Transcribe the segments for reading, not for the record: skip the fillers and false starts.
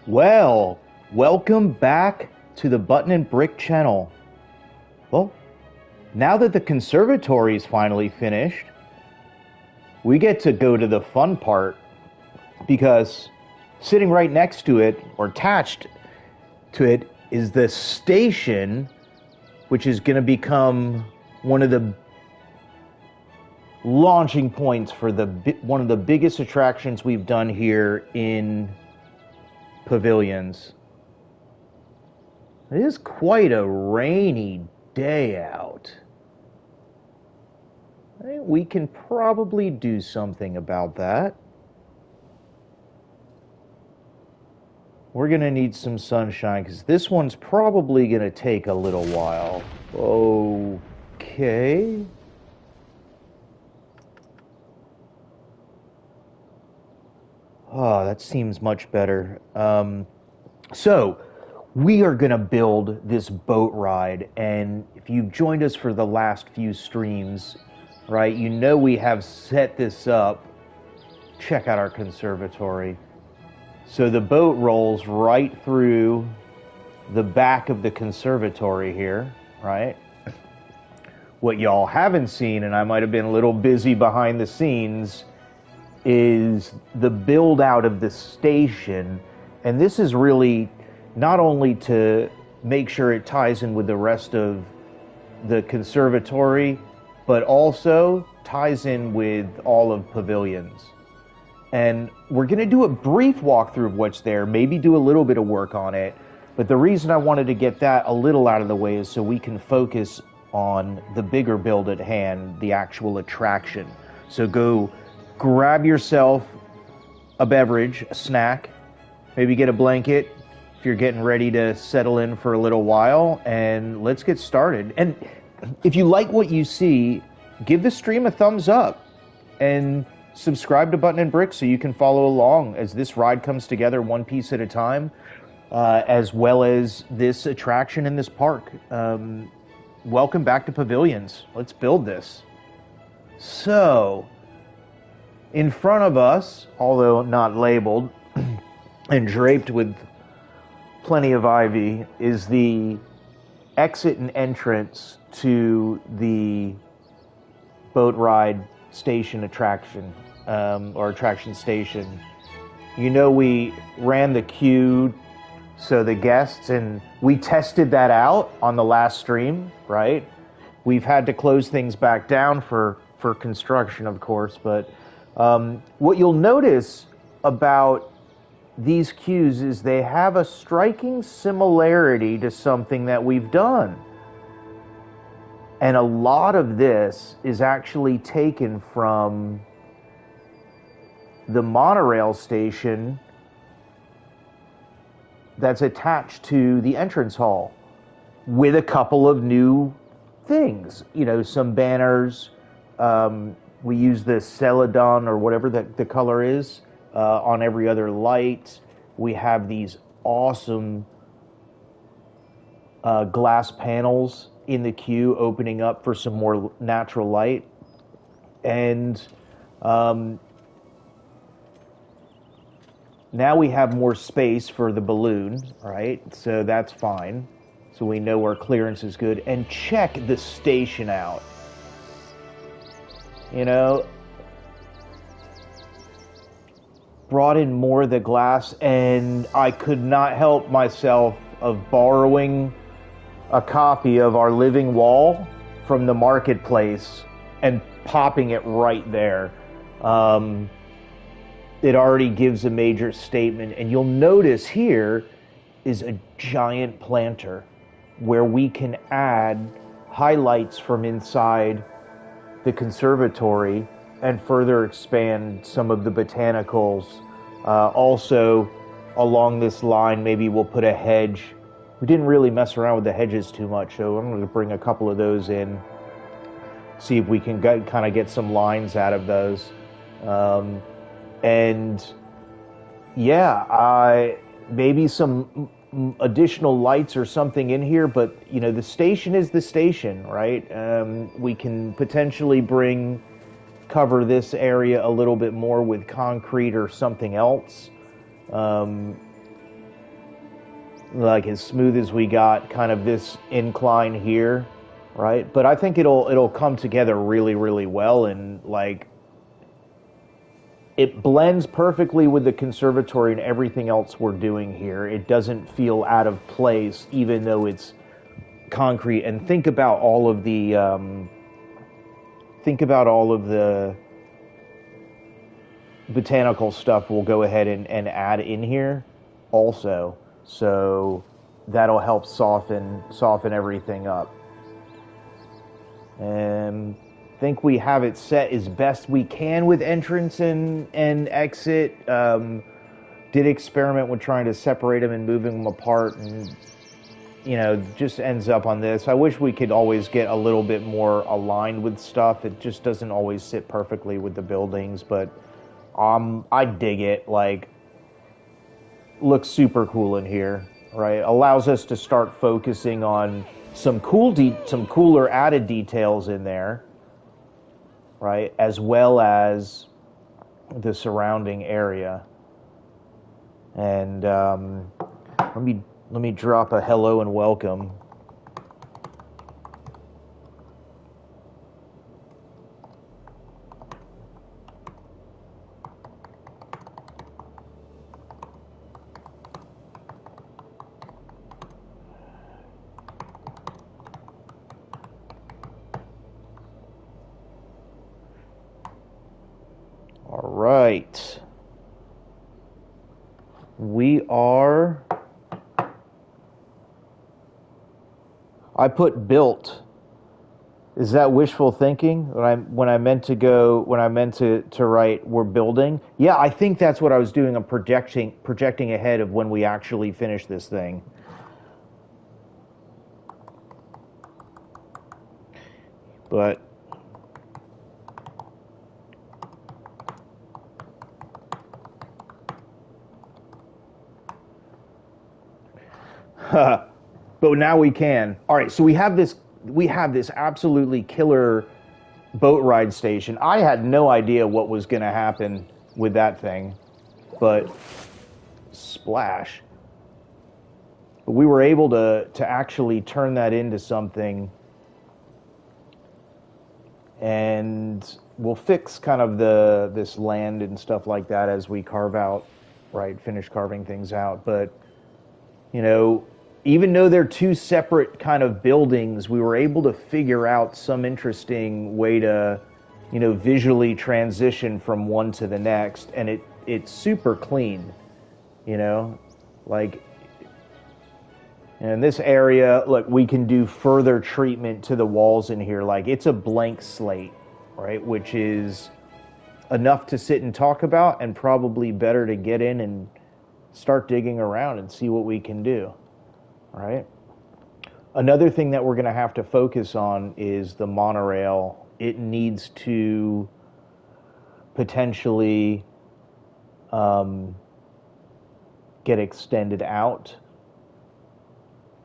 Well, welcome back to the Button and Brick channel. Well, now that the conservatory is finally finished, we get to go to the fun part because sitting right next to it, or attached to it, is the station, which is going to become one of the launching points for one of the biggest attractions we've done here in Pavilions. It is quite a rainy day out. I think we can probably do something about that. We're going to need some sunshine because this one's probably going to take a little while. Okay. Oh, that seems much better. So, we are going to build this boat ride, and if you've joined us for the last few streams, right, you know we have set this up. Check out our conservatory. So the boat rolls right through the back of the conservatory here, right? What y'all haven't seen, and I might have been a little busy behind the scenes, is the build out of the station. And this is really not only to make sure it ties in with the rest of the conservatory, but also ties in with all of Pavilions. And we're going to do a brief walkthrough of what's there, maybe do a little bit of work on it. But the reason I wanted to get that a little out of the way is so we can focus on the bigger build at hand, the actual attraction. So go grab yourself a beverage, a snack, maybe get a blanket if you're getting ready to settle in for a little while, and let's get started. And if you like what you see, give the stream a thumbs up and subscribe to Button and Brick so you can follow along as this ride comes together one piece at a time, as well as this attraction in this park. Welcome back to Pavilions. Let's build this. So, in front of us, although not labeled and draped with plenty of ivy, is the exit and entrance to the boat ride station attraction, or attraction station. You know, we ran the queue so the guests, and we tested that out on the last stream, right? We've had to close things back down for construction, of course, but what you'll notice about these queues is they have a striking similarity to something that we've done. And a lot of this is actually taken from the monorail station that's attached to the entrance hall, with a couple of new things. You know, some banners. We use the celadon, or whatever the color is, on every other light. We have these awesome glass panels in the queue opening up for some more natural light. And now we have more space for the balloon, right? So that's fine. So we know our clearance is good. And check the station out. You know, brought in more of the glass, and I could not help myself of borrowing a copy of our living wall from the marketplace and popping it right there. It already gives a major statement, and you'll notice here is a giant planter where we can add highlights from inside the conservatory and further expand some of the botanicals. Also, along this line, maybe we'll put a hedge. We didn't really mess around with the hedges too much, so I'm going to bring a couple of those in, see if we can kind of get some lines out of those. And yeah, maybe some additional lights or something in here, but you know, the station is the station, right? We can potentially cover this area a little bit more with concrete or something else. like as smooth as we got kind of this incline here, right? But I think it'll come together really, really well, and like it blends perfectly with the conservatory and everything else we're doing here. It doesn't feel out of place, even though it's concrete. And think about all of the botanical stuff we'll go ahead and add in here also. So that'll help soften everything up. And I think we have it set as best we can with entrance and exit. Did experiment with trying to separate them and moving them apart, and just ends up on this. I wish we could always get a little bit more aligned with stuff. It just doesn't always sit perfectly with the buildings, but I dig it. Like, looks super cool in here, right? Allows us to start focusing on some cooler added details in there, right? As well as the surrounding area. And let me drop a hello and welcome. All right. I put built. Is that wishful thinking? When I meant to write we're building? Yeah, I think that's what I was doing. I'm projecting ahead of when we actually finish this thing. But but now we can. All right, so we have this absolutely killer boat ride station. I had no idea what was going to happen with that thing, but splash. But we were able to actually turn that into something, and we'll fix kind of this land and stuff like that as we finish carving things out. But even though they're two separate kind of buildings, we were able to figure out some interesting way to, visually transition from one to the next, and it's super clean, like in this area. Look, we can do further treatment to the walls in here. Like, it's a blank slate, right? Which is enough to sit and talk about, and probably better to get in and start digging around and see what we can do. Right. Another thing that we're going to have to focus on is the monorail. It needs to potentially get extended out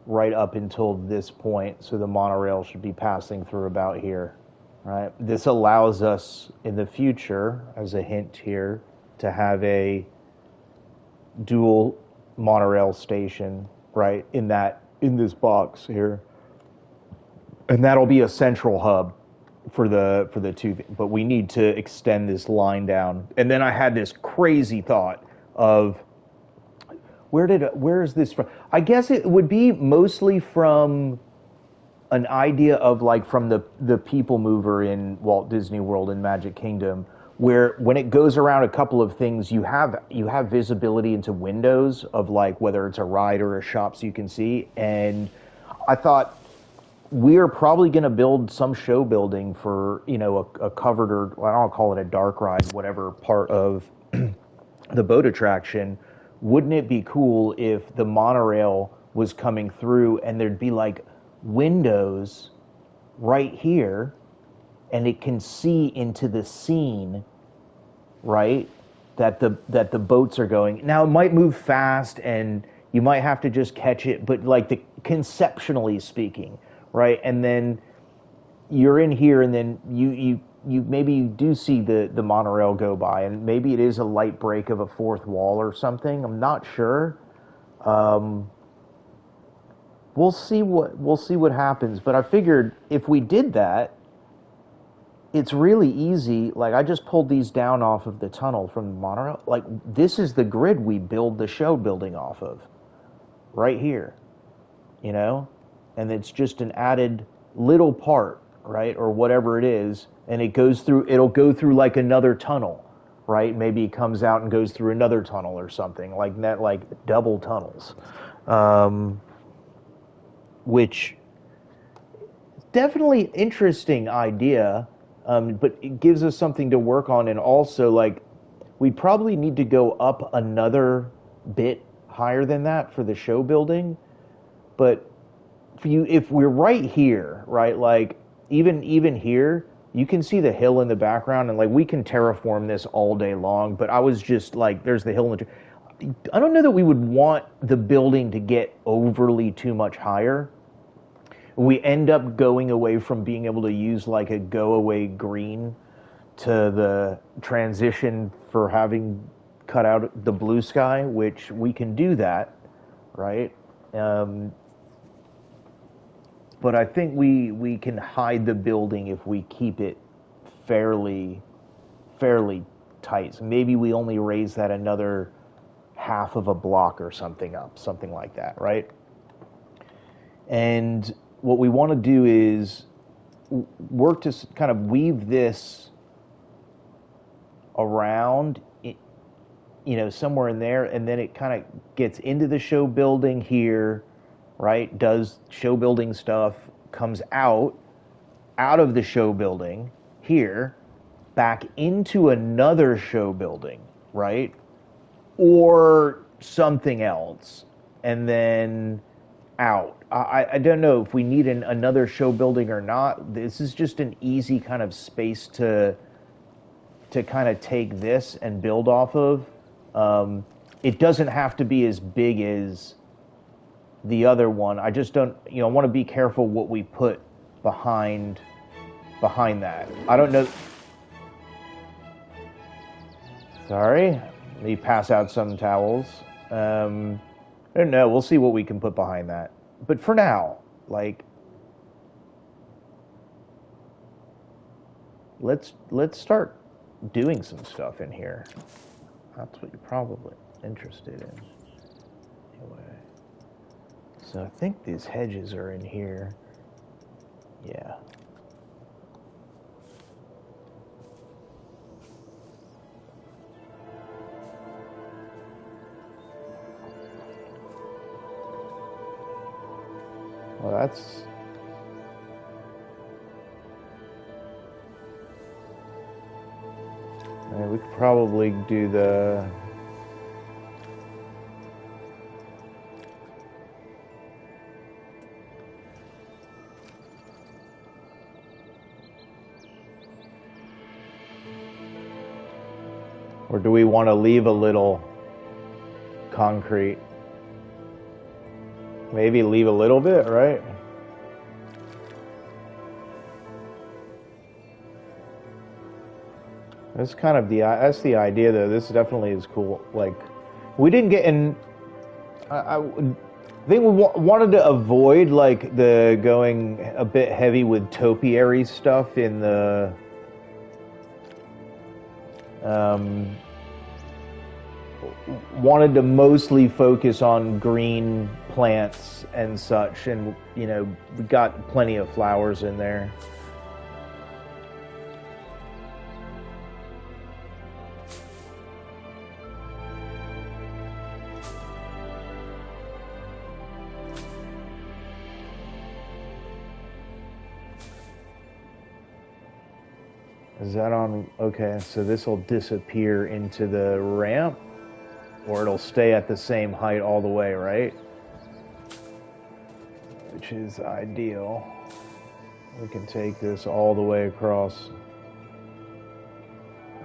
right up until this point. So the monorail should be passing through about here. Right. This allows us in the future, as a hint here, to have a dual monorail station, right, in this box here, and that'll be a central hub for the two. But we need to extend this line down. And then I had this crazy thought of where is this from? I guess it would be mostly from an idea of like from the People Mover in Walt Disney World in Magic Kingdom, where when it goes around a couple of things, you have visibility into windows of like whether it's a ride or a shop, so you can see. And I thought we are probably going to build some show building for a covered, or I don't call it a dark ride, whatever part of the boat attraction. Wouldn't it be cool if the monorail was coming through and there'd be like windows right here, and it can see into the scene, right, that the boats are going. Now it might move fast and you might have to just catch it, but like conceptually speaking, right? And then you're in here, and then you maybe you do see the monorail go by, and maybe it is a light break of a fourth wall or something. I'm not sure. we'll see what happens. But I figured if we did that, it's really easy. Like I just pulled these down off of the tunnel from the monorail. Like this is the grid we build the show building off of, right here. You know, and it's just an added little part, right, or whatever it is, and it goes through. It'll go through like another tunnel, right? Maybe it comes out and goes through another tunnel or something like that, like double tunnels, which definitely interesting idea, but it gives us something to work on, and also like we probably need to go up another bit higher than that for the show building, but if we're right here, right, like even here, you can see the hill in the background, and like we can terraform this all day long. But I was just like, there's the hill. I don't know that we would want the building to get overly too much higher. We end up going away from being able to use like a go away green to the transition for having cut out the blue sky, which we can do that, right? But I think we can hide the building if we keep it fairly tight. So maybe we only raise that another half of a block or something up, something like that, right? And what we want to do is work to kind of weave this around, somewhere in there, and then it kind of gets into the show building here, right? Does show building stuff, comes out of the show building here, back into another show building, right? Or something else, and then out. I don't know if we need another show building or not. This is just an easy kind of space to kind of take this and build off of. It doesn't have to be as big as the other one. I just don't, I want to be careful what we put behind that. I don't know. Sorry, let me pass out some towels. I don't know. We'll see what we can put behind that. But for now, like, let's start doing some stuff in here. That's what you're probably interested in. Anyway. So I think these hedges are in here. Yeah. Well, that's... we could probably do the... Or do we want to leave a little concrete? Maybe leave a little bit, right? That's kind of that's the idea, though. This definitely is cool. Like, we didn't get in. I think we wanted to avoid like the going a bit heavy with topiary stuff in the. Wanted to mostly focus on green plants and such, and we got plenty of flowers in there. Is that on? Okay, so this will disappear into the ramp, or it'll stay at the same height all the way, right? Which is ideal. We can take this all the way across.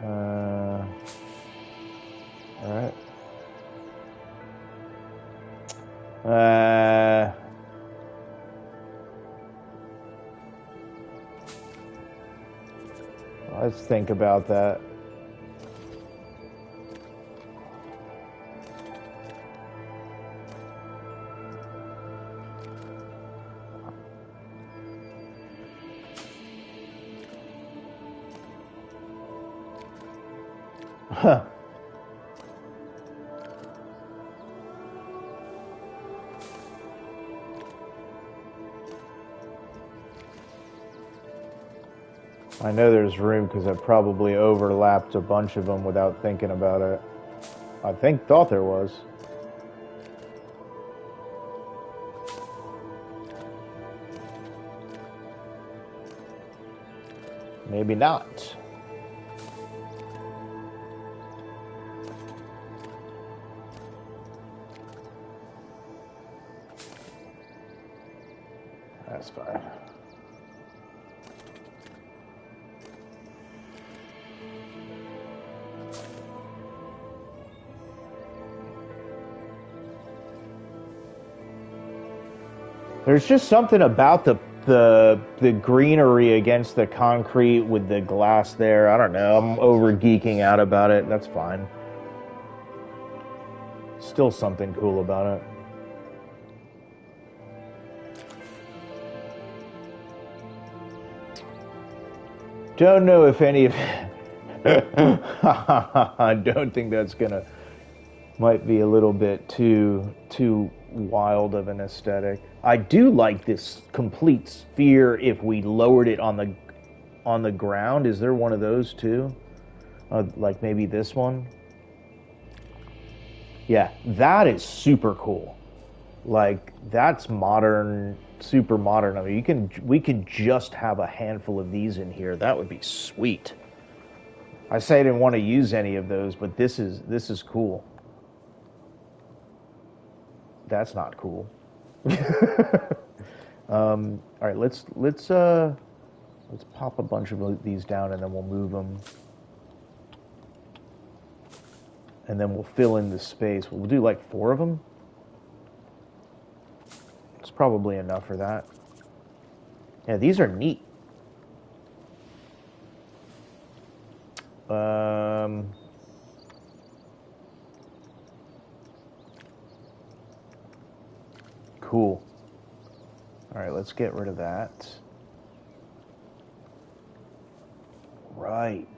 All right. Let's think about that. Huh. I know there's room because I probably overlapped a bunch of them without thinking about it. Thought there was. Maybe not. That's fine. There's just something about the greenery against the concrete with the glass there. I don't know. I'm over geeking out about it. That's fine. Still something cool about it. Don't know if any of I don't think that's gonna might be a little bit too wild of an aesthetic. I do like this complete sphere if we lowered it on the ground. Is there one of those too? Like maybe this one? Yeah, that is super cool. Like that's modern, super modern. I mean, we can just have a handful of these in here. That would be sweet. I say I didn't want to use any of those, but this is cool. That's not cool. All right, let's pop a bunch of these down, and then we'll move them, and then we'll fill in the space. We'll do like 4 of them. It's probably enough for that. Yeah, these are neat. Cool. All right, let's get rid of that. Right.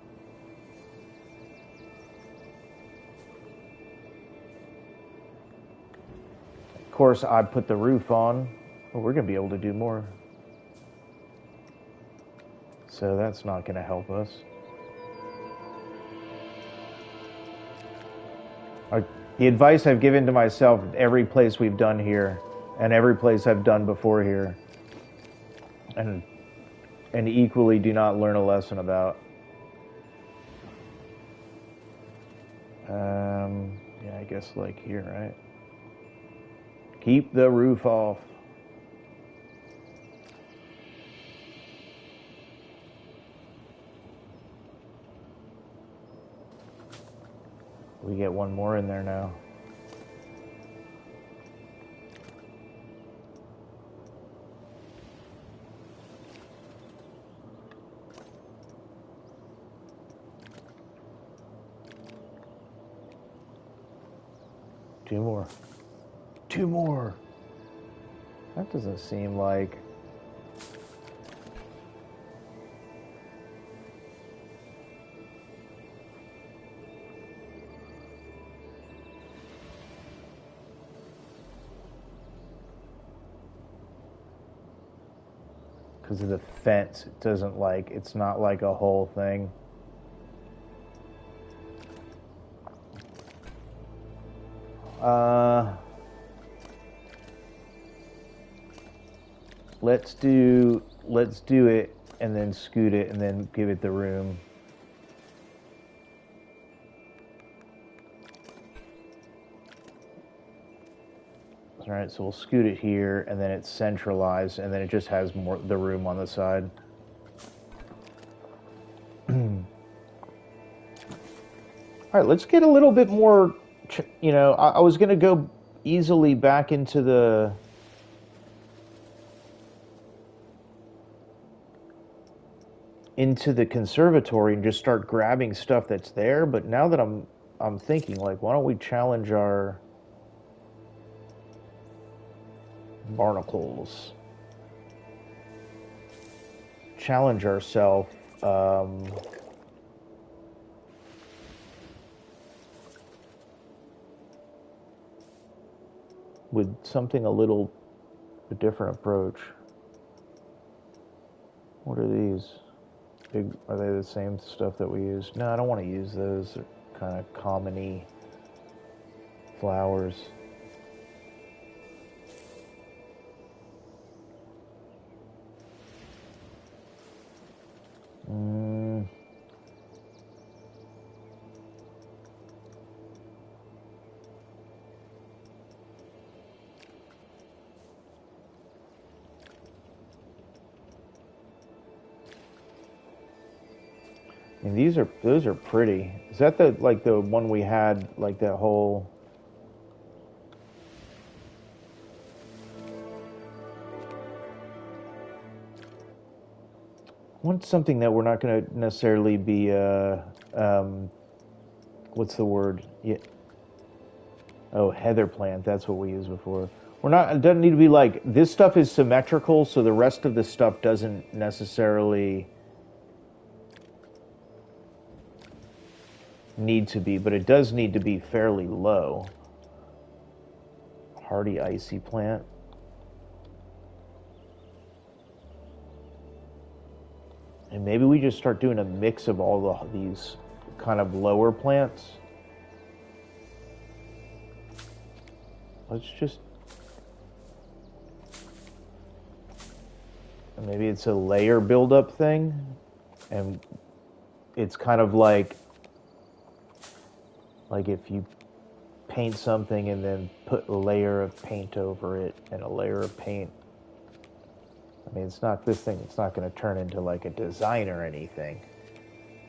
Of course, I put the roof on. Well, we're going to be able to do more. So that's not going to help us. The advice I've given to myself every place we've done here and every place I've done before here and equally do not learn a lesson about. Yeah, I guess like here, right? Keep the roof off. We get one more in there now. Two more. 2 more. That doesn't seem like... Because of the fence, it doesn't like... It's not like a whole thing. Let's do it and then scoot it and then give it the room. All right, so we'll scoot it here and then it's centralized and then it just has more the room on the side. All right, let's get a little bit more, you know, I was going to go easily back into the conservatory and just start grabbing stuff that's there, but now that I'm thinking like why don't we challenge our barnacles? Challenge ourselves with something a little a different approach. What are these? Are they the same stuff that we use? No, I don't want to use those. They're kind of common-y flowers. And those are pretty. Is that the one we had, like that whole? I want something that we're not going to necessarily be what's the word? Yeah. Oh, heather plant. That's what we used before. We're not. It doesn't need to be like this stuff is symmetrical, so the rest of the stuff doesn't necessarily need to be, but it does need to be fairly low. Hardy icy plant. And maybe we just start doing a mix of all these kind of lower plants. Let's just... Maybe it's a layer buildup thing. And it's kind of like if you paint something and then put a layer of paint over it and a layer of paint. I mean, it's not this thing. It's not going to turn into like a design or anything.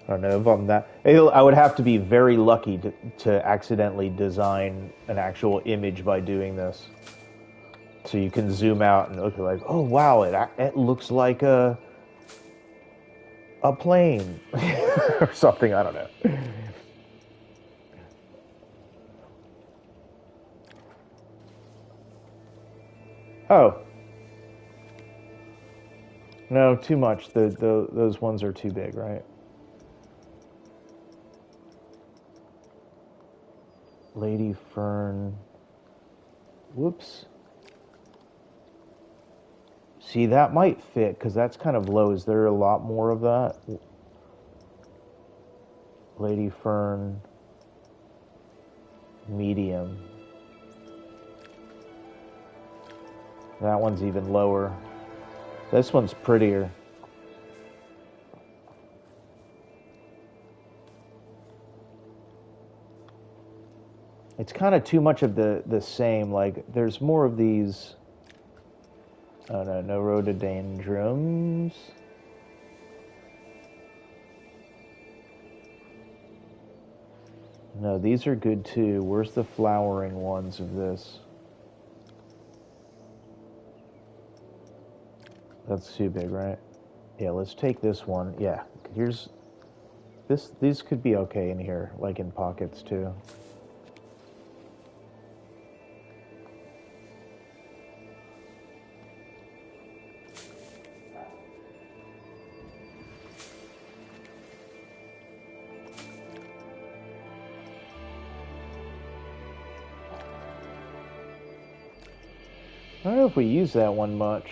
I don't know if I'm that. I would have to be very lucky to accidentally design an actual image by doing this. So you can zoom out and look like, oh wow, it looks like a plane or something. I don't know. Oh. No, too much. Those ones are too big, right? Lady fern. Whoops. See, that might fit because that's kind of low. Is there a lot more of that? Lady fern. Medium. That one's even lower. This one's prettier. It's kind of too much of the same. Like, there's more of these. Oh no, no rhododendrons. No, these are good too. Where's the flowering ones of this? That's too big, right? Yeah, let's take this one. Yeah, here's this. These could be okay in here, like in pockets too. I don't know if we use that one much.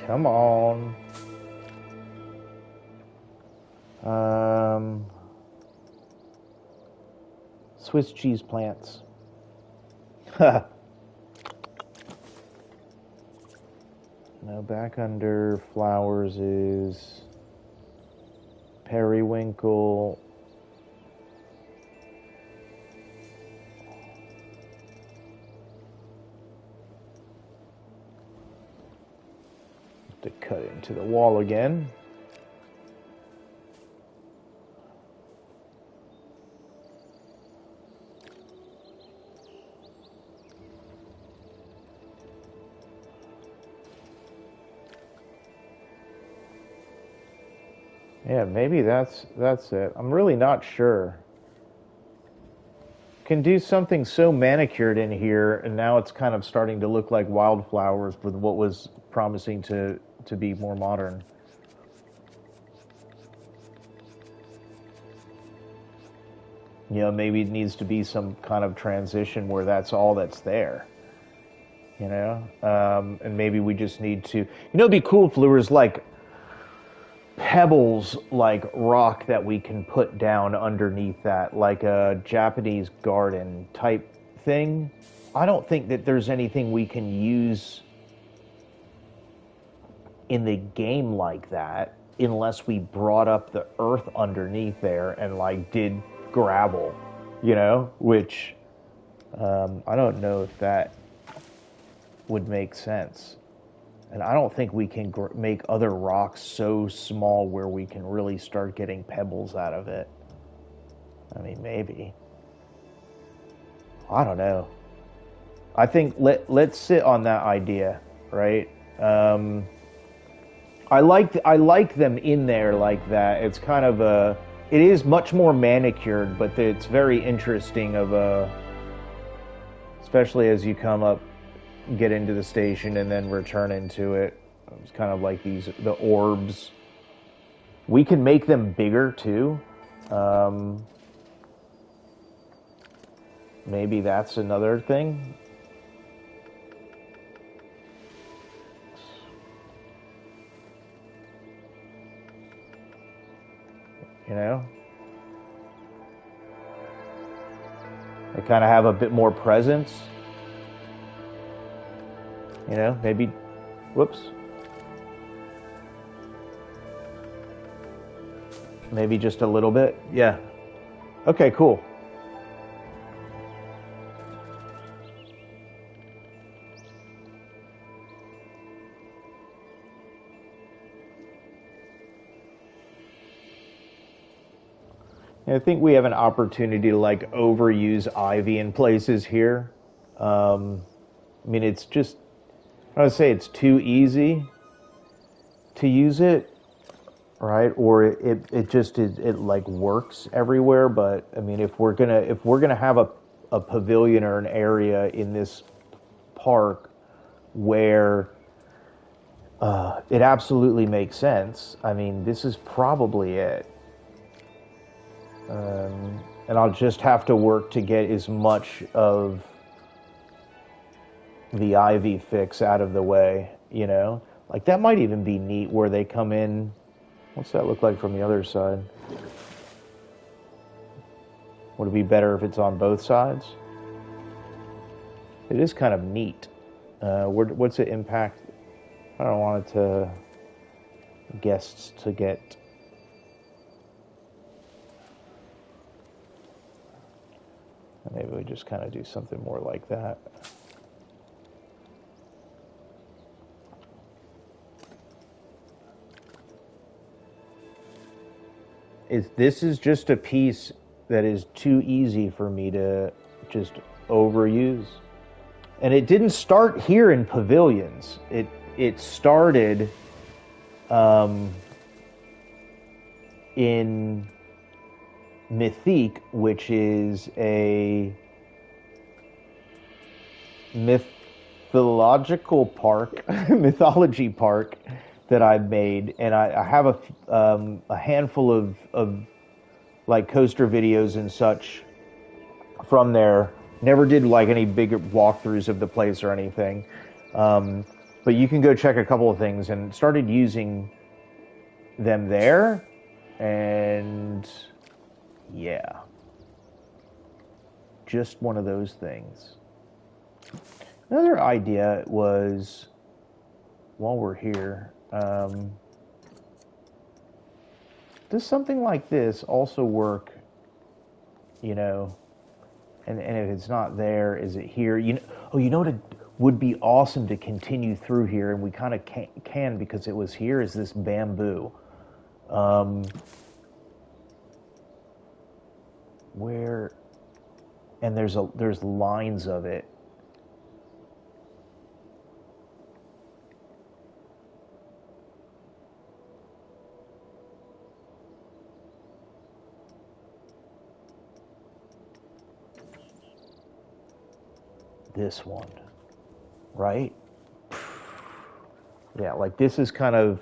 Come on. Swiss cheese plants. Now back under flowers is periwinkle. To cut into the wall again. Yeah, maybe that's it. I'm really not sure. Can do something so manicured in here, and now it's kind of starting to look like wildflowers with what was promising to be more modern. You know, maybe it needs to be some kind of transition where that's all that's there. You know, and maybe we just need to. You know, it'd be cool if there was like pebbles, like rock that we can put down underneath that, like a Japanese garden type thing. I don't think that there's anything we can use in the game like that unless we brought up the earth underneath there and like did gravel, you know, which I don't know if that would make sense. And I don't think we can make other rocks so small where we can really start getting pebbles out of it. I mean, maybe. I don't know. I think let's sit on that idea, right? Um, I like them in there like that. It's kind of a it is much more manicured, but it's very interesting of a especially as you come up, get into the station and then return into it. It's kind of like the orbs. We can make them bigger too. Um, Maybe that's another thing. You know, they kind of have a bit more presence. You know, maybe. Whoops. Maybe just a little bit. Yeah. Okay. Cool. I think we have an opportunity to like overuse ivy in places here. Um, I mean, it's just I would say it's too easy to use it, right? Or it just it like works everywhere. But I mean, if we're gonna have a pavilion or an area in this park where it absolutely makes sense, I mean, this is probably it. And I'll just have to work to get as much of the ivy fix out of the way, you know? Like that might even be neat where they come in. What's that look like from the other side? Would it be better if it's on both sides? It is kind of neat. What's the impact? I don't want it to guests to get. Maybe we just kind of do something more like that. This is just a piece that is too easy for me to just overuse. And it didn't start here in Pavilions. It started um, in Mythique, which is a mythological park, mythology park that I made, and I have a handful of like coaster videos and such from there. Never did like any big walkthroughs of the place or anything, but you can go check a couple of things and started using them there, and yeah, just one of those things. Another idea was while we're here. Does something like this also work, you know, and if it's not there, is it here? You know, oh, you know what would be awesome to continue through here, and we kind of can because it was here, is this bamboo. Um, where, and there's lines of it. this one, right? Yeah, like this is kind of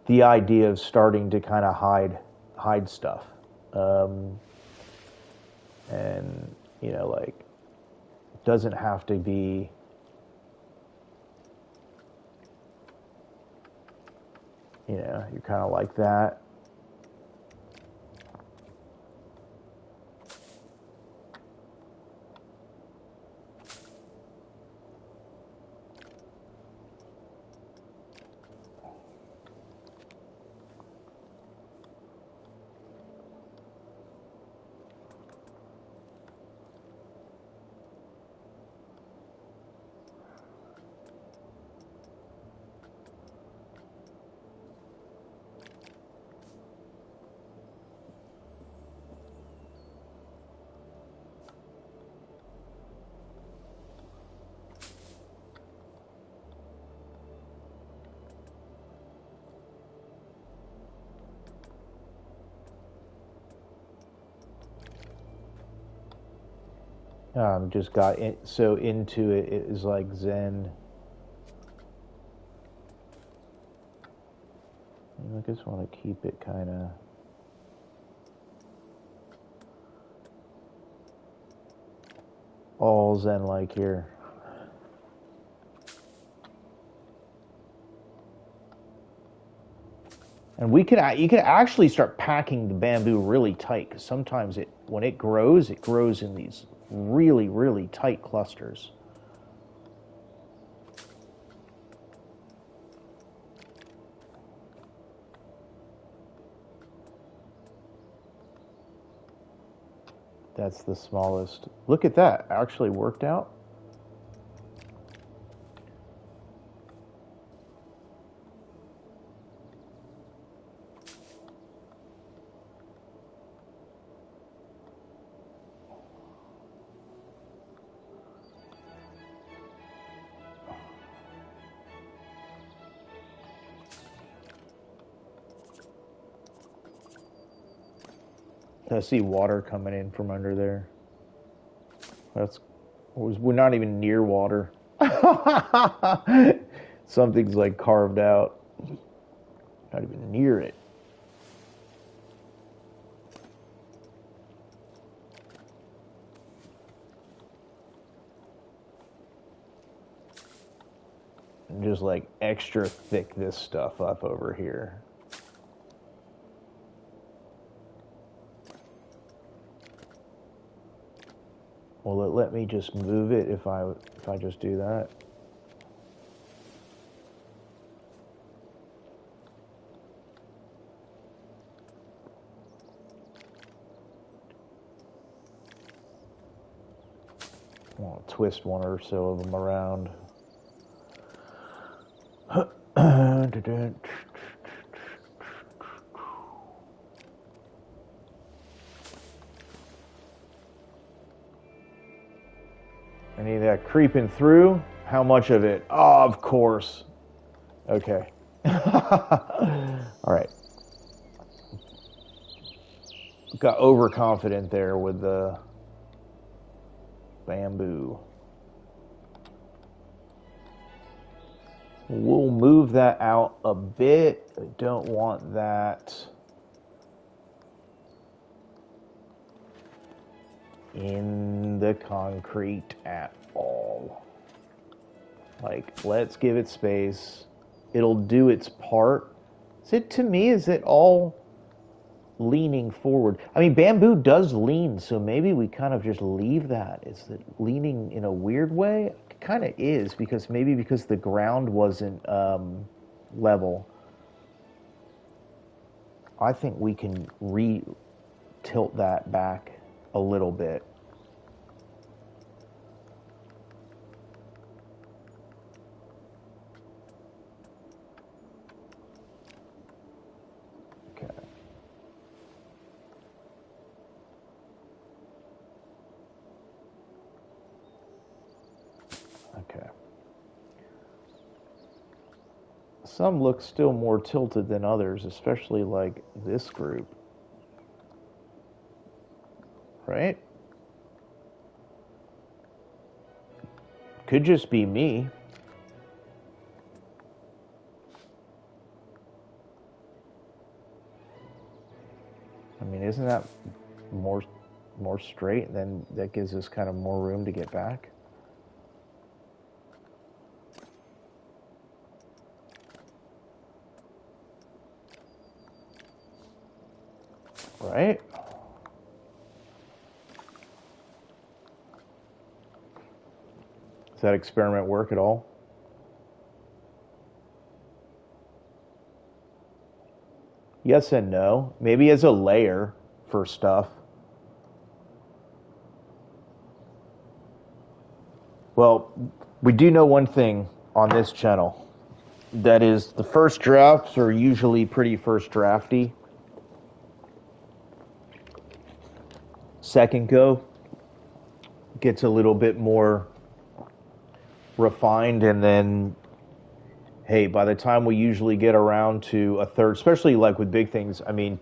the idea of starting to kind of hide stuff, um, and like it doesn't have to be. You're kind of like that. Just got so into it. It is like Zen. I just want to keep it kind of all Zen like here. And you can actually start packing the bamboo really tight because sometimes when it grows in these really, really tight clusters. That's the smallest. Look at that. Actually worked out. I see water coming in from under there. We're not even near water. Something's like carved out. Not even near it. And just like extra thick this stuff up over here. Will it let me just move it if I just do that? I'll twist one or so of them around. Any of that creeping through? How much of it? Oh, of course. Okay. All right. Got overconfident there with the bamboo. We'll move that out a bit. I don't want that in the concrete at all. Like, let's give it space. It'll do its part. Is it all leaning forward? I mean, bamboo does lean, so maybe we kind of just leave that. Is it leaning in a weird way? It kind of is, because the ground wasn't level. I think we can tilt that back a little bit. Okay. Okay. Some look still more tilted than others, especially like this group. Right? Could just be me. I mean, isn't that more more straight? Then that gives us kind of more room to get back. Right? Does that experiment work at all? Yes and no. Maybe as a layer for stuff. Well, we do know one thing on this channel. That is, the first drafts are usually pretty first drafty. Second go gets a little bit more refined, and then, hey, by the time we usually get around to a third, especially like with big things, I mean,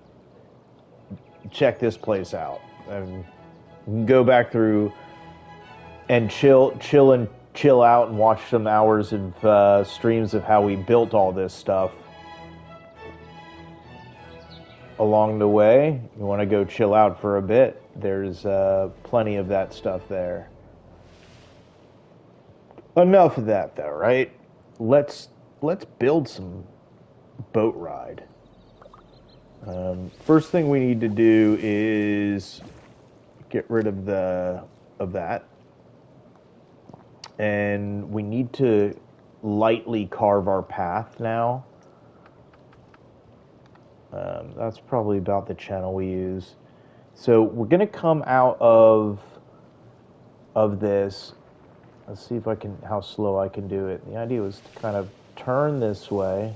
check this place out. And you can go back through and chill out and watch some hours of streams of how we built all this stuff along the way. You want to go chill out for a bit, there's plenty of that stuff there. Enough of that though, right? Let's build some boat ride. First thing we need to do is get rid of that, and we need to lightly carve our path now. That's probably about the channel we use. So we're going to come out of this. Let's see if I can, how slow I can do it. The idea was to kind of turn this way.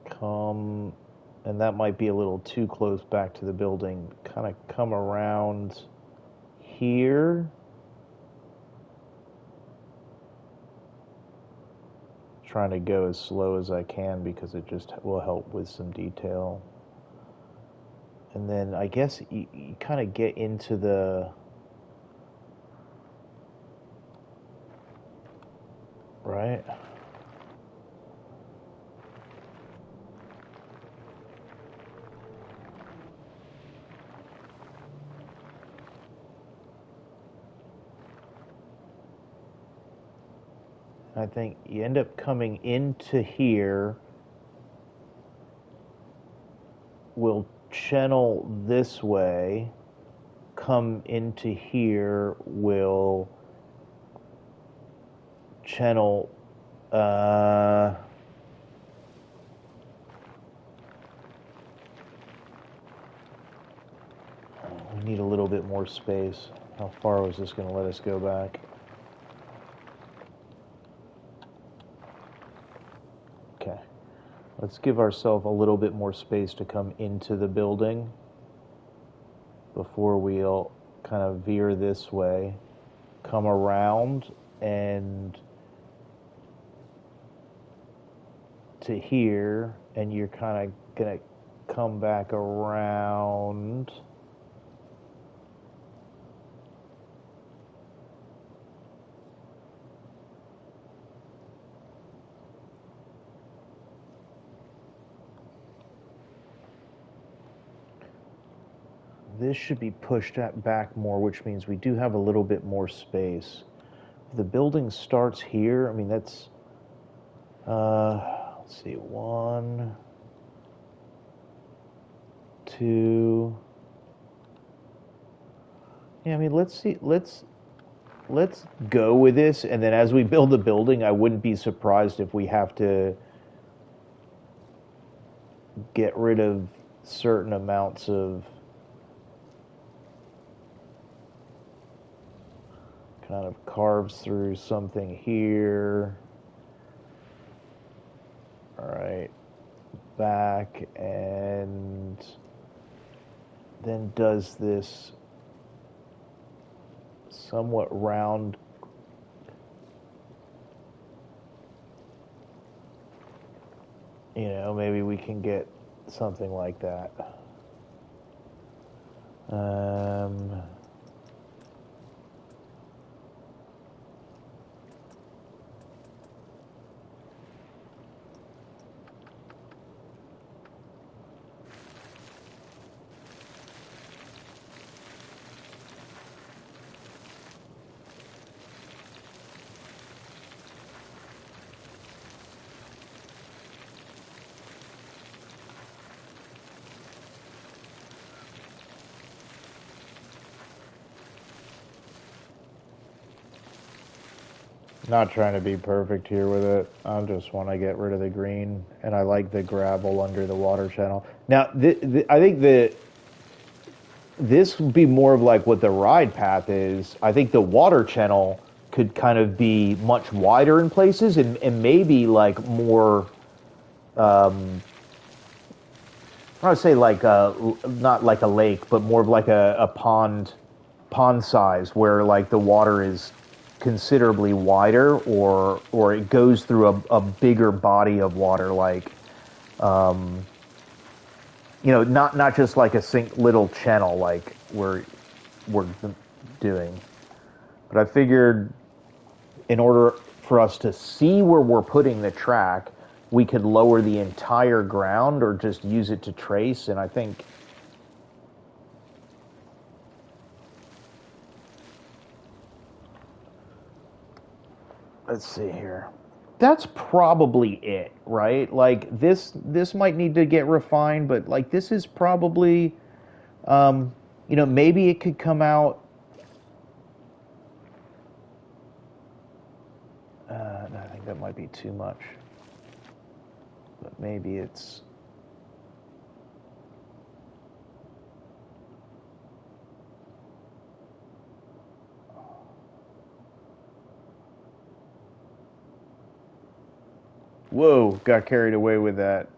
Come, and that might be a little too close back to the building. Kind of come around here. Trying to go as slow as I can because it just will help with some detail. And then I guess you kind of get into the, right? I think you end up coming into here. We'll channel this way. Come into here. We'll channel. We need a little bit more space. How far was this going to let us go back? Okay. Let's give ourselves a little bit more space to come into the building before we'll kind of veer this way, come around and to here, and you're kind of going to come back around. This should be pushed back more, which means we do have a little bit more space. If the building starts here, I mean, that's, let's see, 1, 2. Yeah, I mean, let's go with this, and then as we build the building, I wouldn't be surprised if we have to get rid of certain amounts of kind of carves through something here. All right, back, and then does this somewhat round You know, maybe we can get something like that. Um, Not trying to be perfect here with it. I just want to get rid of the green, and I like the gravel under the water channel. Now, I think that this would be more of like what the ride path is. I think the water channel could kind of be much wider in places and maybe like more, I would say like not like a lake, but more of like a pond size where like the water is considerably wider or it goes through a bigger body of water like you know not just like a little channel like we're doing. But I figured in order for us to see where we're putting the track, we could lower the entire ground or just use it to trace. And I think, let's see here. That's probably it, right? Like this might need to get refined, but like this is probably, um, you know, maybe it could come out. I think that might be too much, but maybe it's. Whoa, got carried away with that.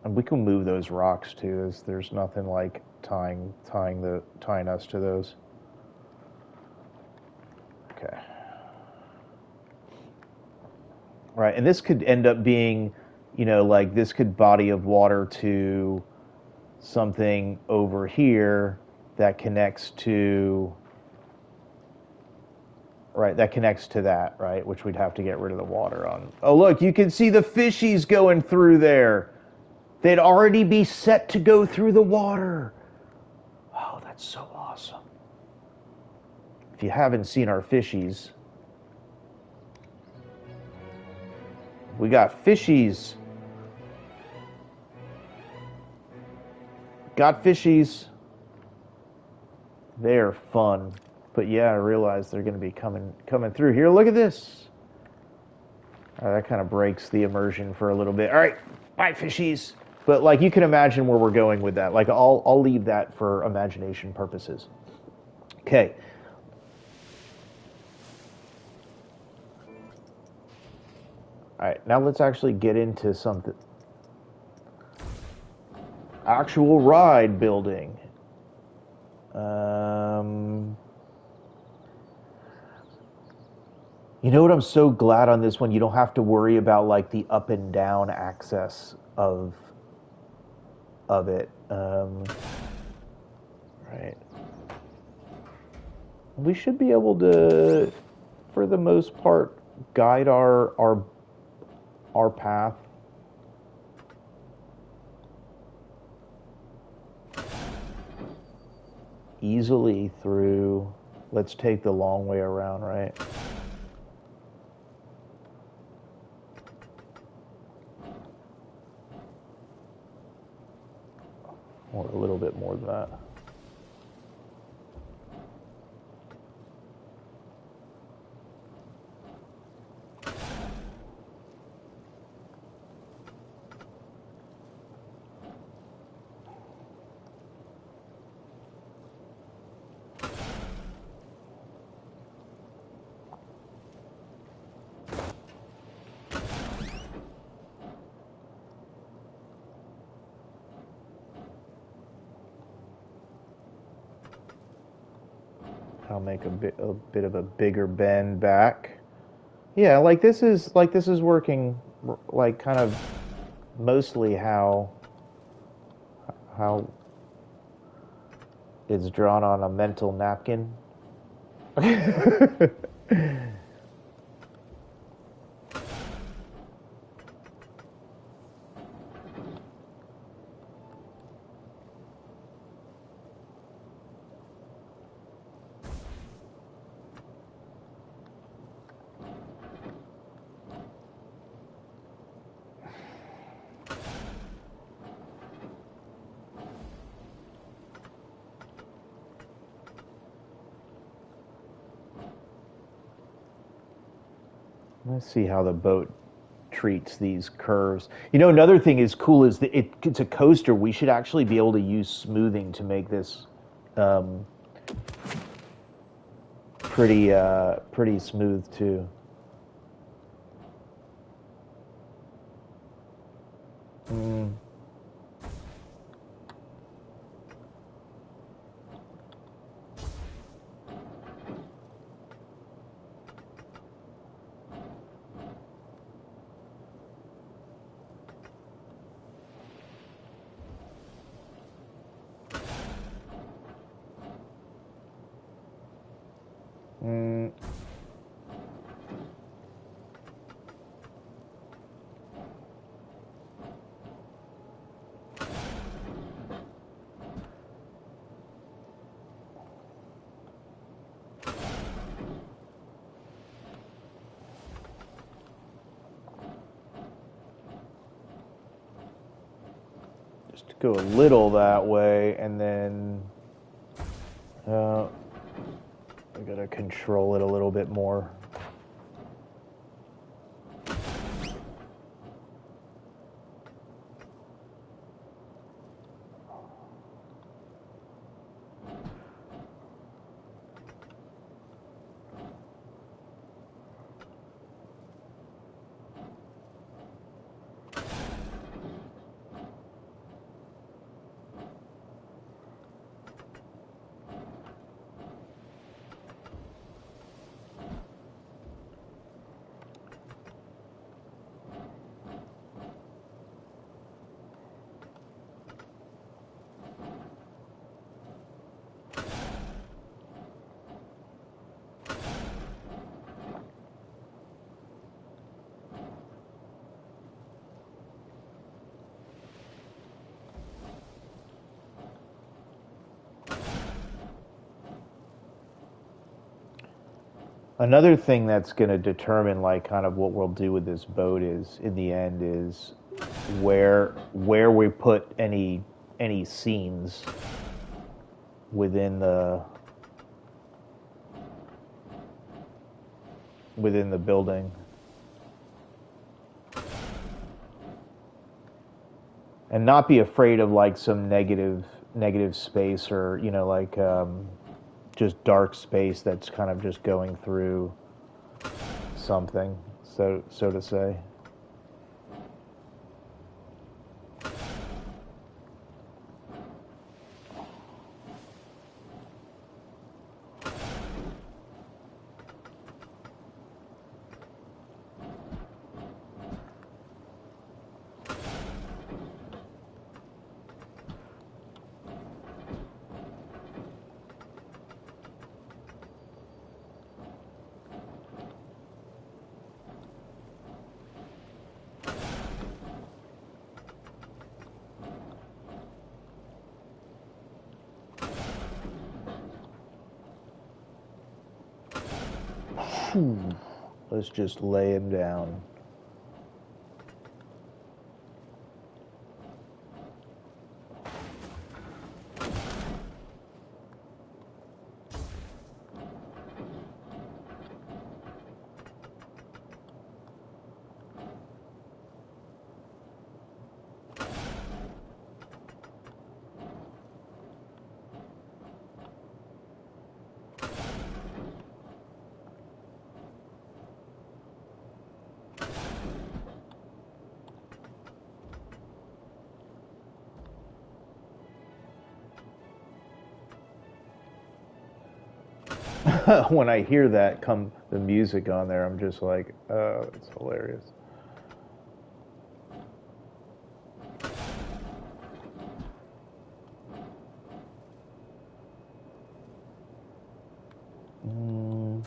And we can move those rocks too. There's nothing like tying us to those. Okay. Right, and this could end up being, you know, like this could body of water to something over here that connects to, right, that connects to that, right, which we'd have to get rid of the water on. Oh, look, you can see the fishies going through there. They'd already be set to go through the water. Oh, that's so awesome. If you haven't seen our fishies, we got fishies. Got fishies. They're fun. But yeah, I realize they're going to be coming through here. Look at this. That kind of breaks the immersion for a little bit. All right, bye fishies. But like you can imagine where we're going with that. Like I'll leave that for imagination purposes. Okay. All right, now let's actually get into something. Actual ride building. Um, you know what? I'm so glad on this one. You don't have to worry about like the up and down access of it. Right. We should be able to, for the most part, guide our path. Easily through. Let's take the long way around, right? Or a little bit more than that. I'll make a bit of a bigger bend back. Yeah, like this is working like kind of mostly how it's drawn on a mental napkin. Let's see how the boat treats these curves. You know, another thing is cool is that it's a coaster. We should actually be able to use smoothing to make this um, pretty smooth too. Mm, mm. Just go a little that way, and then uh, I gotta control it a little bit more. Another thing that's going to determine like kind of what we'll do with this boat is in the end is where we put any scenes within the building, and not be afraid of like some negative space, or you know, like just dark space that's kind of just going through something, so to say. Let's just lay him down. when I hear that come the music on there, I'm just like, oh, it's hilarious. Mm.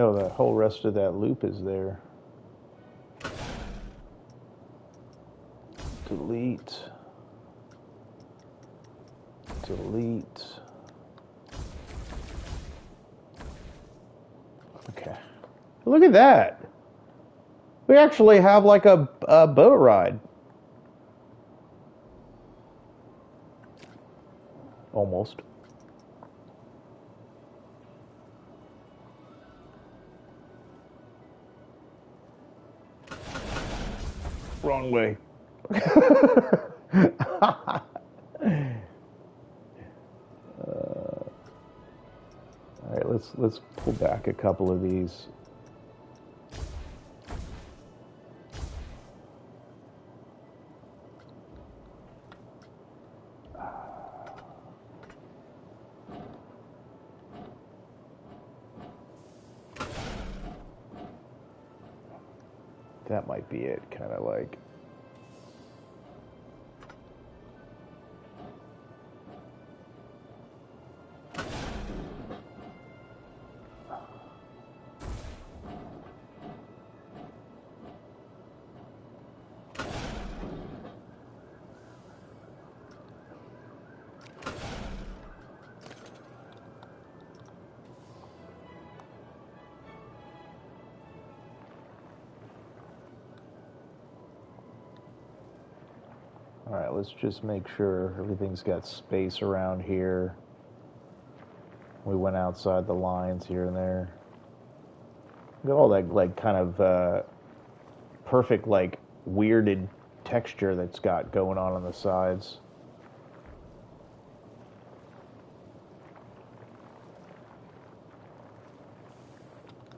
Oh, the whole rest of that loop is there. Delete. Delete. Okay. Look at that. We actually have like a boat ride. Almost. Wrong way. All right, let's pull back a couple of these. That might be it, kind of like. All right, let's just make sure everything's got space around here. We went outside the lines here and there. Look at all that, like, kind of perfect, like, weirded texture that's got going on the sides.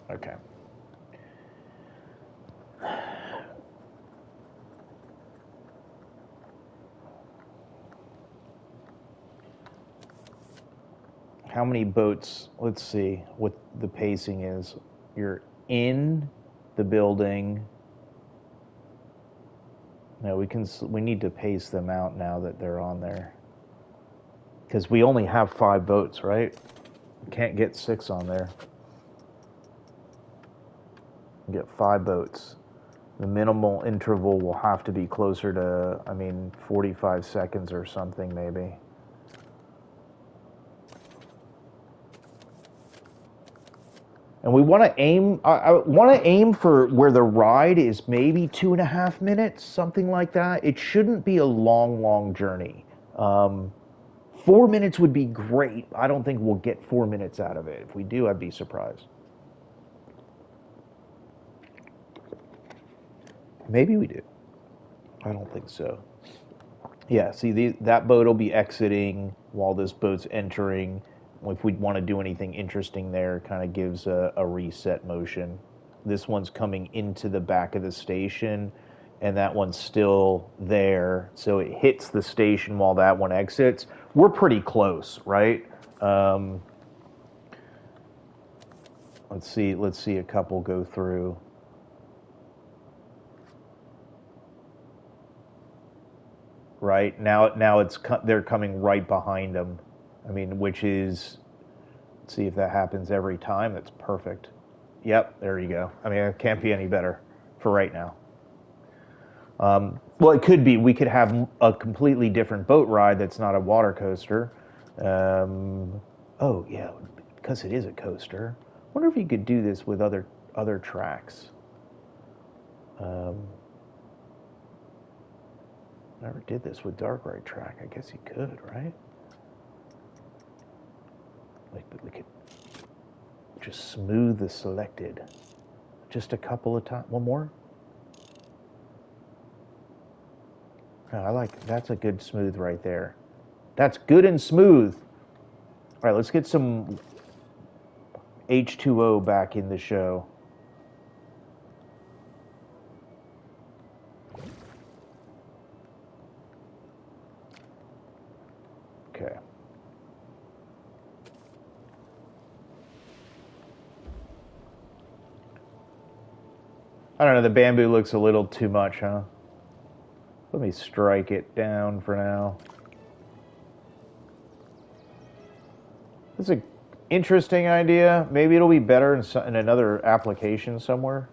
Okay. How many boats? Let's see what the pacing is. You're in the building. No, we need to pace them out now that they're on there. Because we only have 5 boats, right? We can't get 6 on there. We get 5 boats. The minimal interval will have to be closer to, 45 seconds or something, maybe. And we want to aim. I want to aim for where the ride is maybe 2.5 minutes, something like that. It shouldn't be a long, long journey. 4 minutes would be great. I don't think we'll get 4 minutes out of it. If we do, I'd be surprised. Maybe we do. I don't think so. Yeah, see, that boat will be exiting while this boat's entering. If we want to do anything interesting there, kind of gives a reset motion. This one's coming into the back of the station, and that one's still there. So it hits the station while that one exits. We're pretty close, right? Let's see a couple go through. Right now they're coming right behind them. Which is, let's see if that happens every time. That's perfect. Yep, there you go. It can't be any better for right now. Well, it could be. We could have a completely different boat ride that's not a water coaster. Oh yeah, because it is a coaster. I wonder if you could do this with other tracks. Um, Never did this with dark right track. I guess you could, right? Like, but we could just smooth the selected. Just a couple of times. One more? Oh, I like, that's a good smooth right there. That's good and smooth. All right, let's get some H2O back in the show. Okay. I don't know, the bamboo looks a little too much, huh? Let me strike it down for now. That's an interesting idea. Maybe it'll be better in another application somewhere.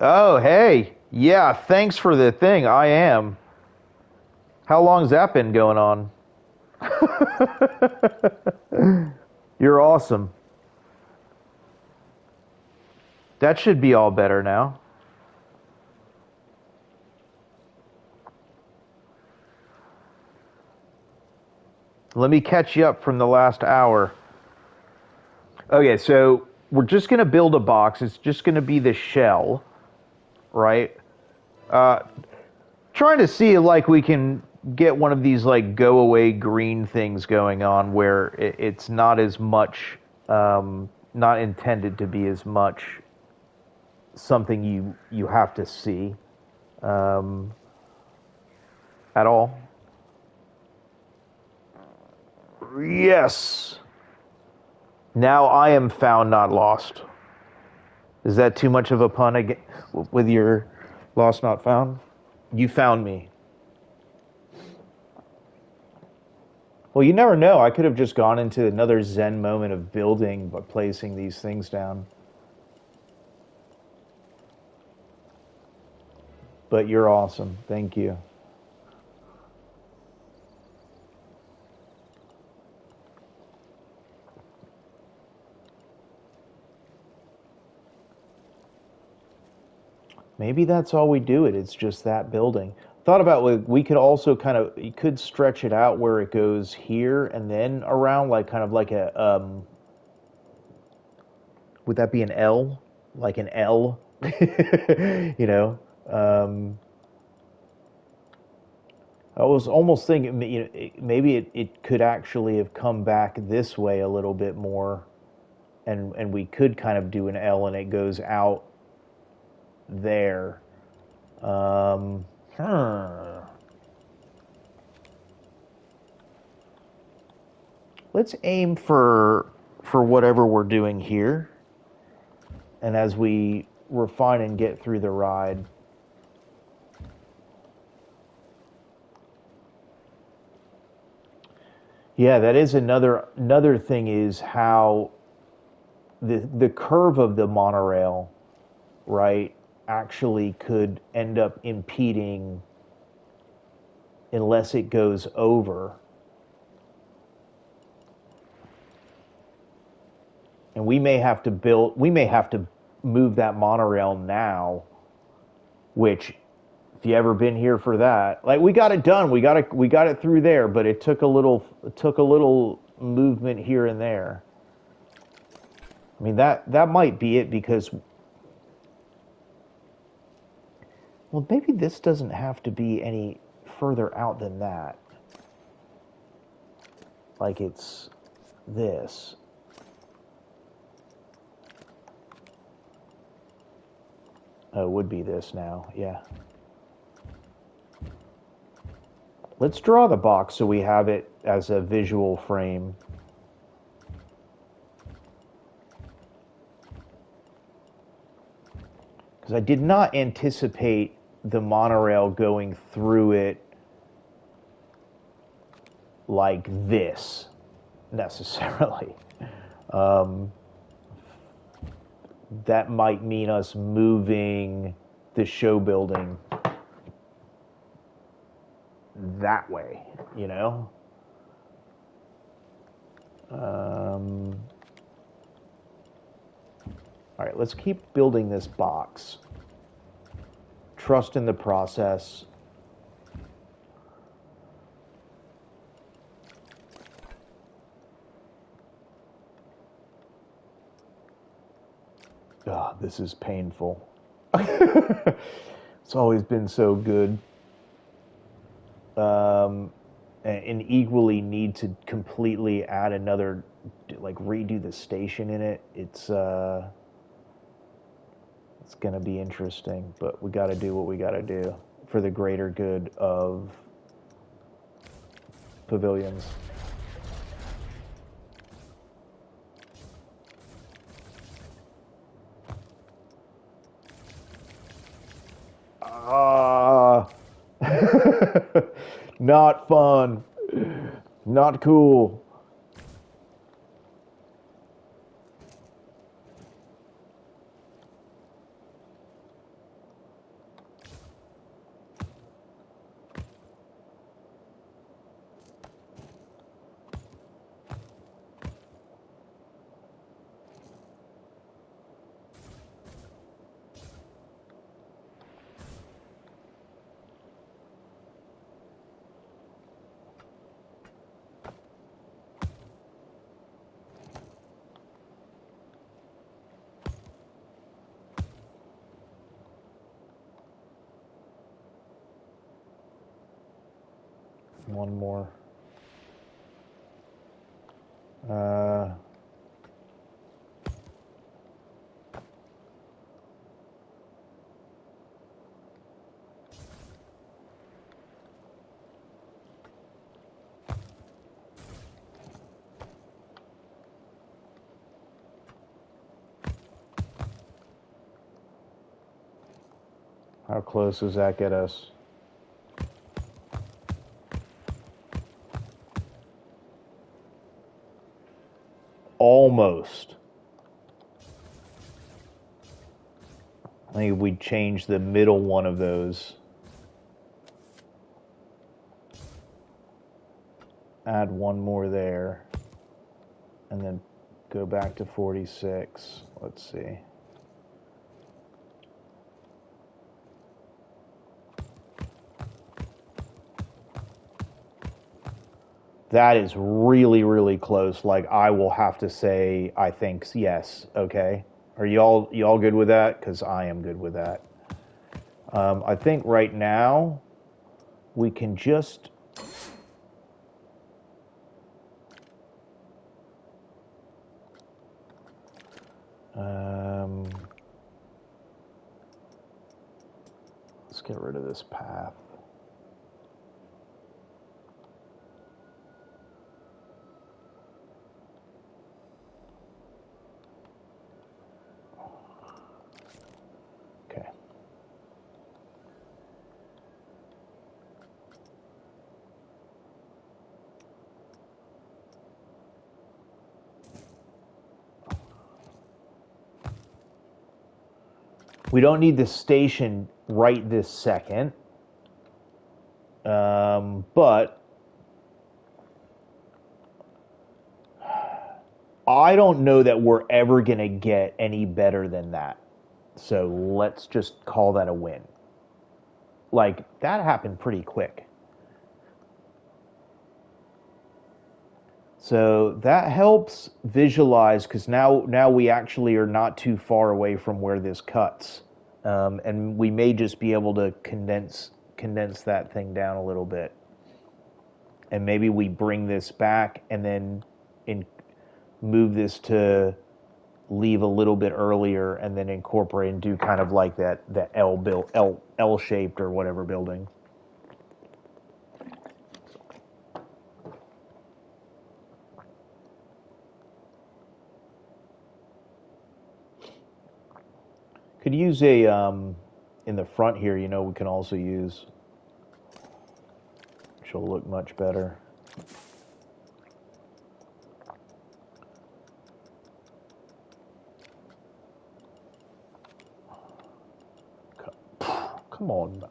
Oh, hey. Yeah, thanks for the thing. I am. How long's that been going on? You're awesome. That should be all better now. Let me catch you up from the last hour. Okay, so we're just going to build a box. It's just going to be the shell, right? Uh, Trying to see like we can get one of these like go away green things going on where it's not as much, not intended to be as much something you have to see um, at all. Yes. Now I am found, not lost. Is that too much of a pun again with your lost, not found? You found me. Well, you never know. I could have just gone into another Zen moment of building by placing these things down. But you're awesome. Thank you. Maybe that's all we do it. It's just that building. Thought about we could also kind of you could stretch it out where it goes here and then around like kind of like a would that be an L? Like an L? you know? Um, I was almost thinking, you know, maybe it could actually have come back this way a little bit more, and we could kind of do an L and it goes out there. Um, hmm. Let's aim for whatever we're doing here, and as we refine and get through the ride. Yeah, that is another thing is how the curve of the monorail, right, actually could end up impeding unless it goes over. And we may have to move that monorail now, which if you ever been here for that, like we got it done, we got it through there, but it took a little movement here and there. I mean that might be it because well maybe this doesn't have to be any further out than that. Like it's this. Oh, it would be this now, yeah. Let's draw the box so we have it as a visual frame. Because I did not anticipate the monorail going through it like this necessarily. Um, that might mean us moving the show building that way, you know? All right, let's keep building this box. Trust in the process. Oh, this is painful. It's always been so good. Um, and equally need to completely add another, like redo the station in it. It's gonna be interesting, but we got to do what we got to do for the greater good of Pavilions. Ah, not fun, not cool. One more. Uh, how close does that get us? Almost. I think if we change the middle one of those, add one more there, and then go back to 46. Let's see. That is really, really close. Like, I will have to say, I think yes. Okay. Are y'all good with that? Because I am good with that. I think right now we can just let's get rid of this path. Okay. We don't need the station right this second, but I don't know that we're ever going to get any better than that. So let's just call that a win. Like, that happened pretty quick. So that helps visualize, because now we actually are not too far away from where this cuts, and we may just be able to condense that thing down a little bit, and maybe we bring this back and then move this to leave a little bit earlier, and then incorporate and do kind of like that L shaped or whatever building. Could use a in the front here. We can also use, which will look much better. Come on.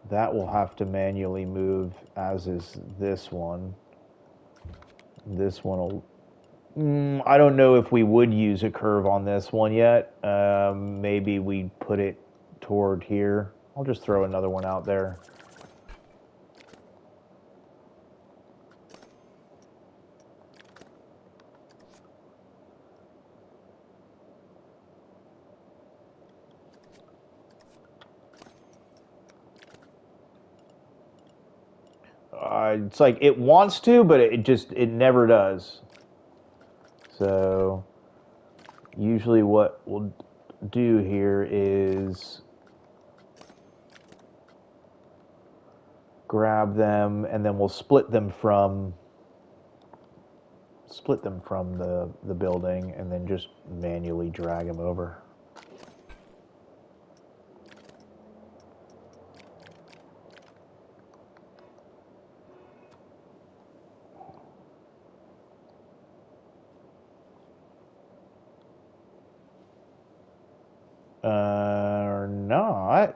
That will have to manually move, as is this one. This one will. I don't know if we would use a curve on this one yet. Maybe we put it toward here. I'll just throw another one out there. It's like it wants to, but it never does. So usually what we'll do here is grab them, and then we'll split them from the building, and then just manually drag them over. Or not.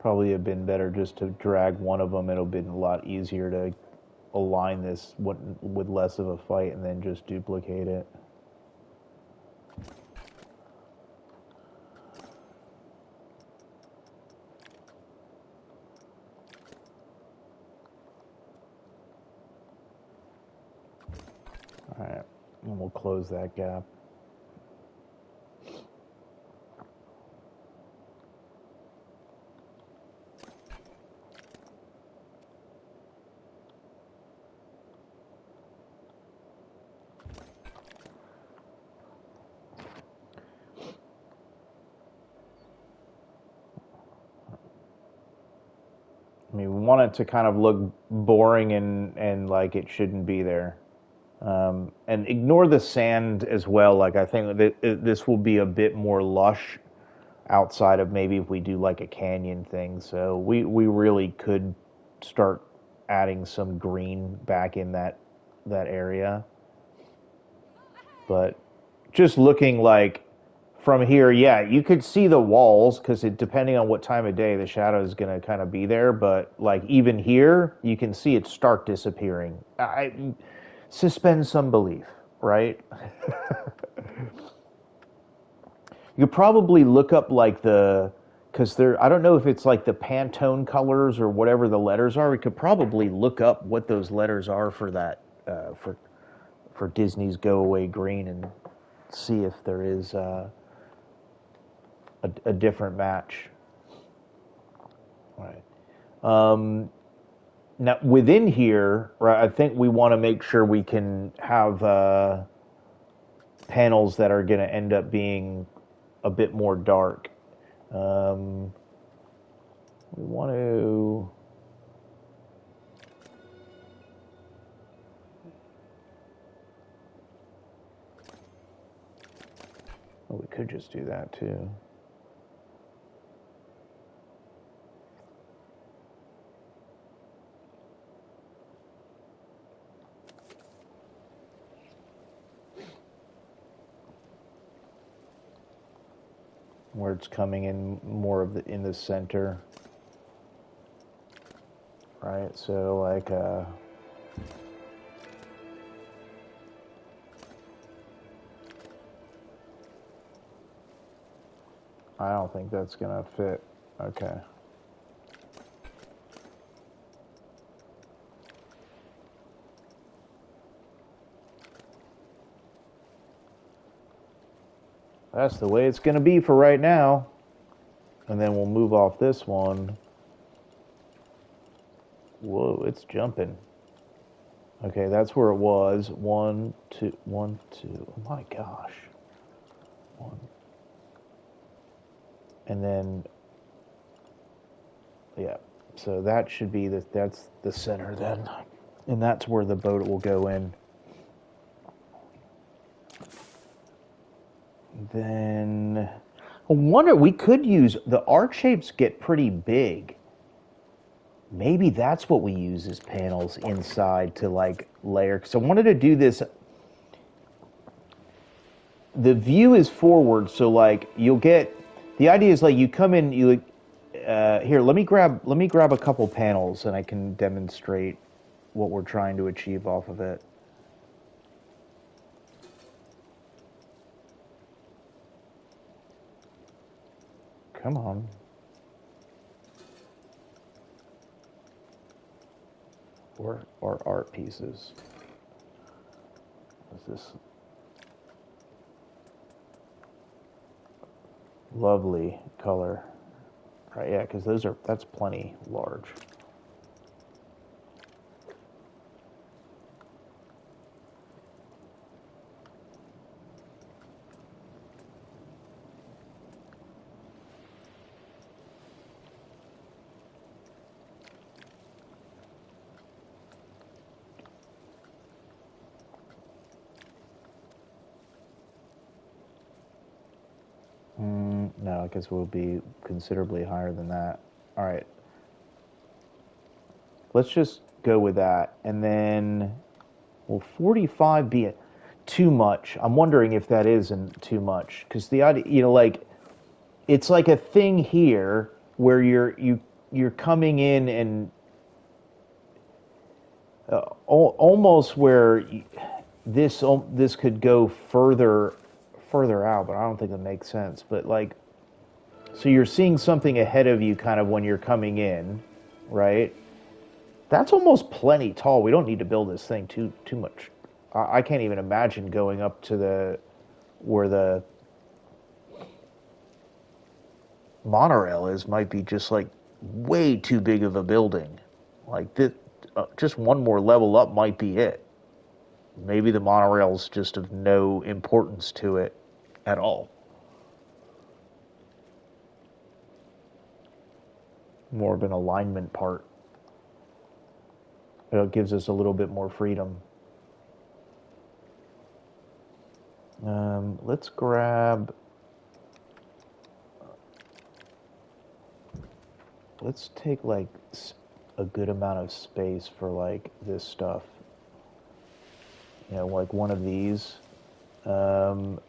Probably have been better just to drag one of them. It'll be a lot easier to align this with less of a fight, and then just duplicate it. And we'll close that gap. I mean, we want it to kind of look boring and like it shouldn't be there. And ignore the sand as well. Like I think that this will be a bit more lush outside of maybe if we do like a canyon thing. So we really could start adding some green back in that area. But just looking like from here, yeah, you could see the walls because it depending on what time of day the shadow is going to kind of be there. But like even here, you can see it start disappearing. I suspend some belief, right? You could probably look up like because there, I don't know if it's like the Pantone colors or whatever the letters are. We could probably look up what those letters are for that, for Disney's Go Away Green and see if there is a different match. All right. Now within here, right, I think we want to make sure we can have panels that are going to end up being a bit more dark. We want to. Oh, we could just do that too. Where it's coming in more of in the center, right? So like I don't think that's gonna fit. Okay. That's the way it's gonna be for right now. And then we'll move off this one. Whoa, it's jumping. Okay, that's where it was. 1, 2, 1, 2. Oh my gosh. 1. And then, yeah. So that should be that's the center then. And that's where the boat will go in. Then I wonder, we could use the arch shapes get pretty big. Maybe that's what we use as panels inside to like layer. Because I wanted to do this. The view is forward, so like you'll get. The idea is like you come in, you here. Let me grab a couple panels, and I can demonstrate what we're trying to achieve off of it. Come on. Or art pieces. What's this? Lovely color. Right, yeah, because that's plenty large. No, I guess we'll be considerably higher than that. All right. Let's just go with that. And then, will 45 be too much? I'm wondering if that isn't too much. Because the idea, like, it's like a thing here where you're coming in and almost where this could go further out, but I don't think it makes sense. But like, so you're seeing something ahead of you kind of when you're coming in, right? That's almost plenty tall. We don't need to build this thing too much I can't even imagine going up to the where the monorail is. Might be just like way too big of a building. Like this, just one more level up might be it. Maybe the monorail's just of no importance to it at all. More of an alignment part. It gives us a little bit more freedom. Let's grab. Let's take like a good amount of space for like this stuff. You know, like one of these. Um,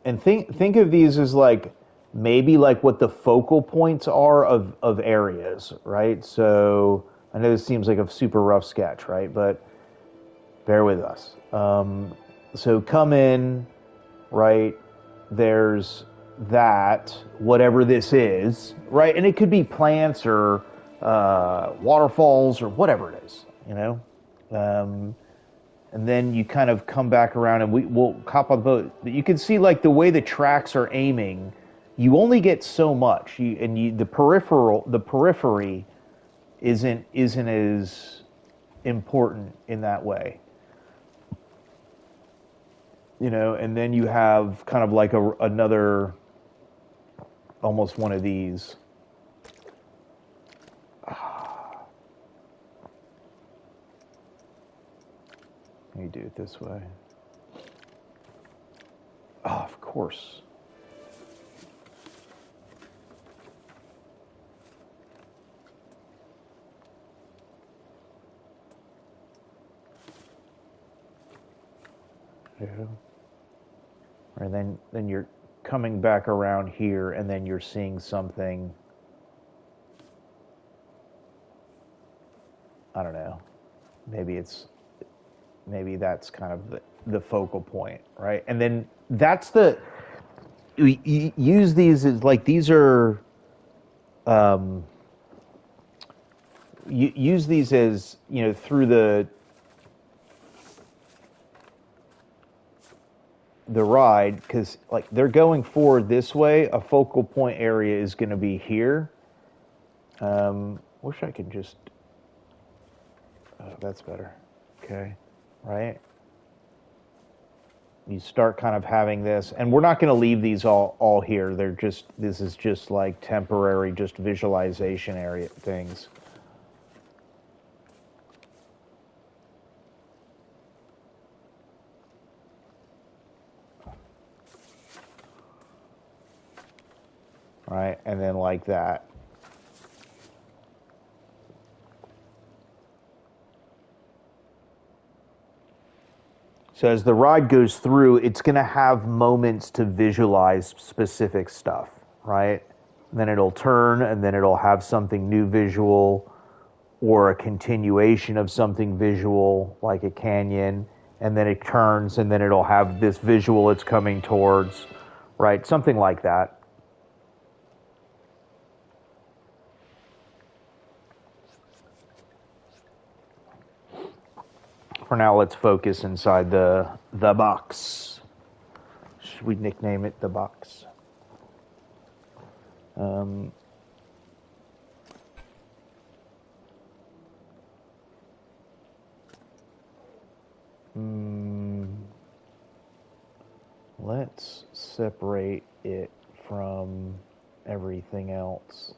and think of these as like maybe like what the focal points are of areas, right? So I know this seems like a super rough sketch, right? But bear with us. So come in, right? There's that, whatever this is, right? And it could be plants or waterfalls or whatever it is, you know? Um, and then you kind of come back around and we'll hop on the boat. But you can see like the way the tracks are aiming, you only get so much. The periphery isn't as important in that way. You know, and then you have kind of like another, almost one of these. Let me do it this way. Oh, of course. Yeah. And then you're coming back around here, and then you're seeing something. I don't know. Maybe it's maybe that's kind of the focal point, right? And then that's we use these as like these are um, use these as you know through the ride because like they're going forward this way. A focal point area is going to be here. Wish I could just. Oh, that's better. Okay, right. You start kind of having this, and we're not going to leave these all here. They're just this is just like temporary, just visualization area things. Right, and then like that. So as the ride goes through, it's going to have moments to visualize specific stuff, right? And then it'll turn, and then it'll have something new visual, or a continuation of something visual, like a canyon, and then it turns, and then it'll have this visual it's coming towards, right? Something like that. For now, let's focus inside the box. Should we nickname it the box? Um, mm, let's separate it from everything else.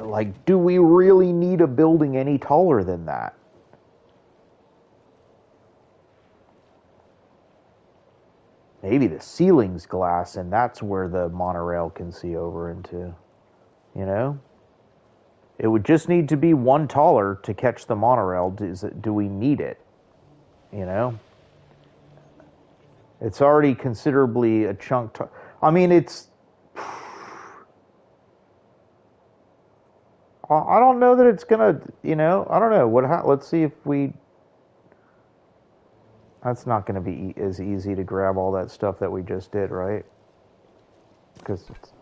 Like, do we really need a building any taller than that? Maybe the ceiling's glass and that's where the monorail can see over into, you know? It would just need to be one taller to catch the monorail. Do we need it? You know? It's already considerably a chunk. I mean, it's. I don't know that it's gonna. You know, I don't know. Let's see if we. That's not going to be as easy to grab all that stuff that we just did, right? Because it's.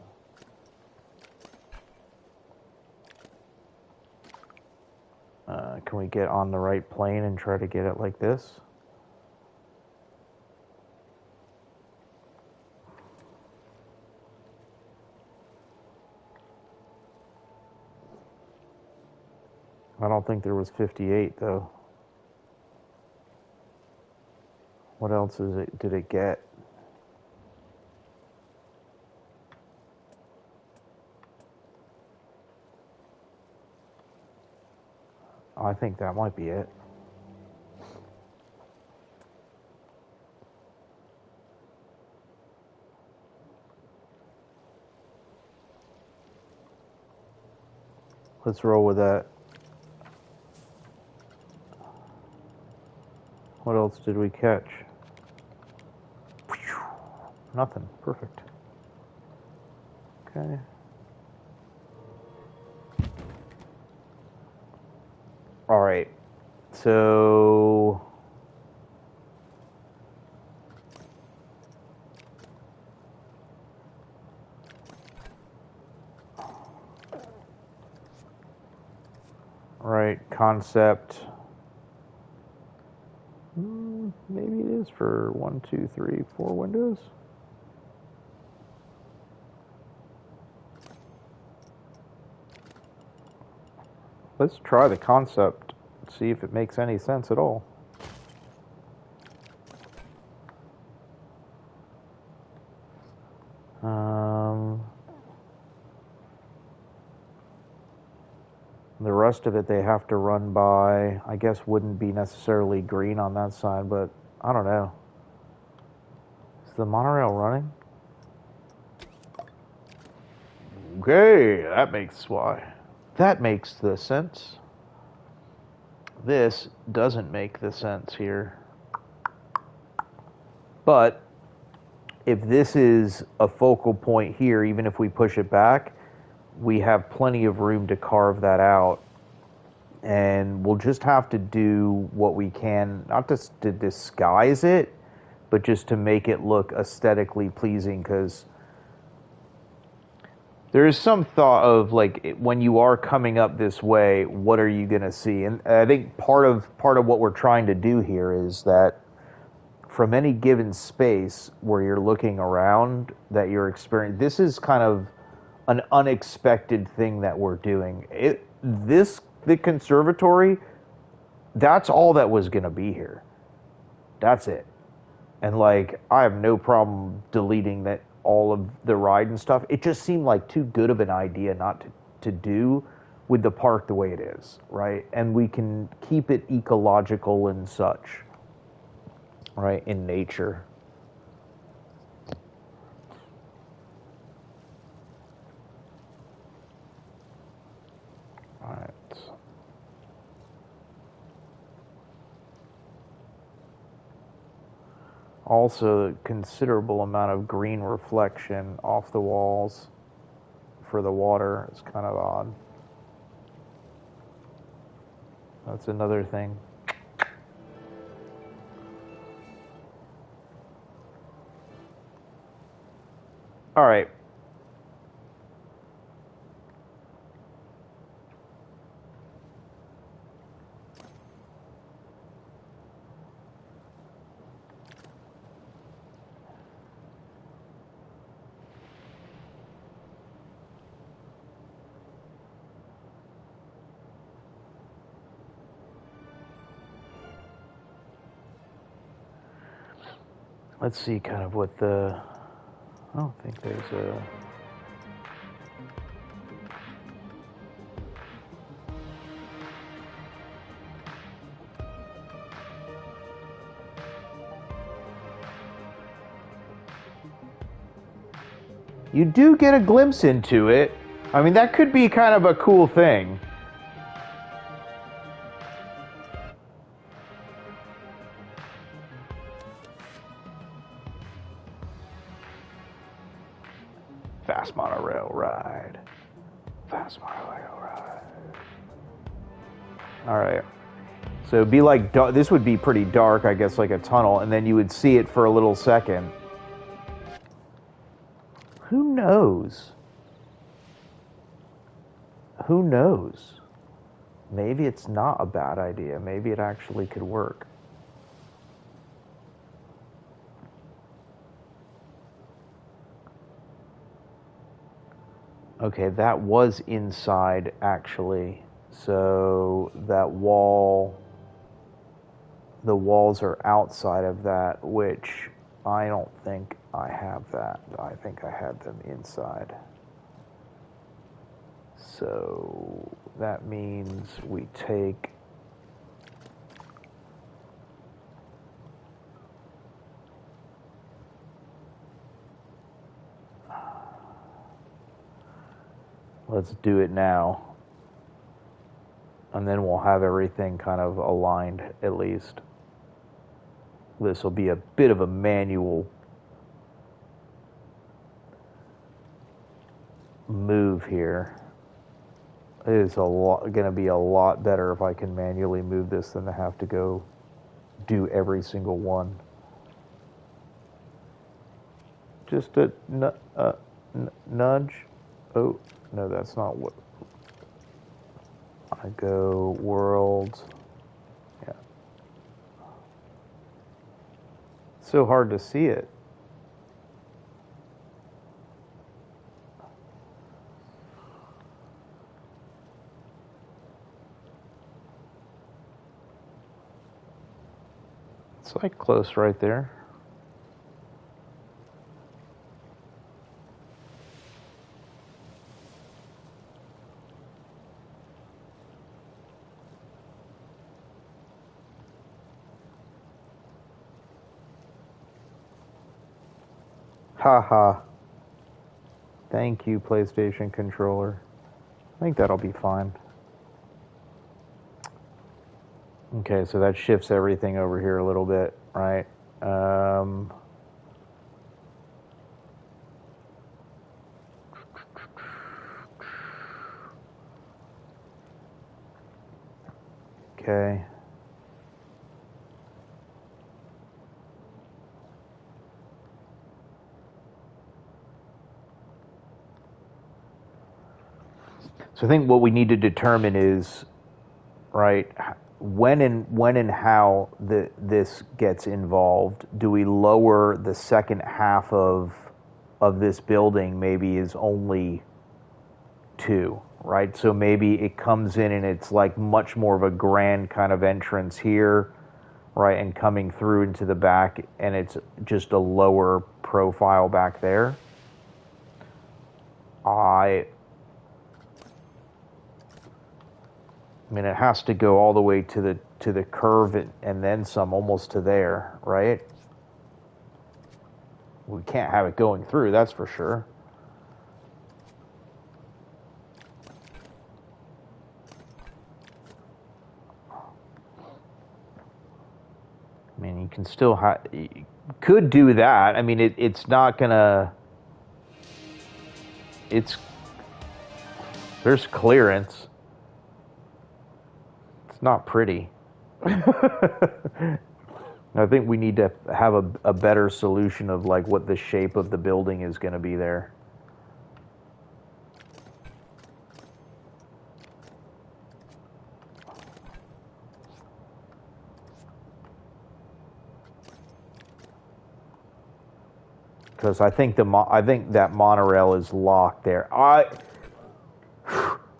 Can we get on the right plane and try to get it like this? I don't think there was 58 though. What else did it get? I think that might be it. Let's roll with that. What else did we catch? Nothing. Perfect. Okay. All right. So right, concept. Maybe it is for 1, 2, 3, 4 windows. Let's try the concept, see if it makes any sense at all. The rest of it they have to run by, I guess wouldn't be necessarily green on that side, but I don't know. Is the monorail running? Okay, that makes why. That makes the sense. This doesn't make the sense here. But if this is a focal point here, even if we push it back, we have plenty of room to carve that out. And we'll just have to do what we can, not just to disguise it, but just to make it look aesthetically pleasing, because there is some thought of like when you are coming up this way, what are you going to see? And I think part of what we're trying to do here is that from any given space where you're looking around, that you're experiencing, this is kind of an unexpected thing that we're doing. The conservatory, that's all that was going to be here. That's it. And like, I have no problem deleting that, all of the ride and stuff. It just seemed like too good of an idea not to do with the park the way it is, right? And we can keep it ecological and such, right, in nature. All right. Also, considerable amount of green reflection off the walls for the water. It's kind of odd. That's another thing. All right. Let's see kind of what the... I don't think there's a... You do get a glimpse into it. I mean, that could be kind of a cool thing. Fast monorail ride. Fast monorail ride. All right. So it'd be like, this would be pretty dark, I guess, like a tunnel, and then you would see it for a little second. Who knows? Who knows? Maybe it's not a bad idea. Maybe it actually could work. Okay, that was inside, actually. So that wall, the walls are outside of that, which I don't think I have that. I think I had them inside. So that means we take let's do it now. And then we'll have everything kind of aligned, at least. This will be a bit of a manual move here. It is going to be a lot better if I can manually move this than to have to go do every single one. Just a nudge. Oh, no, that's not what. I go worlds. Yeah. It's so hard to see it. It's like close right there. Haha. Thank you, PlayStation controller. I think that'll be fine. Okay, so that shifts everything over here a little bit, right? Okay. So I think what we need to determine is, right, when and how this gets involved. Do we lower the second half of this building? Maybe is only 2, right? So maybe it comes in and it's like much more of a grand kind of entrance here, right, and coming through into the back, and it's just a lower profile back there. I mean, it has to go all the way to the curve and then some, almost to there, right? We can't have it going through, that's for sure. I mean, you can still could do that. I mean, it's not gonna. There's clearance. It's not pretty. I think we need to have a better solution of like what the shape of the building is going to be there. Because I think that monorail is locked there.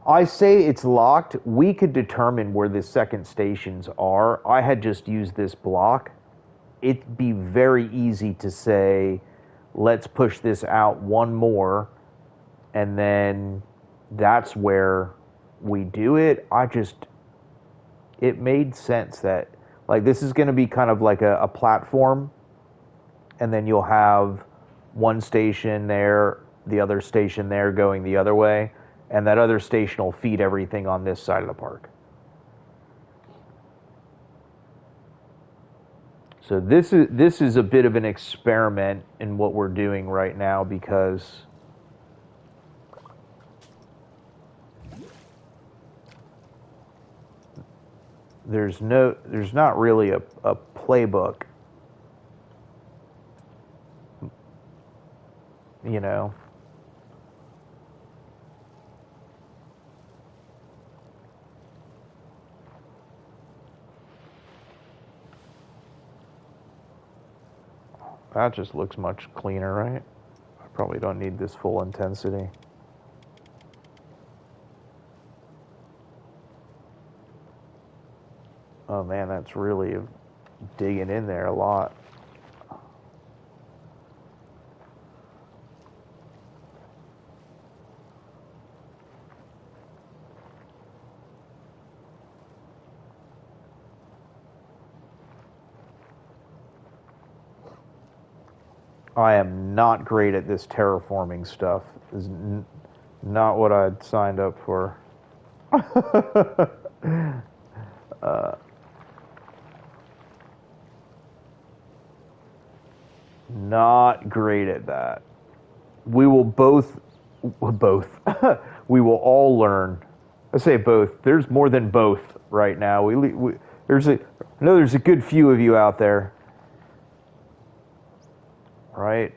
I say it's locked. We could determine where the second stations are. I had just used this block. It'd be very easy to say, let's push this out one more, and then that's where we do it. It made sense that, like, this is going to be kind of like a platform, and then you'll have one station there, the other station there going the other way, and that other station will feed everything on this side of the park. So this is a bit of an experiment in what we're doing right now, because there's not really a playbook, you know. That just looks much cleaner, right? I probably don't need this full intensity. Oh man, that's really digging in there a lot. I am not great at this terraforming stuff. This is not what I'd signed up for. Not great at that. We will both. We will all learn. I say both. There's more than both right now. There's a I know there's a good few of you out there, right?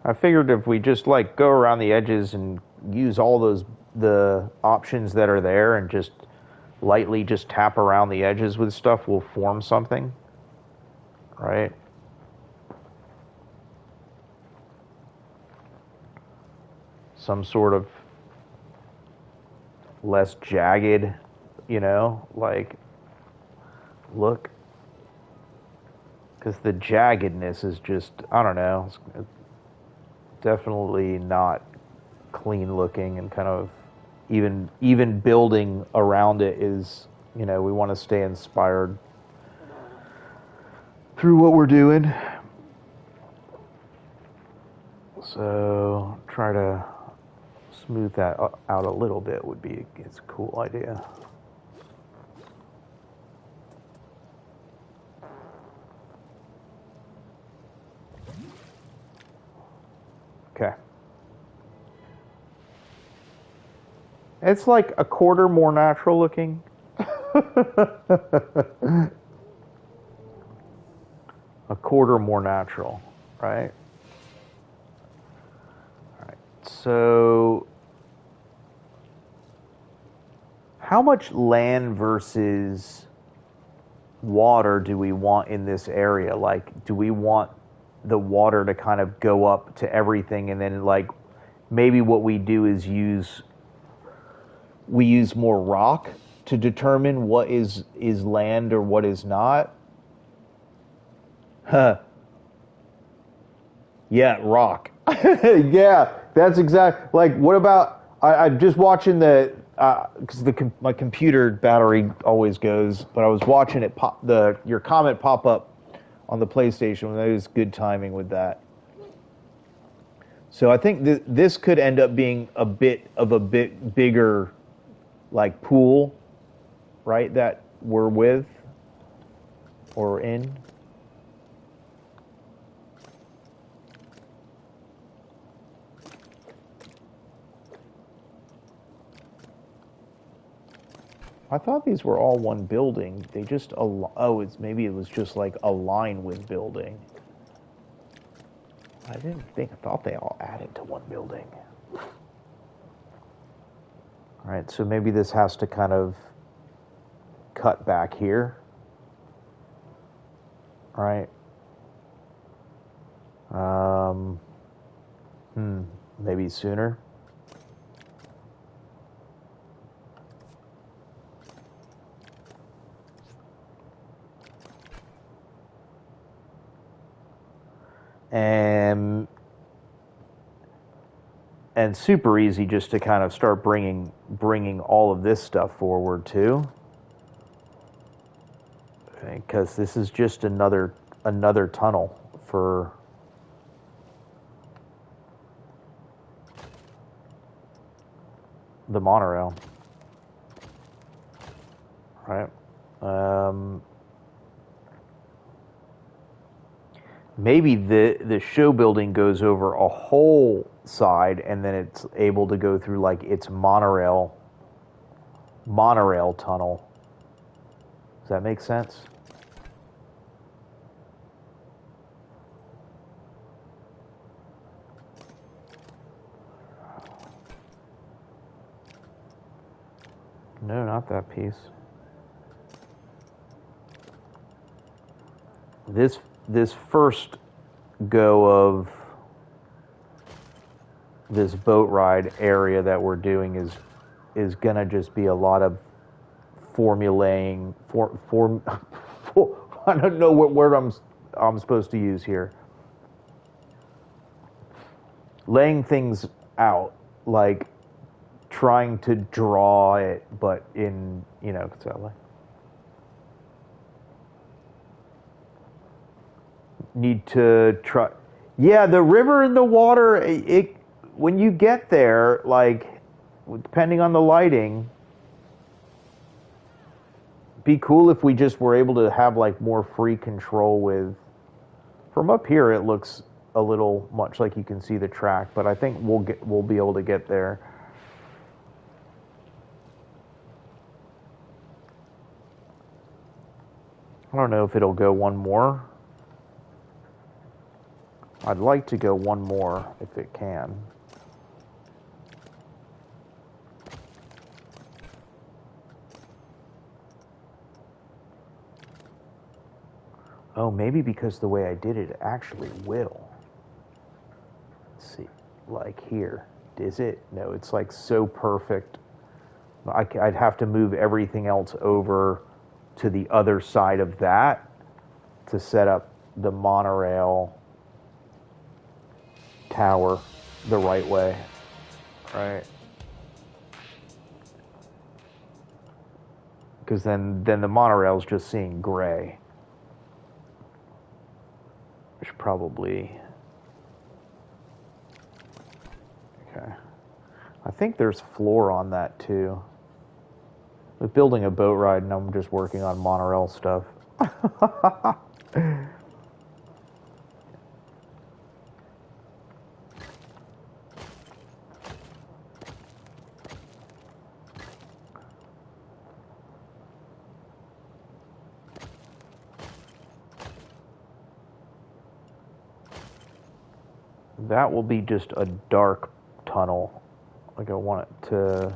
I figured if we just like go around the edges and use all the options that are there and just lightly just tap around the edges with stuff, we'll form something, right? Some sort of less jagged, like look, because the jaggedness is just, I don't know, it's definitely not clean looking, and kind of even building around it is, we want to stay inspired through what we're doing. So try to smooth that out a little bit it's a cool idea. Okay. It's like a quarter more natural looking. A quarter more natural, right? All right. So how much land versus water do we want in this area? Like, do we want the water to kind of go up to everything, and then like maybe what we do is use more rock to determine what is land or what is not? Huh. Yeah, rock. Yeah, that's exact. Like, what about? I'm just watching because my computer battery always goes, but I was watching it your comment pop up on the PlayStation. That was good timing with that. So I think this could end up being a bit bigger, like pool, right? That we're with or in. I thought these were all one building. They just maybe it was just like a line with building. I thought they all added to one building. All right, so maybe this has to kind of cut back here. Right. Maybe sooner. And And super easy just to kind of start bringing all of this stuff forward too. Okay, because this is just another tunnel for the monorail, right? Maybe the show building goes over a whole side, and then it's able to go through like its monorail tunnel. Does that make sense? No, not that piece. This first go of this boat ride area that we're doing is gonna just be a lot of formulating I don't know what word I'm supposed to use here. Laying things out, like trying to draw it, but in, you know, so need to try. Yeah, the river and the water, it when you get there, like depending on the lighting, be cool if we just were able to have like more free control with. From up here, it looks a little much like you can see the track, but I think we'll be able to get there. I don't know if it'll go one more. I'd like to go one more if it can. Oh, maybe because the way I did it actually will. Let's see, like here. Is it? No, it's like so perfect. I'd have to move everything else over to the other side of that to set up the monorail tower the right way. Right. Because then the monorail's just seeing gray. Which probably... Okay. I think there's floor on that too. We're building a boat ride and I'm just working on monorail stuff. That will be just a dark tunnel. Like I want it to...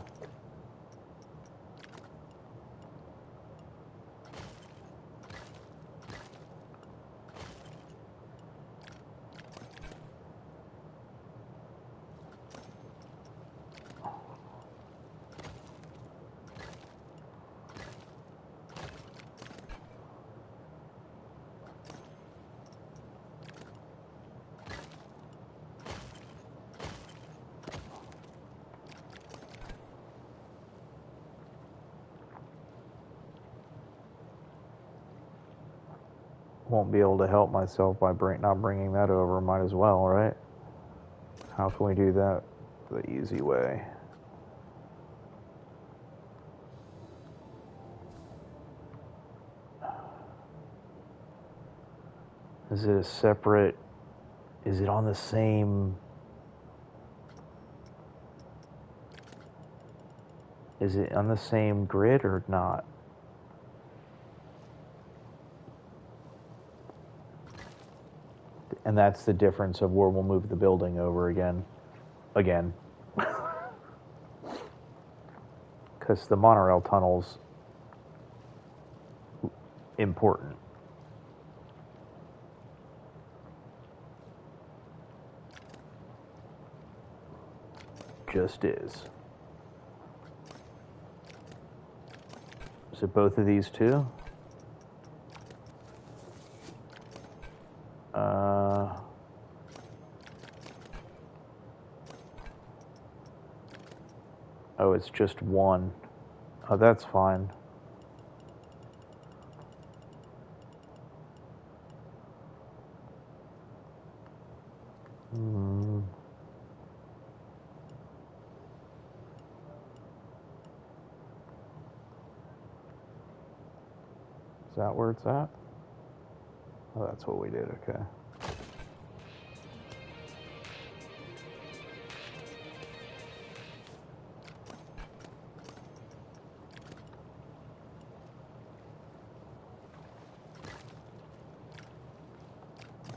Won't be able to help myself by not bringing that over. Might as well, right? How can we do that the easy way? Is it a separate... Is it on the same... Is it on the same grid or not? And that's the difference of where we'll move the building over again. Because the monorail tunnel's important. Just is. Is it both of these two? Oh, it's just one. Oh, that's fine. Is that where it's at? Oh, that's what we did, okay.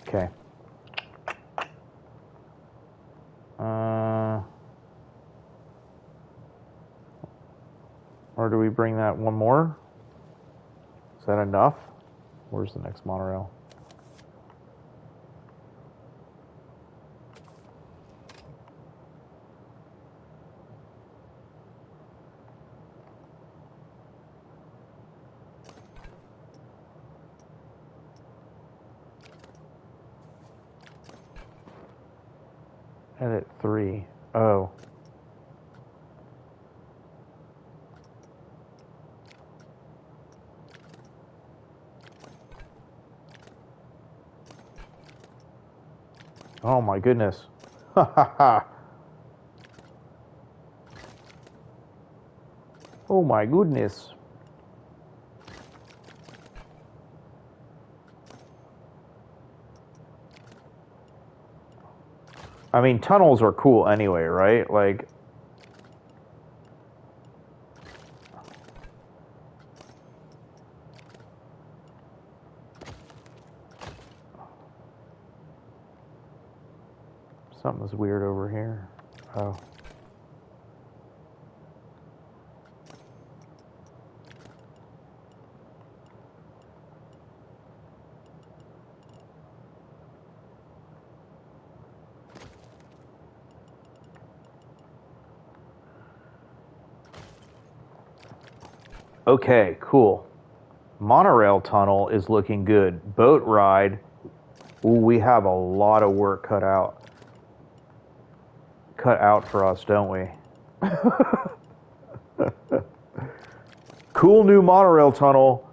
Okay. Or do we bring that one more? Is that enough? Where's the next monorail? Edit 3. Oh. Oh my goodness. Ha ha ha. Oh my goodness. I mean, tunnels are cool anyway, right? Like, something's weird over here. Oh. Okay, cool. Monorail tunnel is looking good. Boat ride. Ooh, we have a lot of work cut out for us, don't we? Cool new monorail tunnel.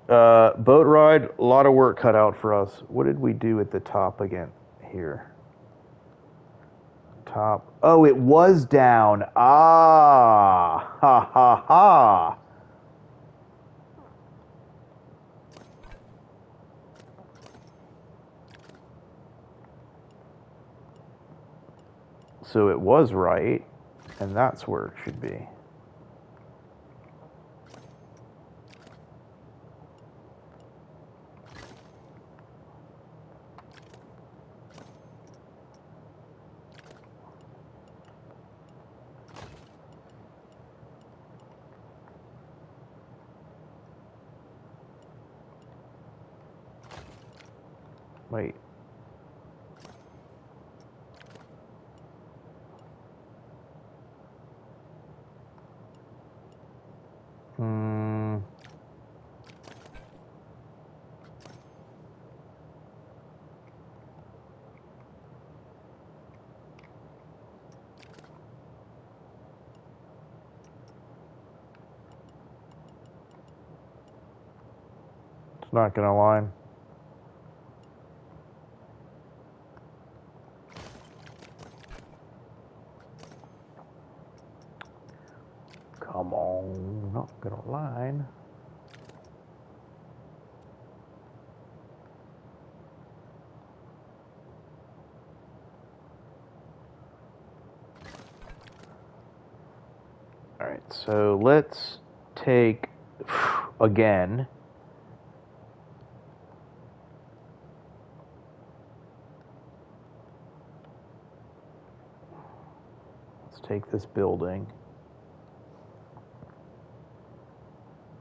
Boat ride, a lot of work cut out for us. What did we do at the top again? Here. Top. Oh, it was down. Ah, ha ha ha. So it was right, and that's where it should be. Wait. Hmm. It's not gonna line. Come on, not gonna line. All right, so let's take again. Let's take this building.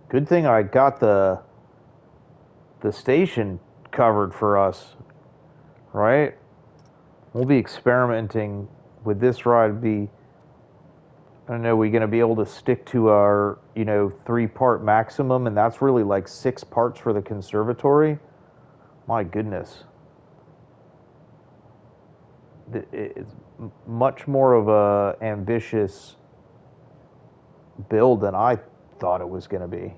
Good thing I got the station covered for us, right? We'll be experimenting with this ride. I don't know, we're going to be able to stick to our, 3-part maximum, and that's really like 6 parts for the conservatory. My goodness. It's much more of a ambitious build than I thought it was going to be.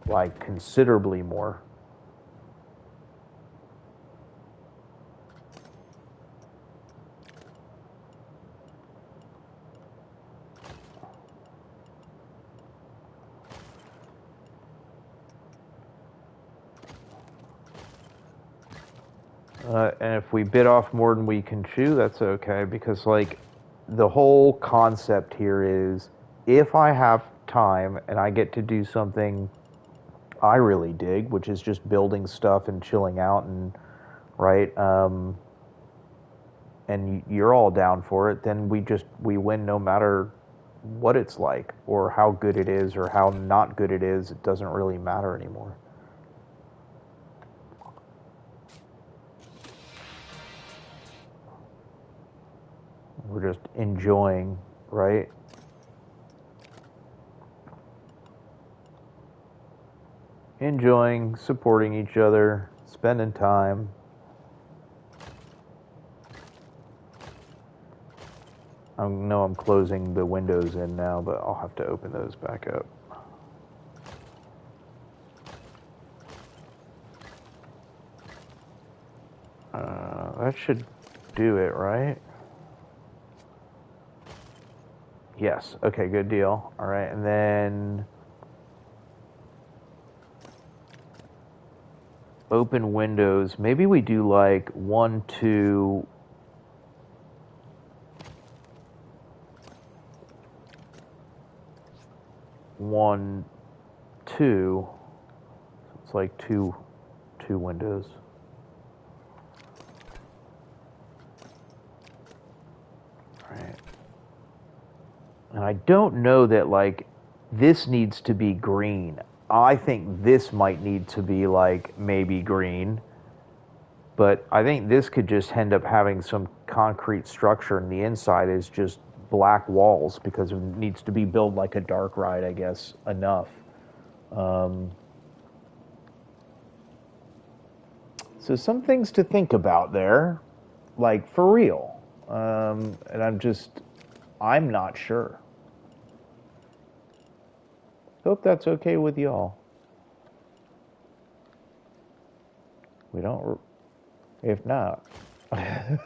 Like, considerably more. And if we bit off more than we can chew, that's okay, because like the whole concept here is if I have time and I get to do something I really dig, which is just building stuff and chilling out and right, and you're all down for it, then we win no matter what it's like or how good it is or how not good it is. It doesn't really matter anymore. We're just enjoying, right? Enjoying, supporting each other, spending time. I know I'm closing the windows in now, but I'll have to open those back up. That should do it, right? Yes. Okay, good deal. All right, and then open windows. Maybe we do like 1, 2. One, two. It's like two windows. Right. And I don't know that like this needs to be green. I think this might need to be like maybe green, but I think this could just end up having some concrete structure and the inside is just black walls because it needs to be built like a dark ride, I guess, enough. Um, so some things to think about there, like for real. And I'm not sure. Hope that's okay with y'all. We don't, if not, I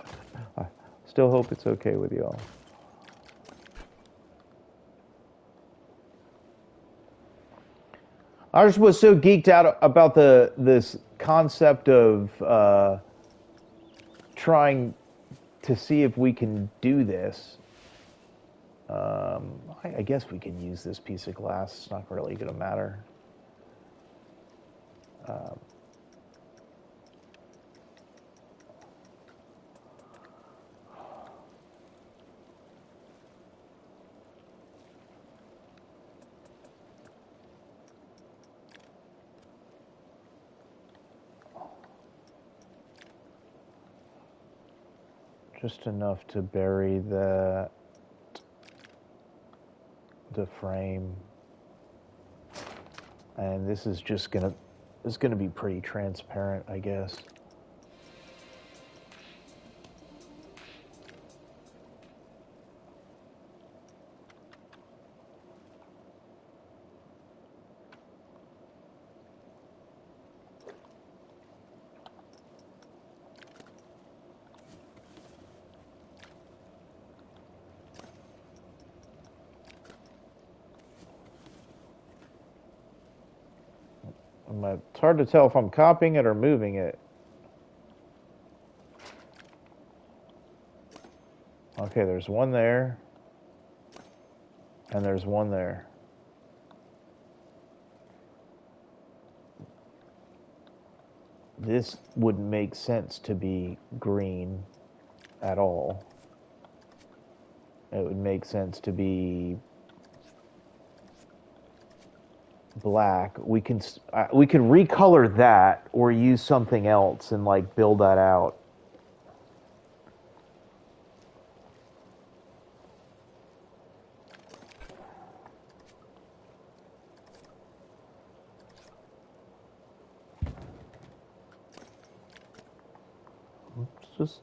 still hope it's okay with y'all. I just was so geeked out about this concept of trying to see if we can do this. I guess we can use this piece of glass. It's not really going to matter. Um, just enough to bury the frame, and this is just gonna be pretty transparent, I guess. It's hard to tell if I'm copying it or moving it. Okay, there's one there, and there's one there. This wouldn't make sense to be green at all. It would make sense to be black. We could recolor that or use something else and like build that out. Let's just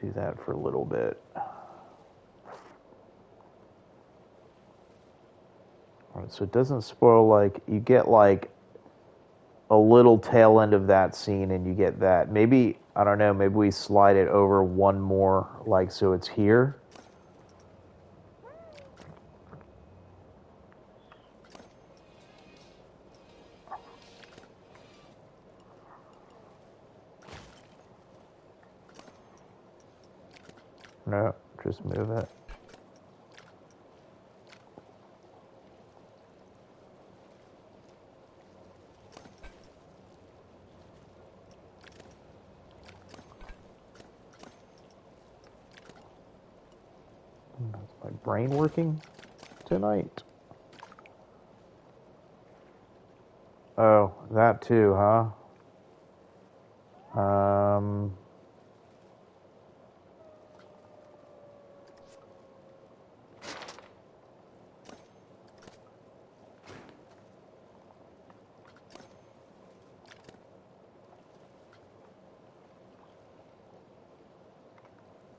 do that for a little bit. So it doesn't spoil, like, you get like a little tail end of that scene and you get that. Maybe, I don't know, maybe we slide it over one more, like, so it's here. No, just move it. Is my brain working tonight? Oh, that too, huh?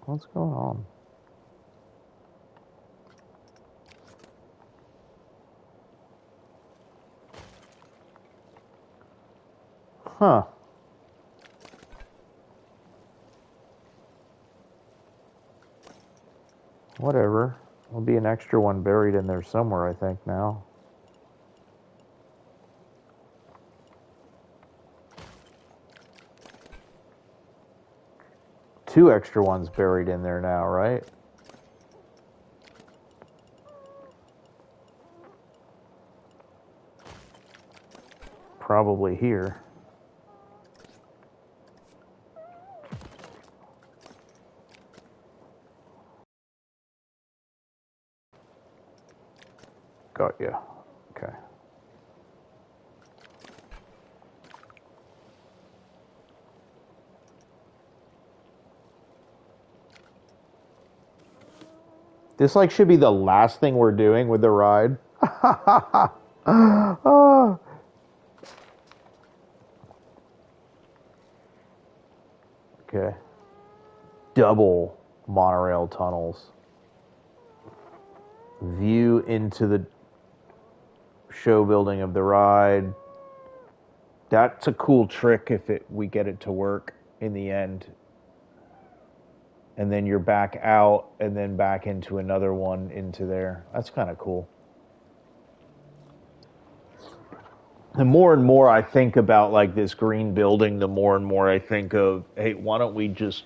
What's going on? Huh. Whatever. There'll be an extra one buried in there somewhere, I think, now. Two extra ones buried in there now, right? Probably here. Got you. Okay. This like should be the last thing we're doing with the ride. Oh. Okay. Double monorail tunnels. View into the show building of the ride. That's a cool trick if we get it to work in the end. And then you're back out and then back into another one into there. That's kind of cool. The more and more I think about like this green building, the more and more I think of, hey, why don't we just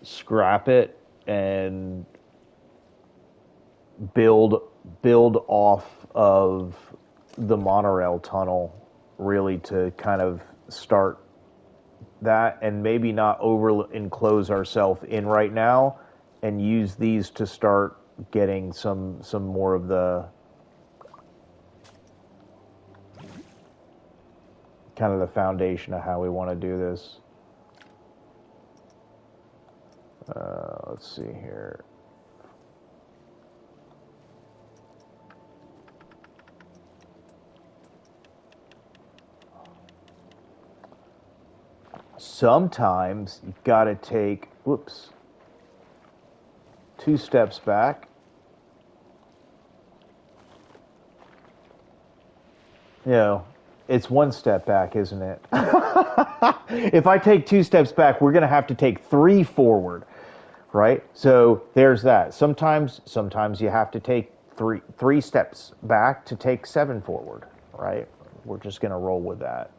scrap it and build off of the monorail tunnel really to kind of start that and maybe not over enclose ourselves in right now and use these to start getting some more of the kind of the foundation of how we want to do this. Let's see here. Sometimes you got to take, whoops, 2 steps back. You know, it's 1 step back, isn't it? If I take 2 steps back, we're going to have to take 3 forward, right? So there's that. Sometimes you have to take three steps back to take 7 forward, right? We're just going to roll with that.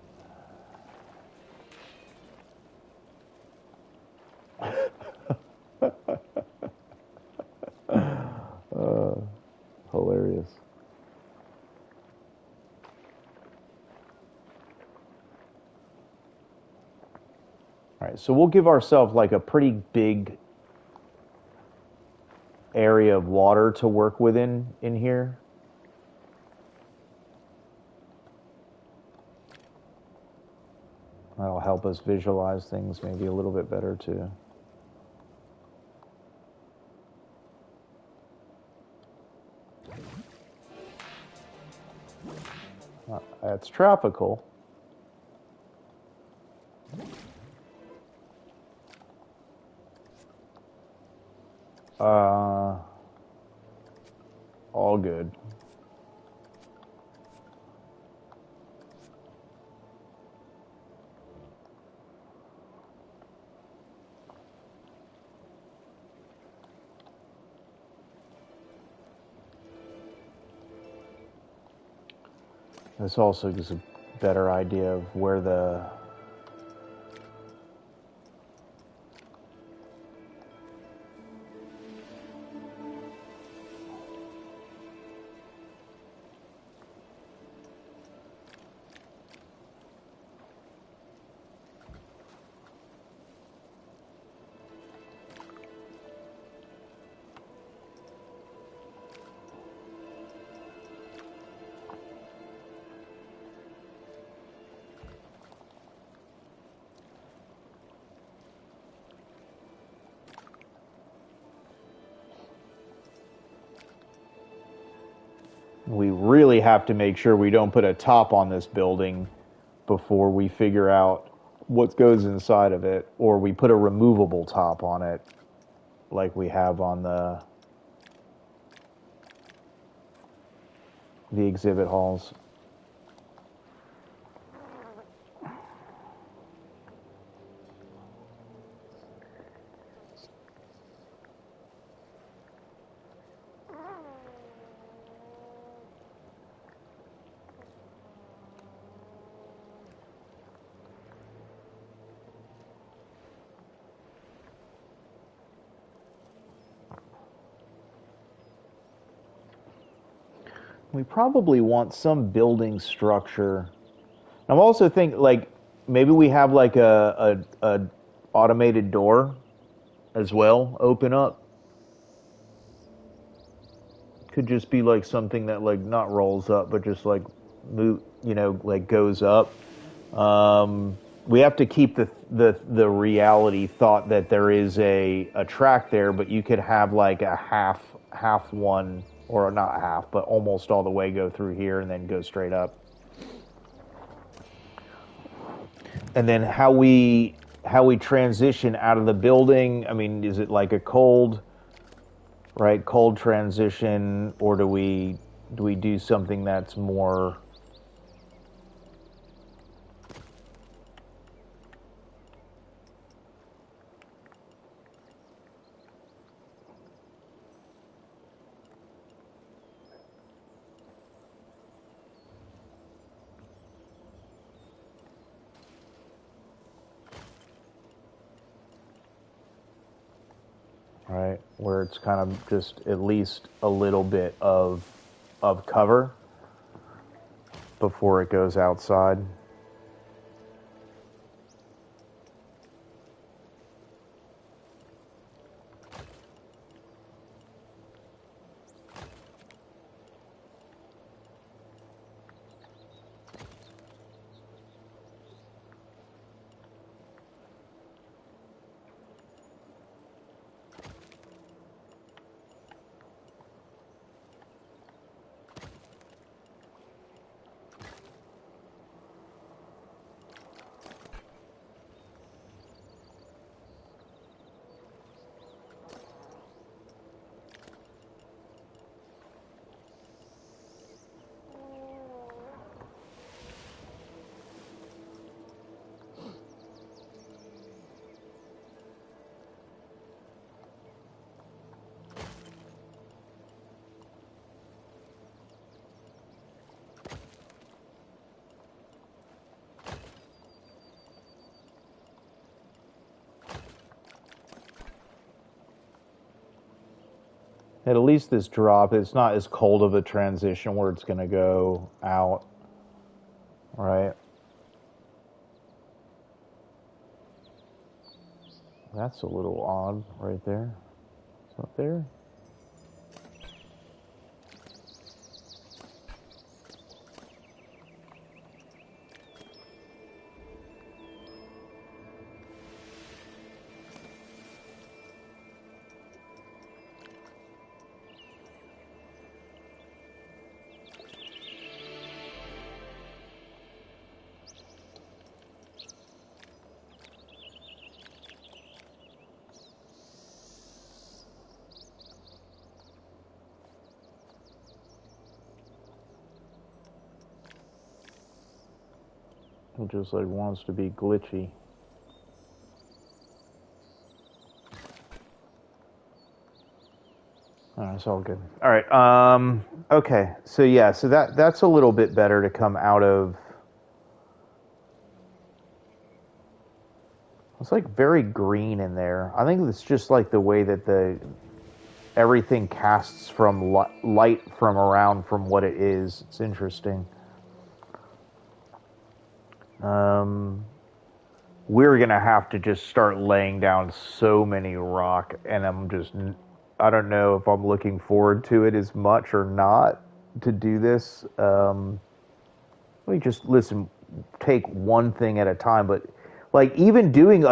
Hilarious. All right, so we'll give ourselves like a pretty big area of water to work within in here. That'll help us visualize things maybe a little bit better too. That's tropical. All good. This also gives a better idea of where the... We really have to make sure we don't put a top on this building before we figure out what goes inside of it, or we put a removable top on it like we have on the exhibit halls. We probably want some building structure. I'm also thinking like maybe we have like a automated door as well open up. Could just be like something that like not rolls up but just like move, like goes up. We have to keep the reality thought that there is a track there, but you could have like a half one, or not half, but almost all the way go through here and then go straight up. And then how we transition out of the building. I mean, is it like a cold transition, or do we do something that's more... right, where it's kind of just at least a little bit of cover before it goes outside. At least this drop, it's not as cold of a transition where it's going to go out, right? That's a little odd right there. It's not there. It just like wants to be glitchy. It's all good. All right. Okay, so yeah, so that's a little bit better to come out of. It's like very green in there. I think it's just like the way that the everything casts from light from around from what it is. It's interesting. Um, we're gonna have to just start laying down so many rock, and I don't know if I'm looking forward to it as much or not to do this. Let me just listen, take one thing at a time. But like even doing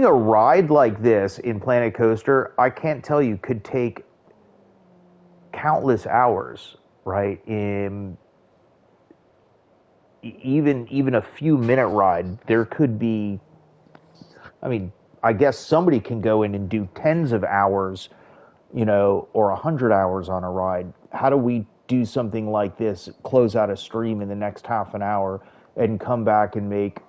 a ride like this in Planet Coaster, I can't tell you could take countless hours, right? In even a few minute ride, there could be. I mean, I guess somebody can go in and do tens of hours, or 100 hours on a ride. How do we do something like this, close out a stream in the next half an hour, and come back and make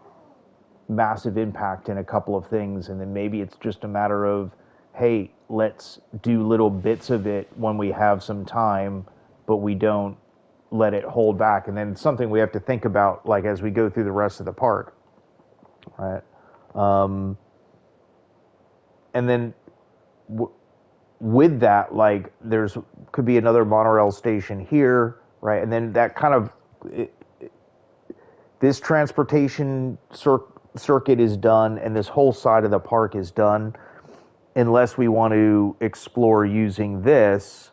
massive impact in a couple of things, and then maybe it's just a matter of, hey, let's do little bits of it when we have some time, but we don't let it hold back, and then it's something we have to think about, like as we go through the rest of the park, right? Um, and then w- with that, like there's could be another monorail station here, right? And then that kind of this transportation circuit is done, and this whole side of the park is done, unless we want to explore using this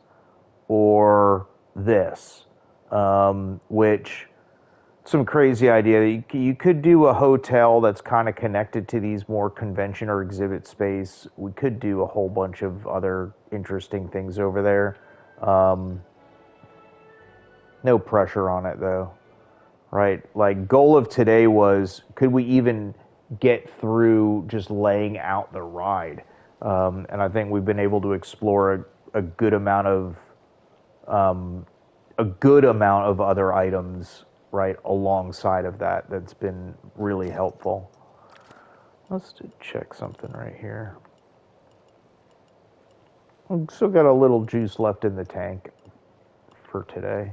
or this, which some crazy idea. You could do a hotel that's kind of connected to these more convention or exhibit space. We could do a whole bunch of other interesting things over there. Um, no pressure on it though, right? Like goal of today was, could we even get through just laying out the ride? And I think we've been able to explore a good amount of um, a good amount of other items right alongside of that. That's been really helpful. Let's check something right here. I've still got a little juice left in the tank for today.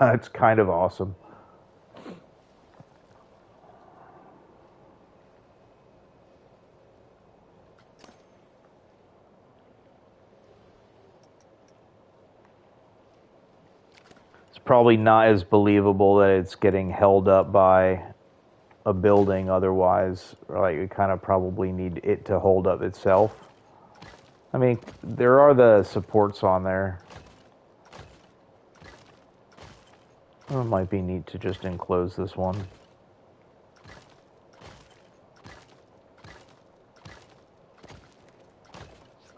It's kind of awesome. It's probably not as believable that it's getting held up by a building otherwise. Like, we kind of probably need it to hold up itself. I mean, there are the supports on there. It might be neat to just enclose this one.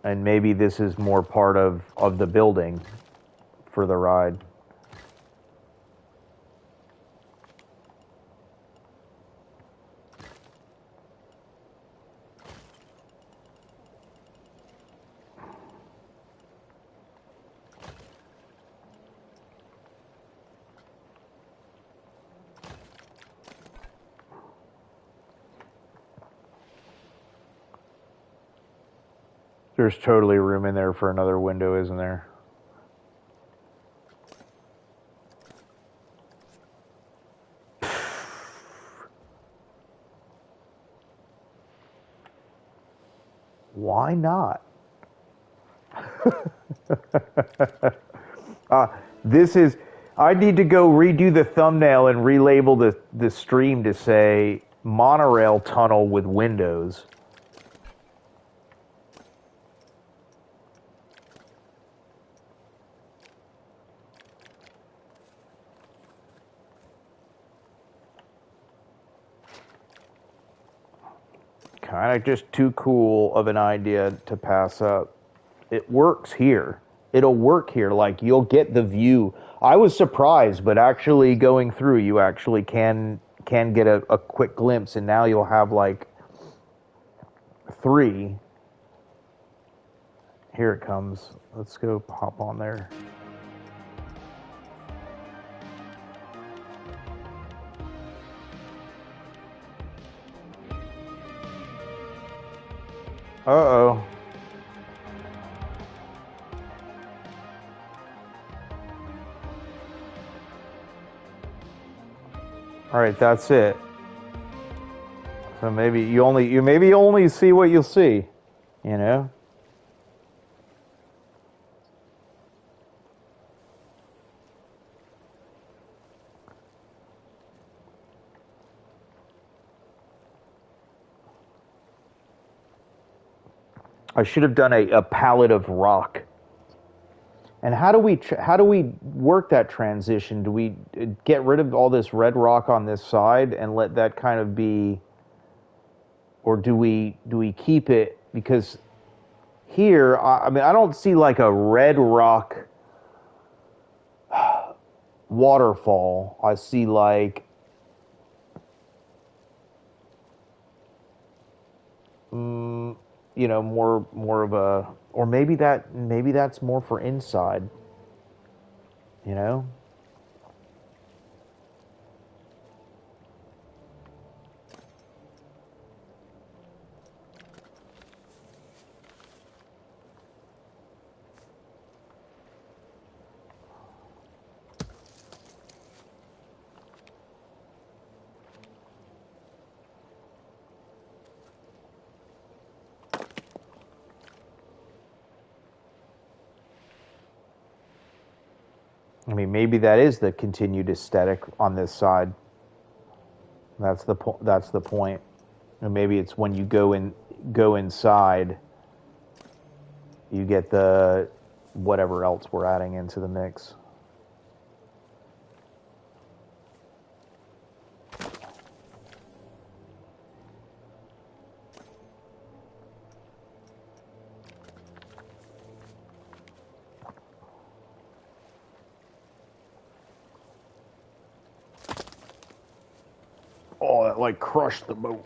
And maybe this is more part of the building for the ride. There's totally room in there for another window, isn't there? Why not? uh, this is. I need to go redo the thumbnail and relabel the stream to say monorail tunnel with windows. Kind of just too cool of an idea to pass up. It works here. it'll work here. Like you'll get the view. I was surprised, but actually going through, you actually can get a quick glimpse, and now you'll have like three. Here it comes. Let's go hop on there. Uh-oh. All right, that's it. So maybe you only see what you'll see, you know? I should have done a palette of rock. And how do we work that transition? Do we get rid of all this red rock on this side and let that kind of be, or do we keep it? Because here, I mean, I don't see like a red rock waterfall. I see like, you know, more of a, or maybe that's more for inside, you know. I mean, maybe that is the continued aesthetic on this side. That's the point. And maybe it's when you go inside, you get the whatever else we're adding into the mix. Oh, that like crushed the boat.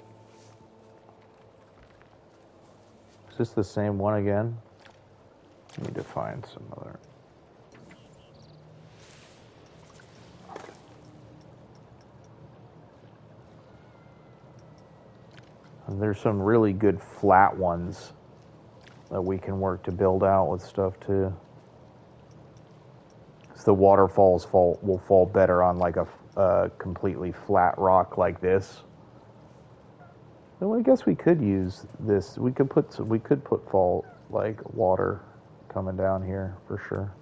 Is this the same one again? I need to find some other. And there's some really good flat ones that we can work to build out with stuff too. So the waterfalls will fall better on like a completely flat rock like this. Well, I guess we could use this. We could put fall like water coming down here for sure.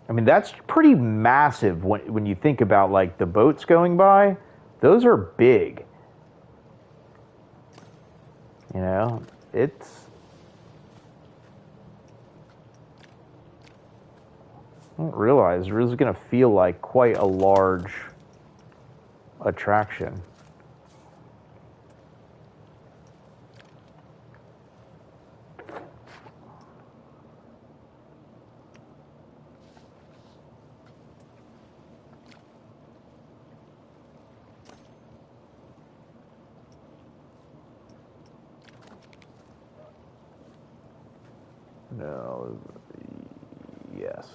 I mean, that's pretty massive when you think about like the boats going by. Those are big. You know, it's. I didn't realize it was going to feel like quite a large attraction. No, yes.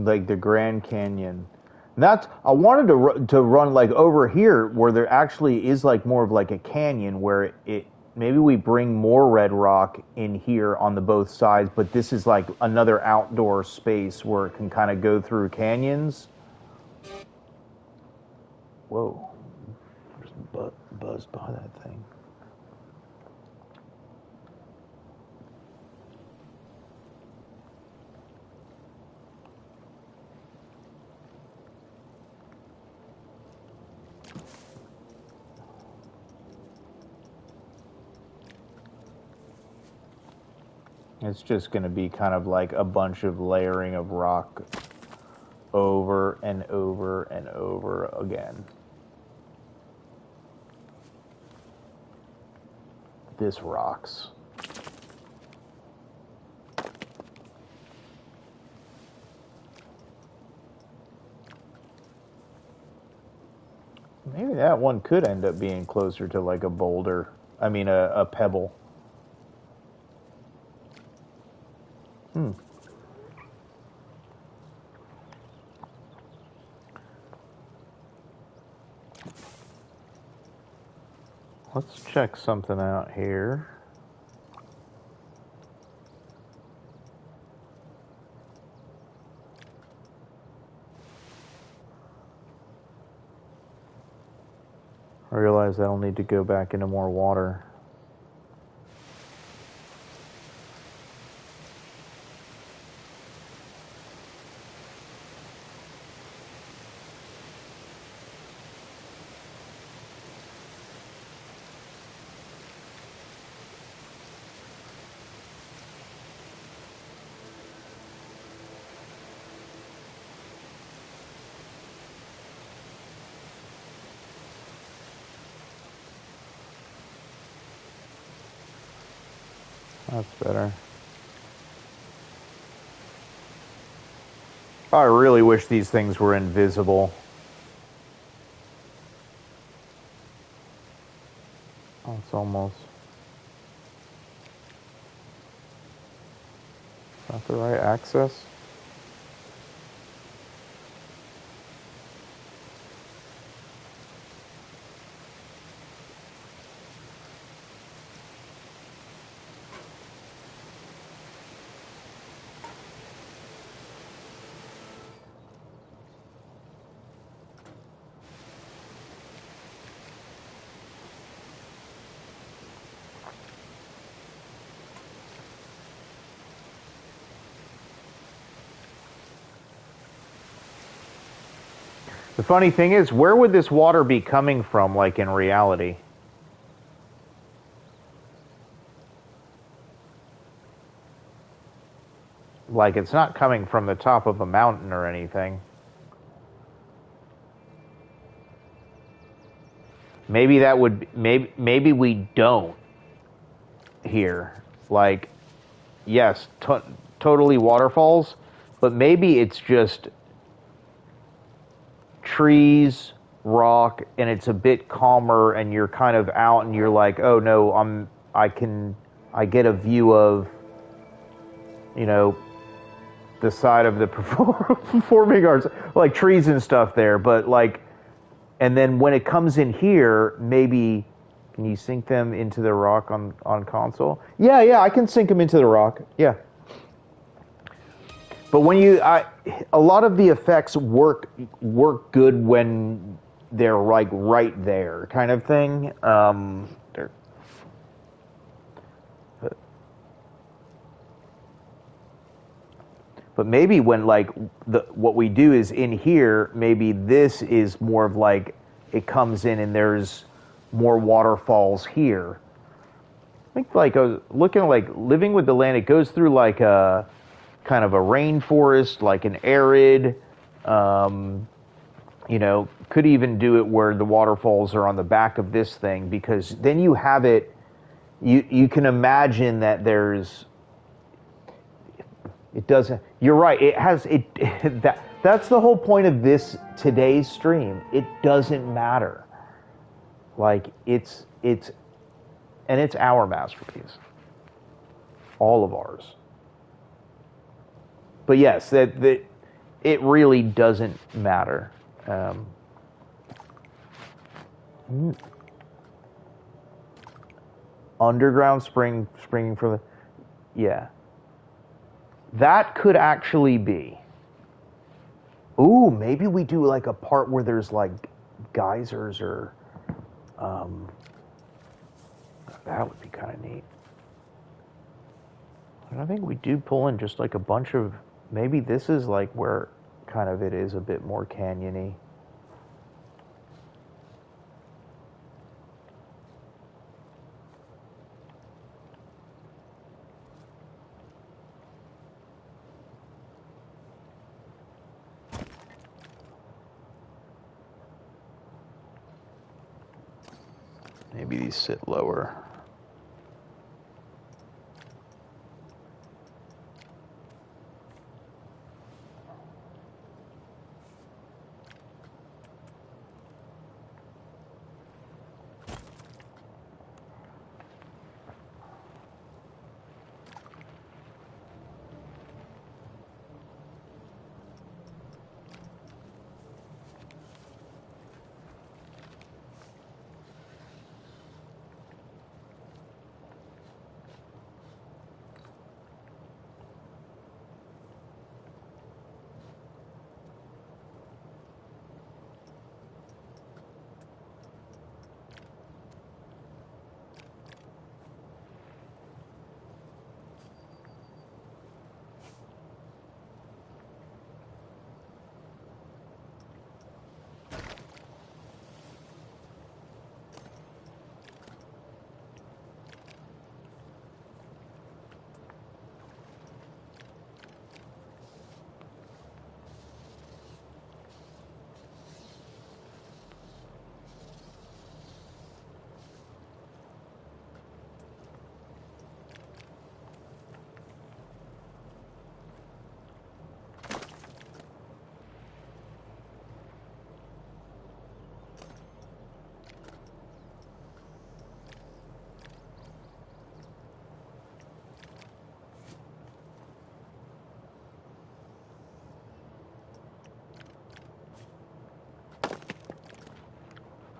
like the Grand Canyon. That's I wanted to run like over here where there actually is like more of like a canyon where it maybe we bring more red rock in here on the both sides, but this is like another outdoor space where it can kind of go through canyons. Whoa, there's buzzed by that thing. It's just going to be kind of like a bunch of layering of rock over and over and over again. This rocks. Maybe that one could end up being closer to like a boulder. I mean, a pebble. Let's check something out here. I realize I'll need to go back into more water. That's better. I really wish these things were invisible. Oh, it's almost. Is that the right access? The funny thing is, where would this water be coming from, like in reality? Like, it's not coming from the top of a mountain or anything. Maybe that would, maybe we don't here. Like, yes, totally waterfalls, but maybe it's just trees, rock, and it's a bit calmer, and you're kind of out, and you're like, oh no, I get a view of, you know, the side of the performing arts, like trees and stuff there, but like, and then when it comes in here, maybe, can you sink them into the rock on console? Yeah, I can sink them into the rock, yeah. But when a lot of the effects work good when they're like right there, kind of thing. But maybe when like what we do is in here, maybe this is more of like it comes in and there's more waterfalls here. I think like I was looking at like Living with the Land. It goes through like a kind of a rainforest, like an arid, you know, could even do it where the waterfalls are on the back of this thing, because then you have it, you can imagine that there's, it doesn't, you're right, it has, that's the whole point of today's stream. It doesn't matter. Like, it's our masterpiece. All of ours. But yes, it really doesn't matter. Underground springing from the, yeah. That could actually be. Ooh, maybe we do like a part where there's like geysers or, that would be kind of neat. And I think we do pull in just like a bunch of, maybe this is like where kind of it is a bit more canyony. Maybe these sit lower.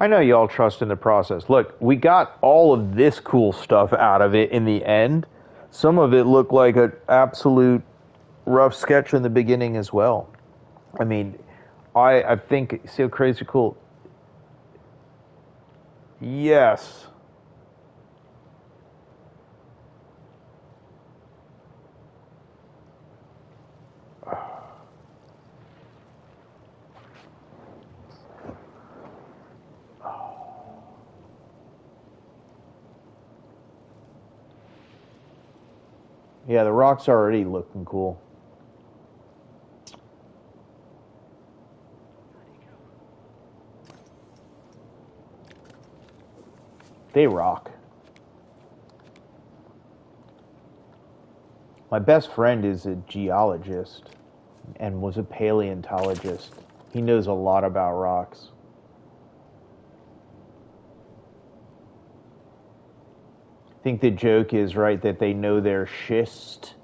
I know y'all trust in the process. Look, we got all of this cool stuff out of it in the end. Some of it looked like an absolute rough sketch in the beginning as well. I mean, I think, see how crazy cool. Yes. Yeah, the rock's already looking cool. They rock. My best friend is a geologist and was a paleontologist. He knows a lot about rocks. I think the joke is right that they know their schist.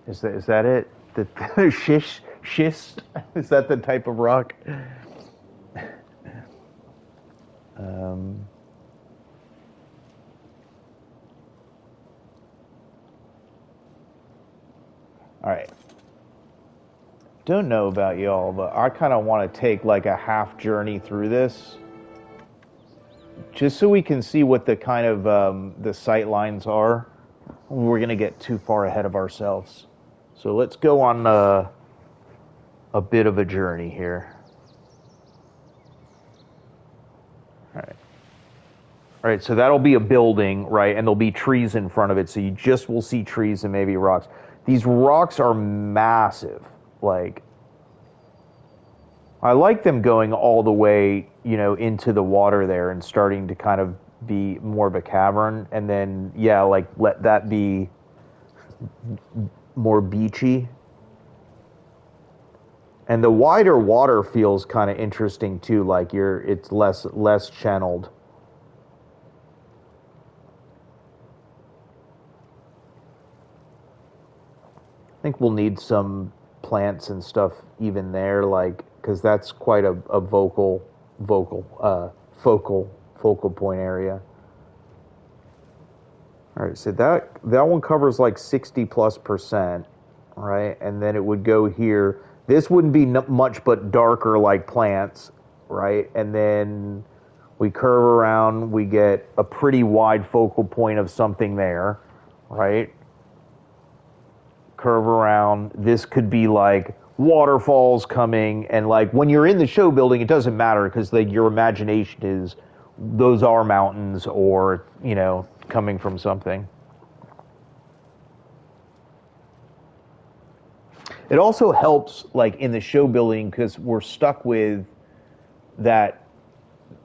Is that it? The schist? Is that the type of rock? Um, all right. Don't know about y'all, but I kind of want to take like a half journey through this, just so we can see what the kind of the sight lines are. We're gonna get too far ahead of ourselves. So let's go on a bit of a journey here. All right. All right, so that'll be a building, right? And there'll be trees in front of it, so you just will see trees and maybe rocks. These rocks are massive. Like, I like them going all the way, into the water there and starting to kind of be more of a cavern. And then, yeah, like let that be more beachy. And the wider water feels kind of interesting too, like it's less channeled. I think we'll need some plants and stuff even there, like, because that's quite a focal point area. All right, so that one covers like 60+%, right? And then it would go here. This wouldn't be much but darker like plants, right? And then we curve around, we get a pretty wide focal point of something there, right? Curve around. This could be like waterfalls coming, and like when you're in the show building, it doesn't matter because like your imagination is those are mountains or, you know, coming from something. It also helps like in the show building because we're stuck with that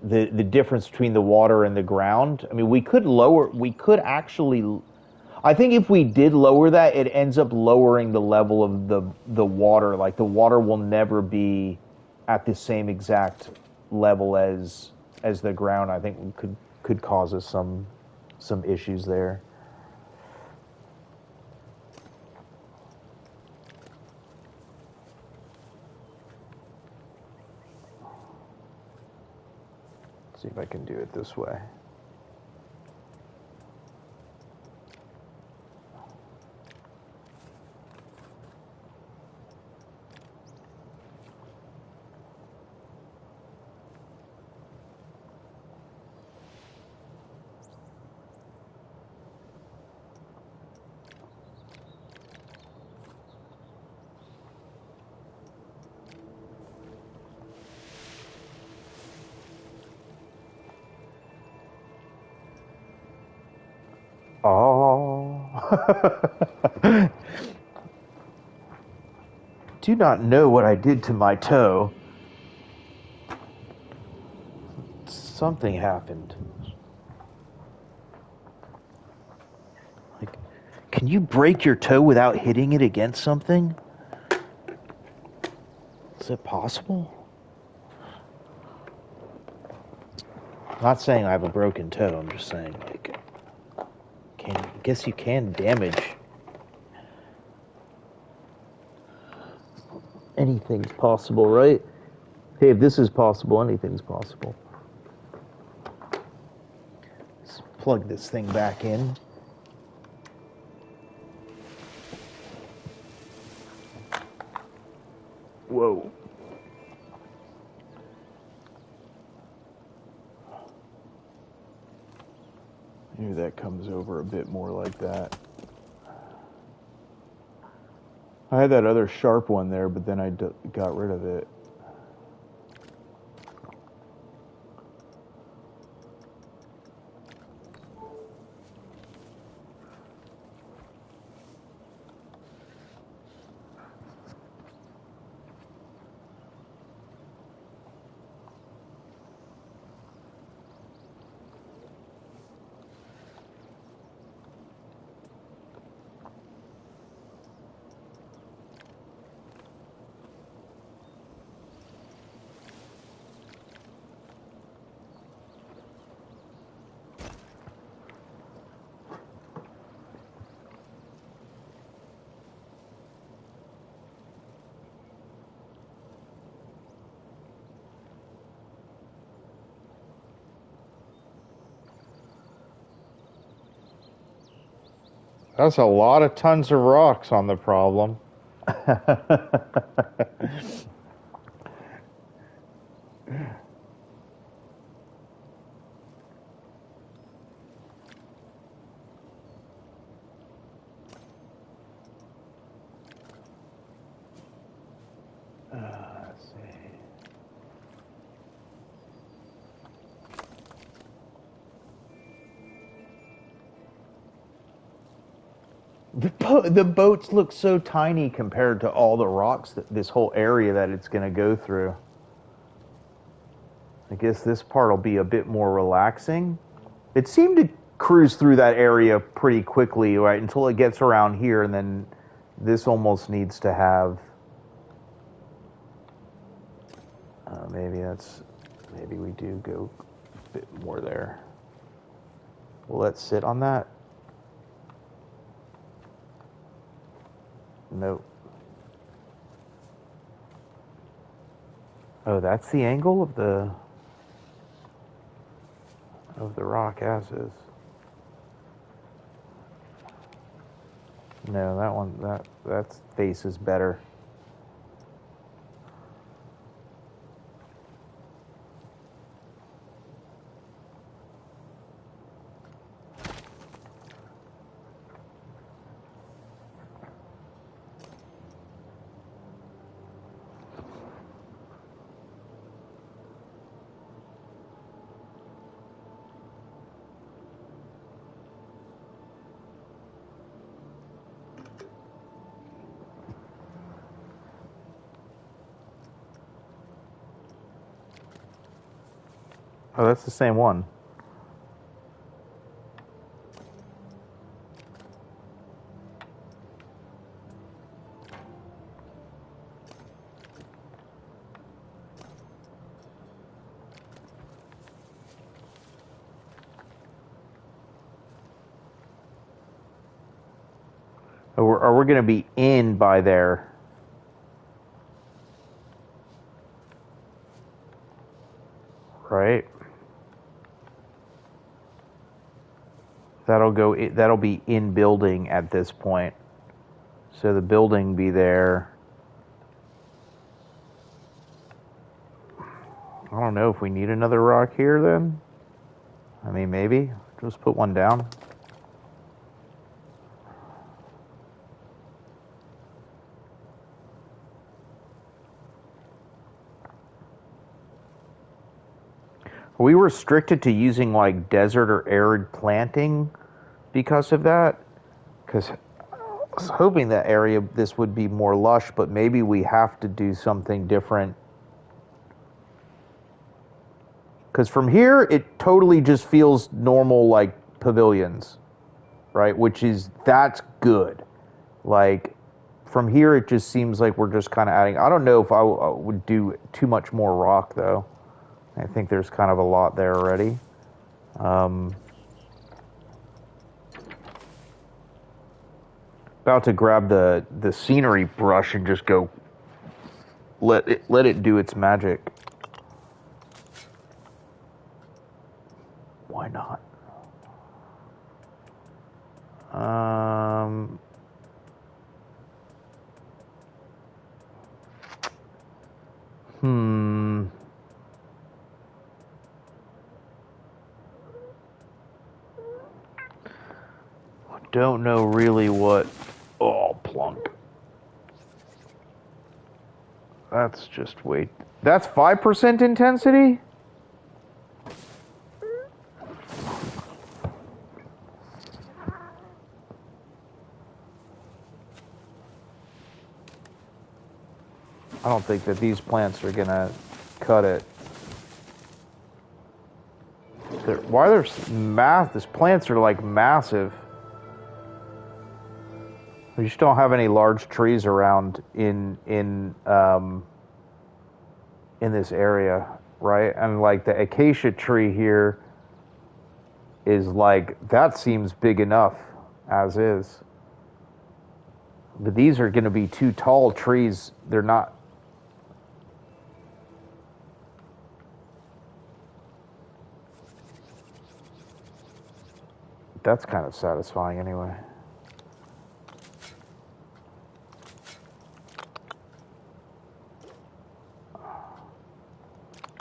the difference between the water and the ground. I mean, we could actually, I think if we did lower that, it ends up lowering the level of the water. Like the water will never be at the same exact level as the ground. I think could cause us some issues there. Let's see if I can do it this way. Oh. Do not know what I did to my toe. Something happened. Like, can you break your toe without hitting it against something? Is it possible? I'm not saying I have a broken toe. I'm just saying, like, I guess you can damage. Anything's possible, right? Hey, if this is possible, anything's possible. Let's plug this thing back in. Whoa. Maybe that comes over a bit more like that. I had that other sharp one there, but then I got rid of it. That's a lot of tons of rocks on the problem. Let's see. The boats look so tiny compared to all the rocks that this whole area that it's going to go through. I guess this part will be a bit more relaxing. It seemed to cruise through that area pretty quickly, right, until it gets around here, and then this almost needs to have... maybe we do go a bit more there. Will that sit on that? Nope. Oh, that's the angle of the rock as is. No, that one that face is better. Oh, that's the same one. Or we're going to be in by there. Right? That'll be in building at this point. So the building be there. I don't know if we need another rock here then. I mean, maybe. Just put one down. Are we restricted to using like desert or arid planting because of that? Because I was hoping that area, this would be more lush, but maybe we have to do something different. Because from here, it totally just feels normal like pavilions, right? That's good. Like, from here, it just seems like we're just kind of adding. I don't know if I would do too much more rock, though. I think there's kind of a lot there already. About to grab the scenery brush and just go let it do its magic. Why not? Don't know really what. Oh, plunk. That's just wait. That's 5% intensity? I don't think that these plants are gonna cut it. Why there's math? These plants are like massive. We just don't have any large trees around in this area, right? And like the acacia tree here is like, that seems big enough as is. But these are going to be too tall trees. They're not. That's kind of satisfying anyway.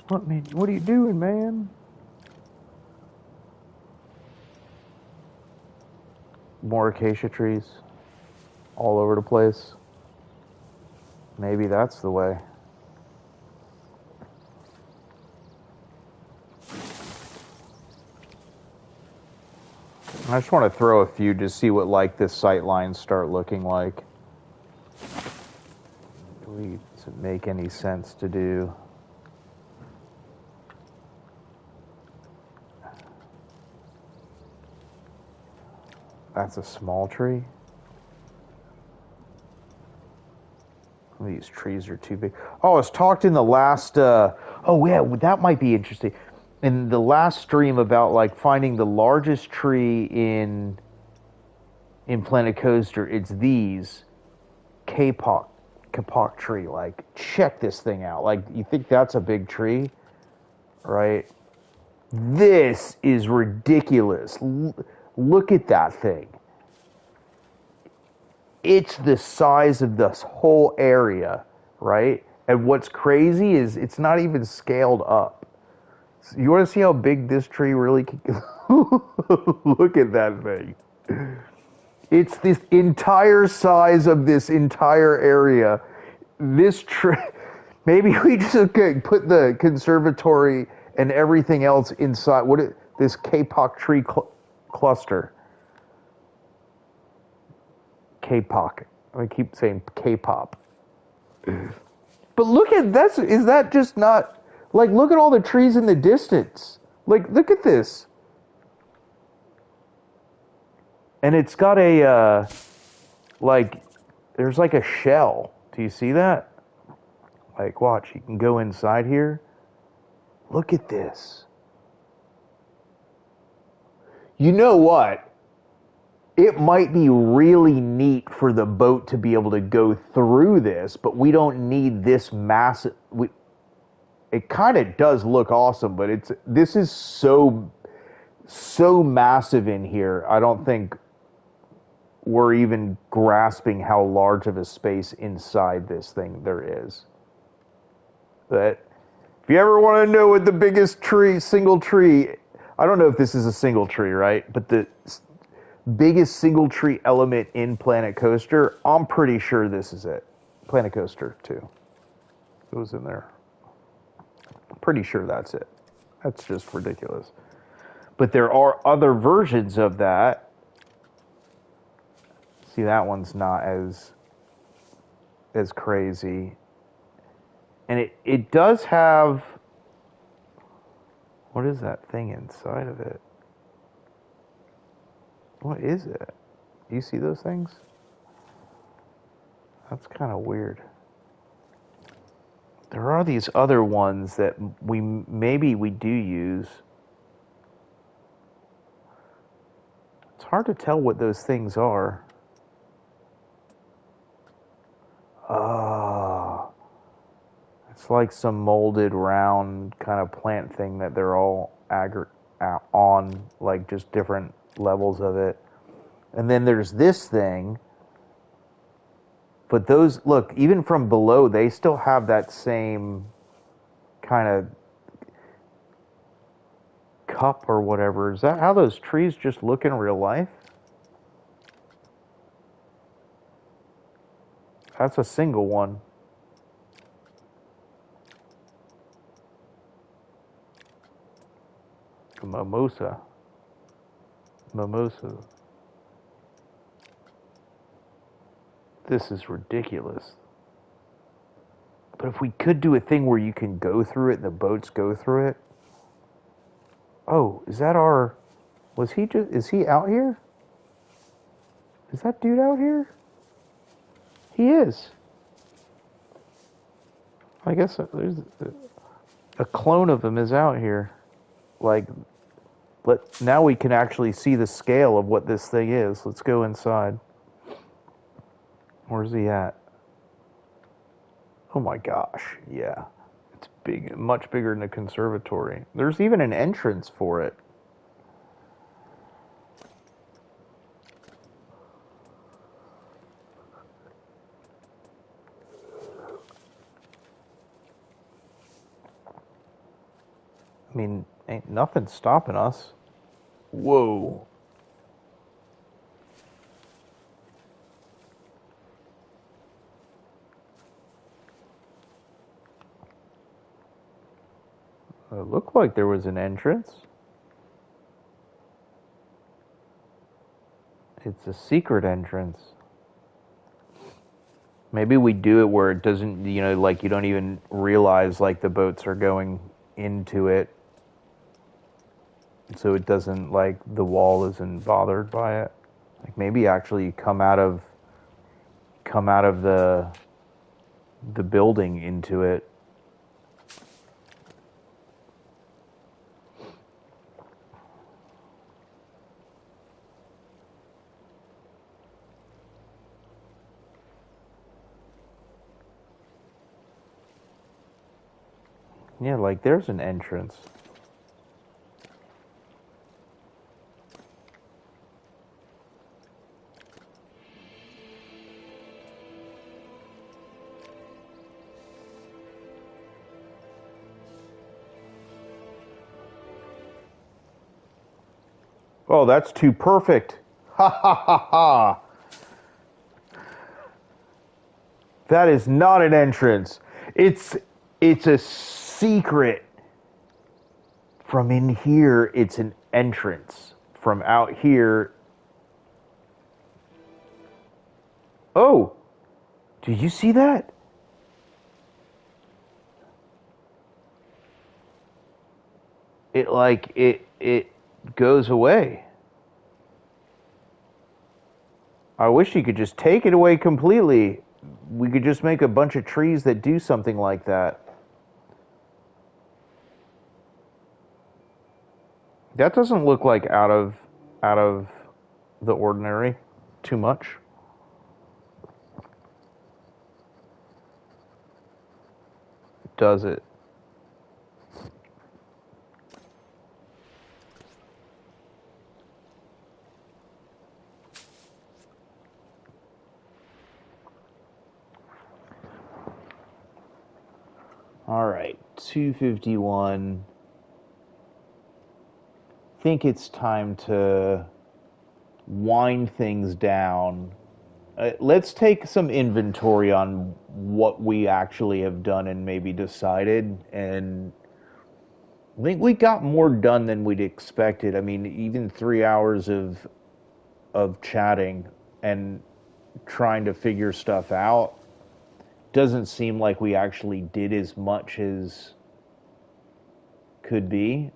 What are you doing, man? More acacia trees all over the place. Maybe that's the way. I just want to throw a few to see what like this sight lines start looking like. Does it make any sense to do? That's a small tree. These trees are too big. Oh, it's talked in the last. Oh yeah, that might be interesting. In the last stream about like finding the largest tree in Planet Coaster, it's these K-pop kapok tree. Like, check this thing out. Like, you think that's a big tree, right? This is ridiculous. Look at that thing. It's the size of this whole area, right? And what's crazy is it's not even scaled up. So you want to see how big this tree really can... Look at that thing. It's this entire size of this entire area. This tree... Maybe we just put the conservatory and everything else inside. This K-pop tree cluster. K-pop. I keep saying K-pop. But look at that. Is that just not... Like, look at all the trees in the distance. Like, look at this. And it's got a, like, there's like a shell. Do you see that? Like, watch. You can go inside here. Look at this. You know what? It might be really neat for the boat to be able to go through this, but we don't need this massive... It kind of does look awesome, but this is so massive in here. I don't think we're even grasping how large of a space inside this thing there is. But if you ever want to know what the biggest single tree, I don't know if this is a single tree, right? But the biggest single tree element in Planet Coaster, I'm pretty sure this is it. Planet Coaster 2. It was in there. I'm pretty sure that's it. That's just ridiculous. But there are other versions of that. See, that one's not as crazy. And it does have... What is that thing inside of it? What is it? Do you see those things? That's kind of weird. There are these other ones that maybe we do use. It's hard to tell what those things are. Oh, it's like some molded round kind of plant thing that they're all on, like just different levels of it. And then there's this thing. But those, look, even from below, they still have that same kind of cup or whatever. Is that how those trees just look in real life? That's a single one. A mimosa. Mimosa. This is ridiculous. But if we could do a thing where you can go through it and the boats go through it. Oh, is that our... is he out here? Is that dude out here? He is. I guess there's a clone of him is out here. Like, now we can actually see the scale of what this thing is. Let's go inside. Where's he at? Oh my gosh, yeah. It's big, much bigger than the conservatory. There's even an entrance for it. I mean, ain't nothing stopping us. Whoa. It looked like there was an entrance. It's a secret entrance. Maybe we do it where it doesn't, like you don't even realize like the boats are going into it. So it doesn't, like, the wall isn't bothered by it. Like, maybe actually come out of the building into it. Yeah, like there's an entrance. Oh, that's too perfect. Ha ha ha ha. That is not an entrance. It's it's a secret. From in here, it's an entrance. From out here, oh, did you see that? It goes away. I wish you could just take it away completely. We could just make a bunch of trees that do something like that. That doesn't look like out of the ordinary too much. Does it? All right, 251. Think it's time to wind things down. Let's take some inventory on what we actually have done and maybe decided. And I think we got more done than we'd expected. I mean, even 3 hours of chatting and trying to figure stuff out doesn't seem like we actually did as much as could be.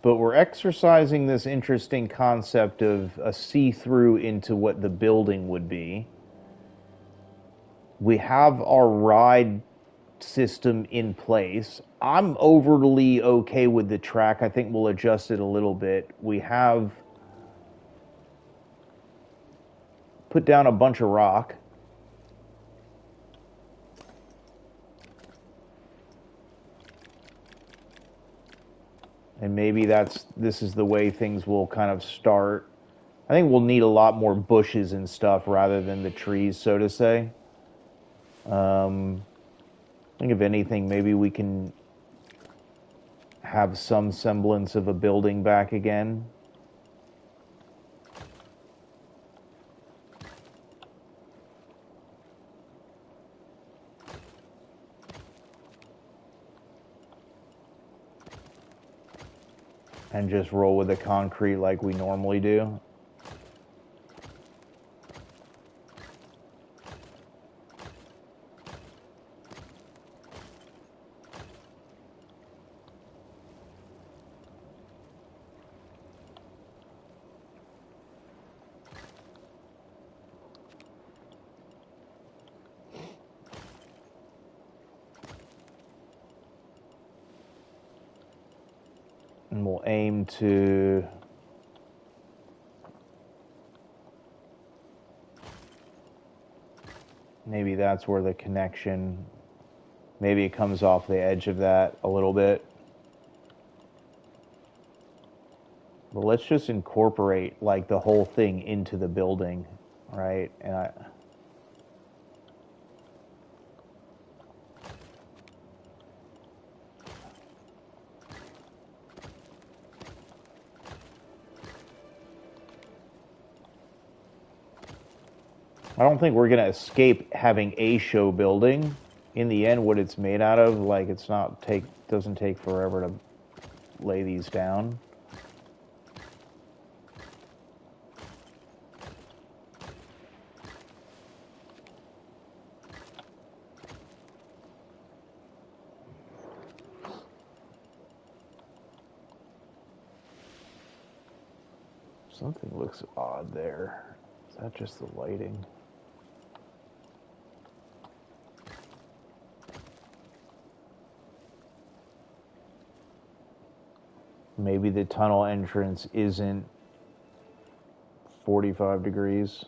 But we're exercising this interesting concept of a see-through into what the building would be. We have our ride system in place. I'm overly okay with the track. I think we'll adjust it a little bit. We have put down a bunch of rock. And maybe this is the way things will kind of start. I think we'll need a lot more bushes and stuff rather than the trees, so to say. I think if anything, maybe we can have some semblance of a building back again. And just roll with the concrete like we normally do. And we'll aim to maybe that's where the connection, maybe it comes off the edge of that a little bit. But let's just incorporate like the whole thing into the building, right? And I don't think we're gonna escape having a show building. In the end, what it's made out of, like it's not doesn't take forever to lay these down. Something looks odd there. Is that just the lighting? Maybe the tunnel entrance isn't 45 degrees.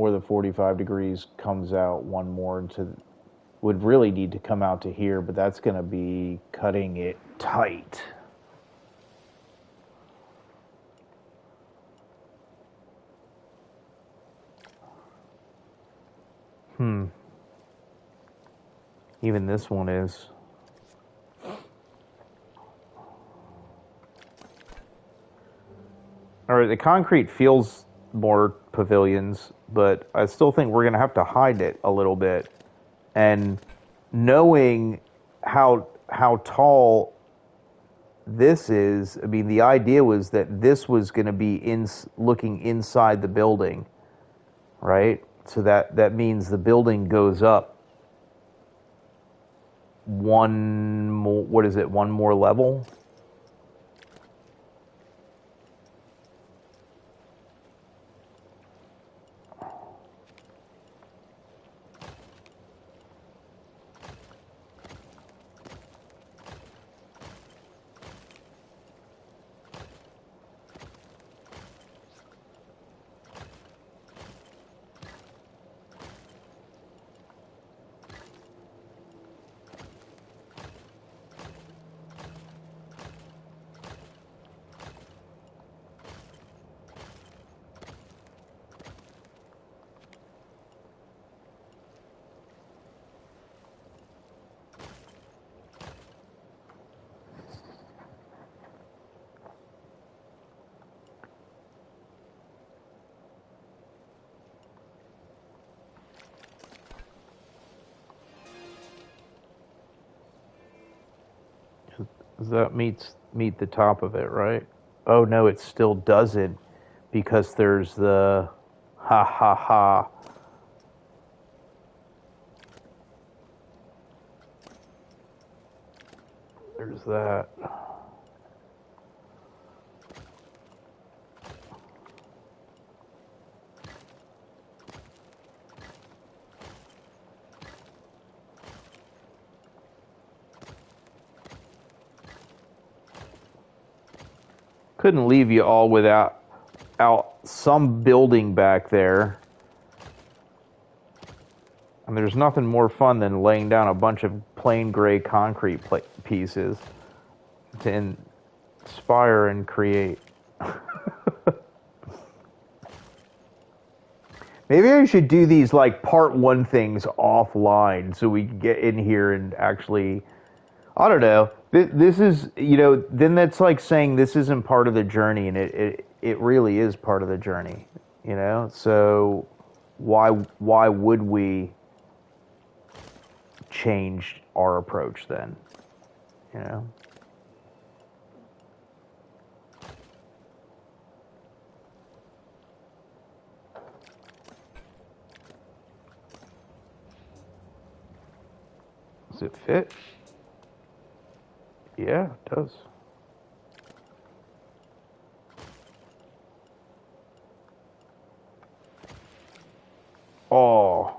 or the 45 degrees comes out one more into, would really need to come out to here, but that's going to be cutting it tight. Even this one is. All right, the concrete feels more pavilions, but I still think we're going to have to hide it a little bit. And knowing how tall this is, I mean, the idea was that this was going to be looking inside the building, right? So that means the building goes up one more, what is it, one more level? That meet the top of it, right? Oh no, it still doesn't, because there's the ha ha ha. There's that. Couldn't leave you all without some building back there. And there's nothing more fun than laying down a bunch of plain gray concrete pieces to inspire and create. Maybe I should do these like part one things offline so we can get in here and actually, I don't know. This is, then that's like saying this isn't part of the journey, and it really is part of the journey, So why would we change our approach then, you know? Does it fit? Yeah, it does. Oh.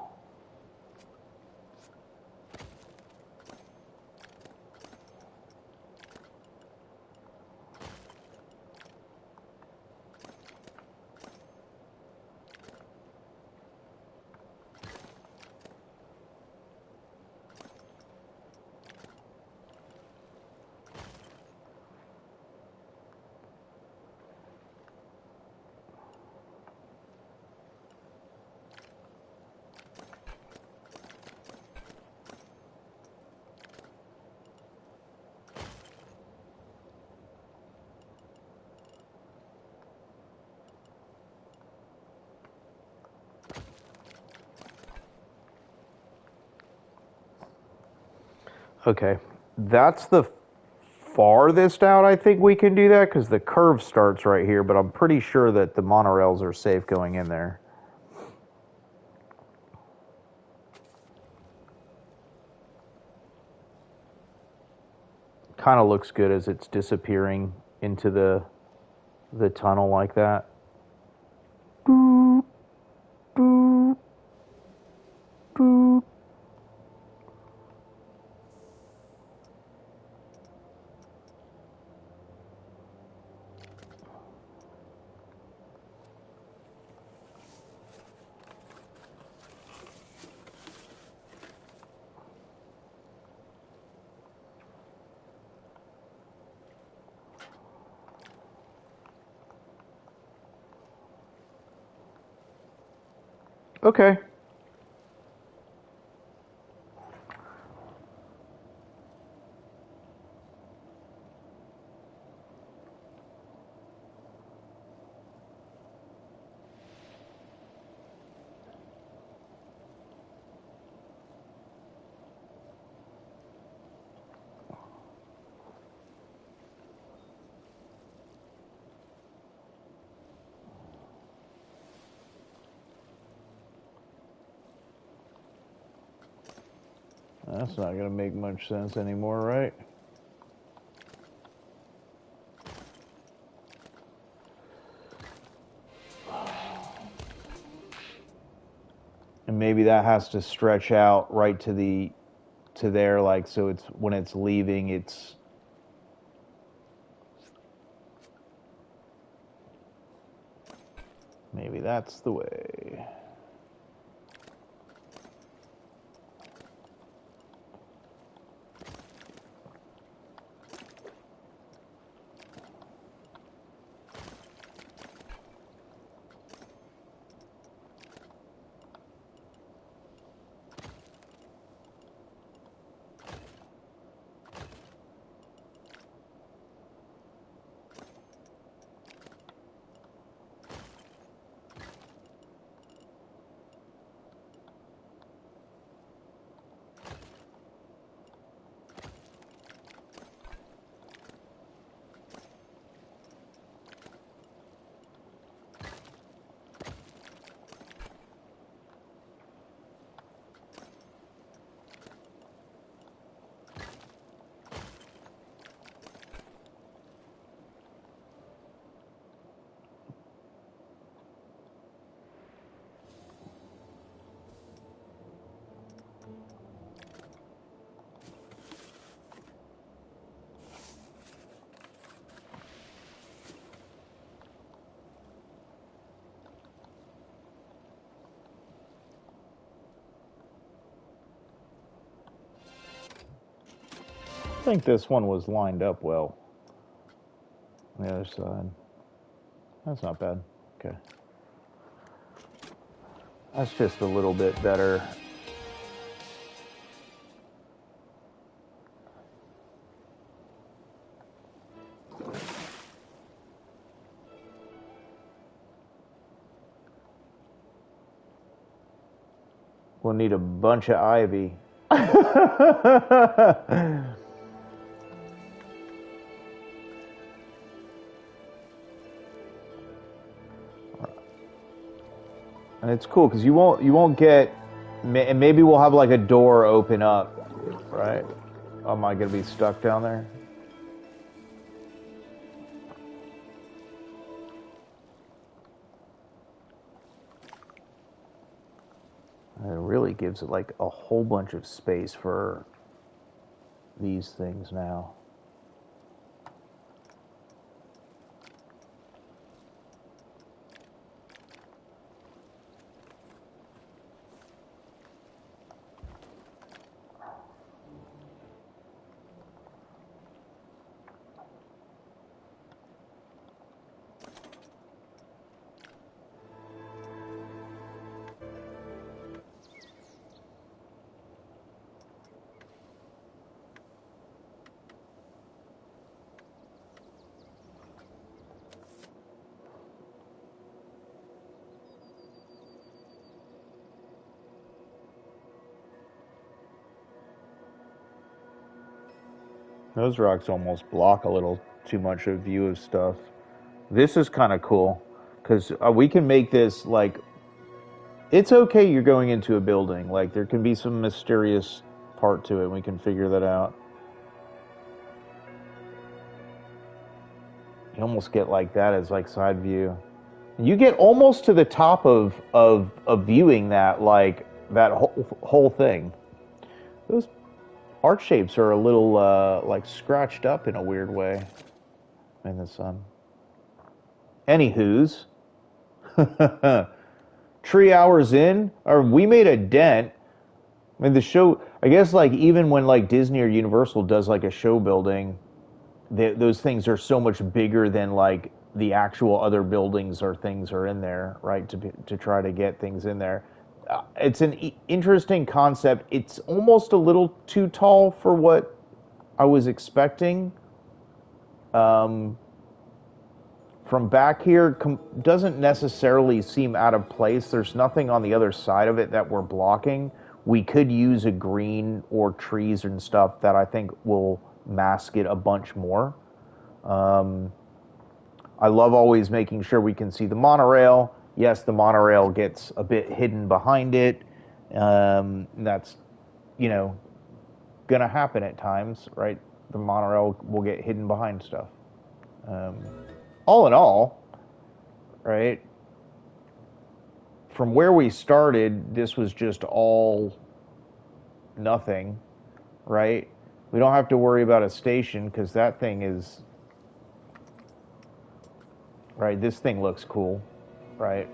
Okay, that's the farthest out I think we can do that, because the curve starts right here, but I'm pretty sure that the monorails are safe going in there. Kind of looks good as it's disappearing into the tunnel like that. Boop, boop, boop. Okay. That's not going to make much sense anymore, right? And maybe that has to stretch out right to there, like, so it's when it's leaving, it's maybe that's the way. I think this one was lined up well on the other side. That's not bad. Okay. That's just a little bit better. We'll need a bunch of ivy. And it's cool because you won't get, and maybe we'll have like a door open up, right? Am I gonna be stuck down there? And it really gives it like a whole bunch of space for these things now. Those rocks almost block a little too much of view of stuff. This is kind of cool because we can make this like it's okay. You're going into a building. Like there can be some mysterious part to it. We can figure that out. You almost get like that as like side view. You get almost to the top of viewing that like that whole thing. Those art shapes are a little like scratched up in a weird way in the sun. Anywho's, 3 hours in, or we made a dent. I mean, the show. I guess like even when like Disney or Universal does like a show building, those things are so much bigger than like the actual other buildings or things are in there, right? To try to get things in there. it's an interesting concept. It's almost a little too tall for what I was expecting. Um, from back here, doesn't necessarily seem out of place. There's nothing on the other side of it that we're blocking. We could use a green or trees and stuff that I think will mask it a bunch more. Um, I love always making sure we can see the monorail. Yes, the monorail gets a bit hidden behind it. That's, you know, gonna happen at times, right? The monorail will get hidden behind stuff. Um, all in all, right? From where we started, this was just all nothing, right? We don't have to worry about a station because that thing is, right? This thing looks cool, right?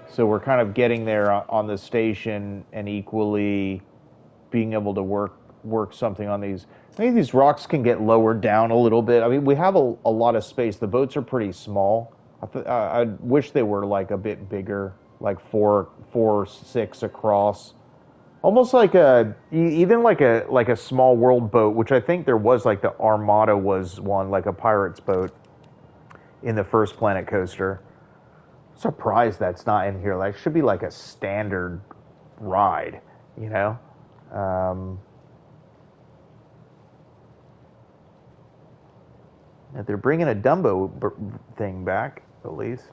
So we're kind of getting there on the station and equally being able to work something on these. I think these rocks can get lowered down a little bit. I mean, we have a lot of space. The boats are pretty small. I wish they were like a bit bigger, like four, six across, almost like even like a small world boat, which I think there was like the Armada was one, like a pirate's boat in the first Planet Coaster. Surprised that's not in here. Like, should be like a standard ride, you know. Um, if they're bringing a Dumbo thing back, at least.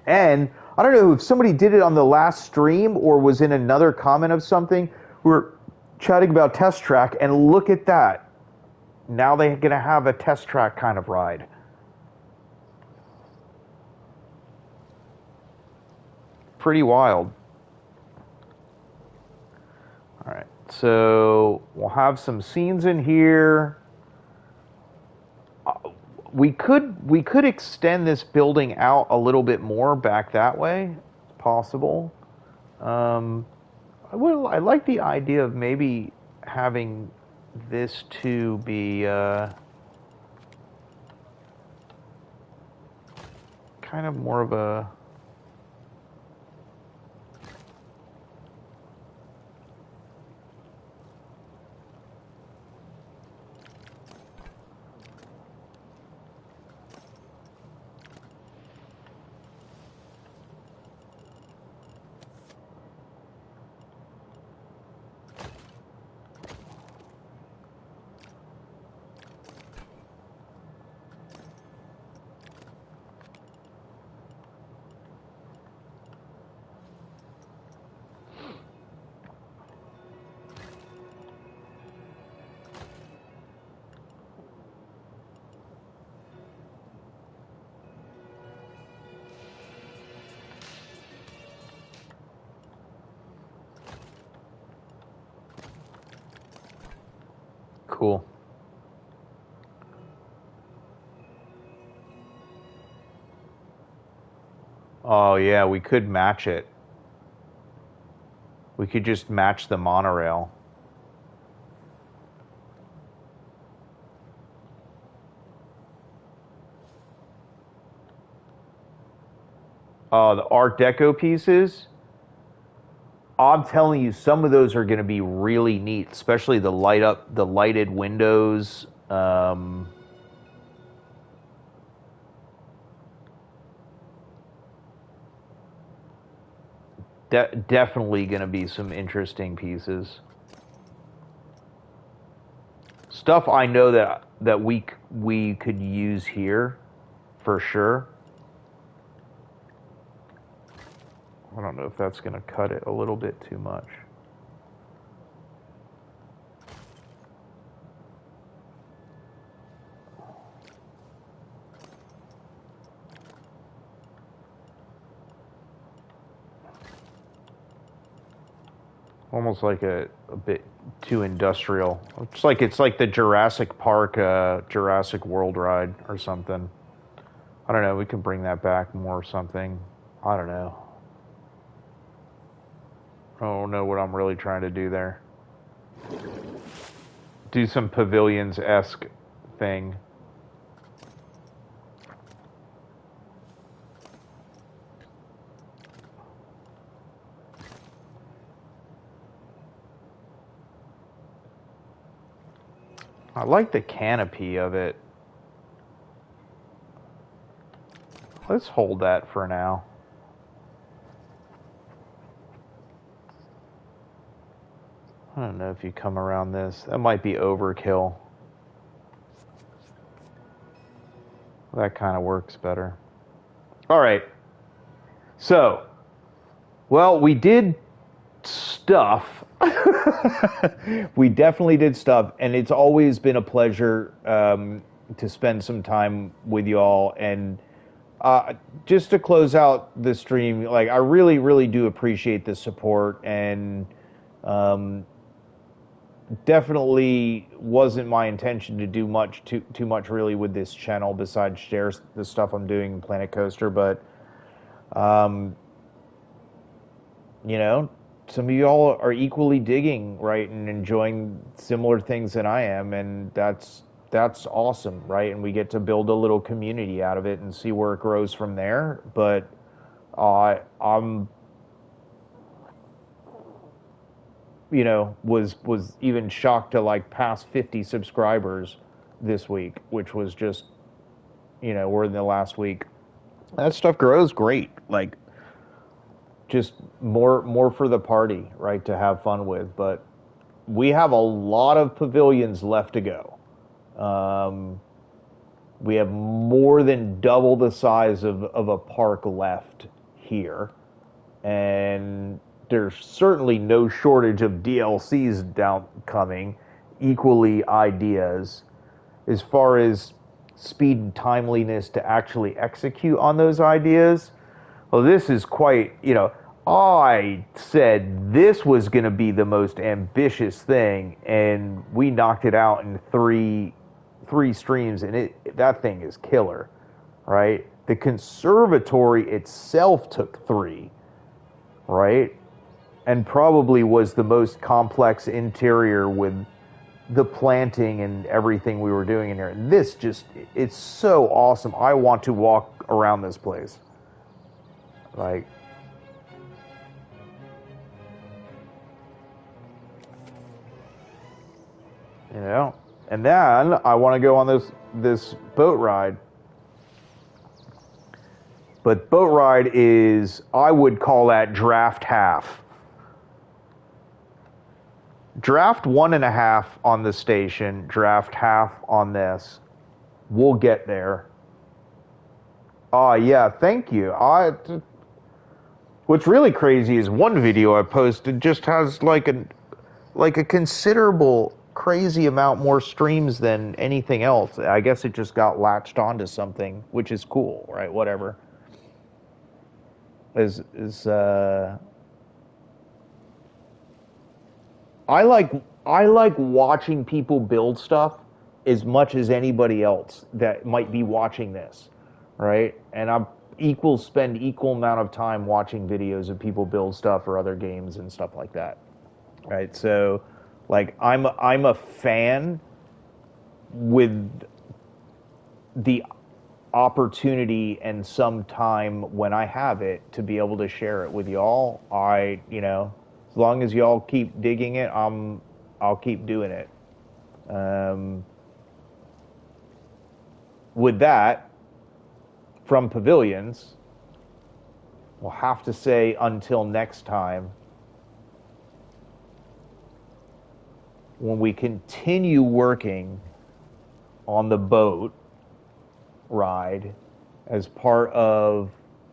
And I don't know if somebody did it on the last stream or was in another comment of something. We're chatting about Test Track, and look at that. Now they're going to have a Test Track kind of ride. Pretty wild. All right, so we'll have some scenes in here. We could extend this building out a little bit more back that way. It's possible. I like the idea of maybe having this to be kind of more of a cool. Oh yeah, we could match it. We could just match the monorail. The Art Deco pieces. I'm telling you, some of those are going to be really neat, especially the lighted windows. Definitely going to be some interesting pieces. Stuff I know that we could use here for sure. I don't know if that's going to cut it a little bit too much. Almost like a bit too industrial. It's like the Jurassic Park, Jurassic World ride or something. I don't know. We can bring that back more or something. I don't know. I don't know what I'm really trying to do there. Do some Pavilions-esque thing. I like the canopy of it. Let's hold that for now. I don't know if you come around this. That might be overkill. That kind of works better. All right. So, well, we did stuff. We definitely did stuff, and it's always been a pleasure to spend some time with y'all. And just to close out the stream, like I really, really do appreciate the support, and definitely wasn't my intention to do too much really with this channel besides share the stuff I'm doing in Planet Coaster, but you know, some of y'all are equally digging, right, and enjoying similar things than I am, and that's awesome, right? And we get to build a little community out of it and see where it grows from there. But I'm, you know, was even shocked to like pass 50 subscribers this week, which was just, you know, we're in the last week. That stuff grows great, like just more for the party, right, to have fun with. But we have a lot of pavilions left to go. We have more than double the size of a park left here, and there's certainly no shortage of DLCs coming, equally ideas. As far as speed and timeliness to actually execute on those ideas, well, this is quite, you know, I said this was going to be the most ambitious thing, and we knocked it out in three streams, and that thing is killer, right? The conservatory itself took 3, right? And probably was the most complex interior with the planting and everything we were doing in here. And this just, it's so awesome. I want to walk around this place. Like, you know, and then I want to go on this boat ride. But boat ride is, I would call that draft half. Draft 1.5 on the station, draft half on this. We'll get there. Yeah, thank you. What's really crazy is one video I posted just has like a considerable crazy amount more streams than anything else. I guess it just got latched onto something, which is cool, right? Whatever. I like watching people build stuff as much as anybody else that might be watching this, right? And I spend equal amount of time watching videos of people build stuff or other games and stuff like that, right? So, like, I'm a fan with the opportunity and some time when I have it to be able to share it with y'all. You know, as long as y'all keep digging it, I'll keep doing it. With that, from Pavilions, we'll have to say until next time, when we continue working on the boat ride as part of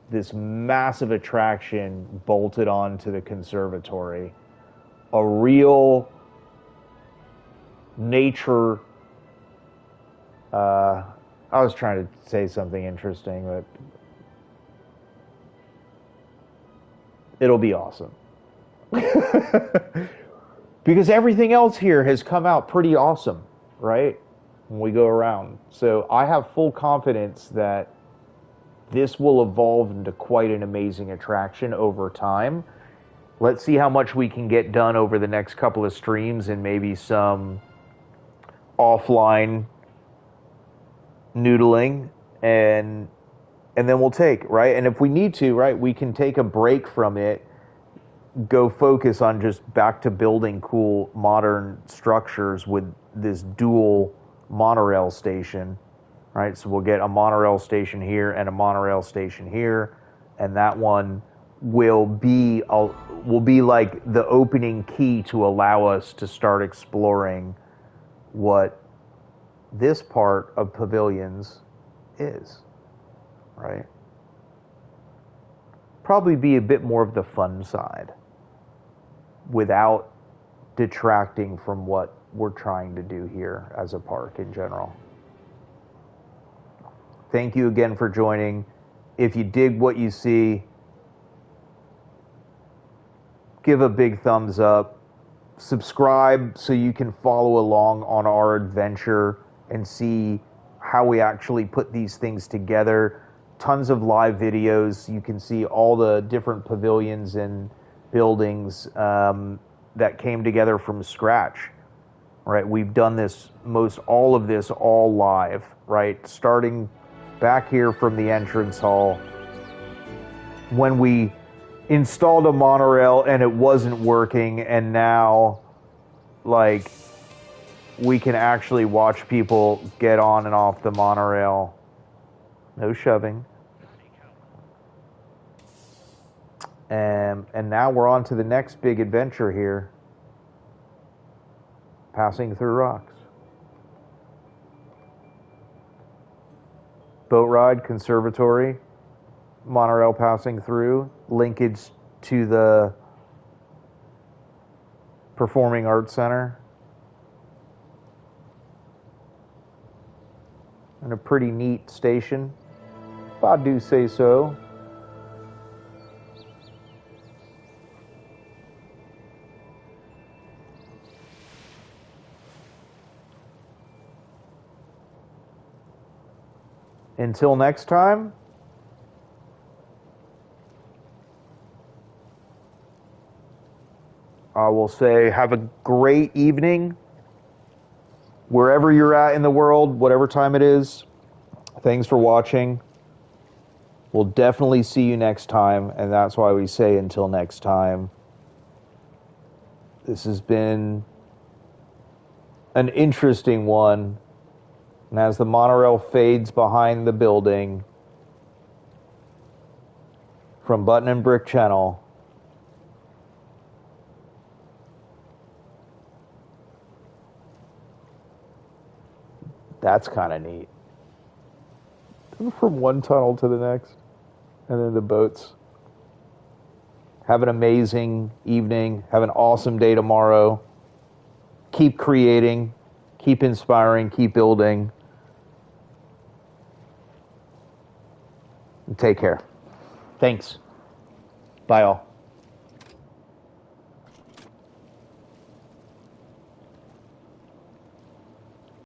this massive attraction bolted onto the conservatory, a real nature. I was trying to say something interesting, but it'll be awesome. Because everything else here has come out pretty awesome, right? When we go around. So I have full confidence that this will evolve into quite an amazing attraction over time. Let's see how much we can get done over the next couple of streams and maybe some offline noodling, and then we'll take, right? And if we need to, right, we can take a break from it, go focus on just back to building cool modern structures with this dual monorail station, right? So we'll get a monorail station here and a monorail station here, and that one will be like the opening key to allow us to start exploring what this part of Pavilions is, right? Probably be a bit more of the fun side without detracting from what we're trying to do here as a park in general. Thank you again for joining. If you dig what you see, give a big thumbs up. Subscribe so you can follow along on our adventure and see how we actually put these things together. Tons of live videos. You can see all the different pavilions and buildings that came together from scratch, right? We've done this, most all of this all live, right? Starting back here from the entrance hall when we installed a monorail and it wasn't working, and now like we can actually watch people get on and off the monorail. No shoving. And now we're on to the next big adventure here. Passing through rocks. Boat ride, Conservatory, monorail passing through, linkage to the Performing Arts Center. And a pretty neat station, if I do say so. Until next time, I will say have a great evening wherever you're at in the world, whatever time it is. Thanks for watching. We'll definitely see you next time, and that's why we say until next time. This has been an interesting one. And as the monorail fades behind the building, from Button and Brick Channel, that's kind of neat. From one tunnel to the next, and then the boats. Have an amazing evening. Have an awesome day tomorrow. Keep creating, keep inspiring, keep building. And take care. Thanks. Bye all.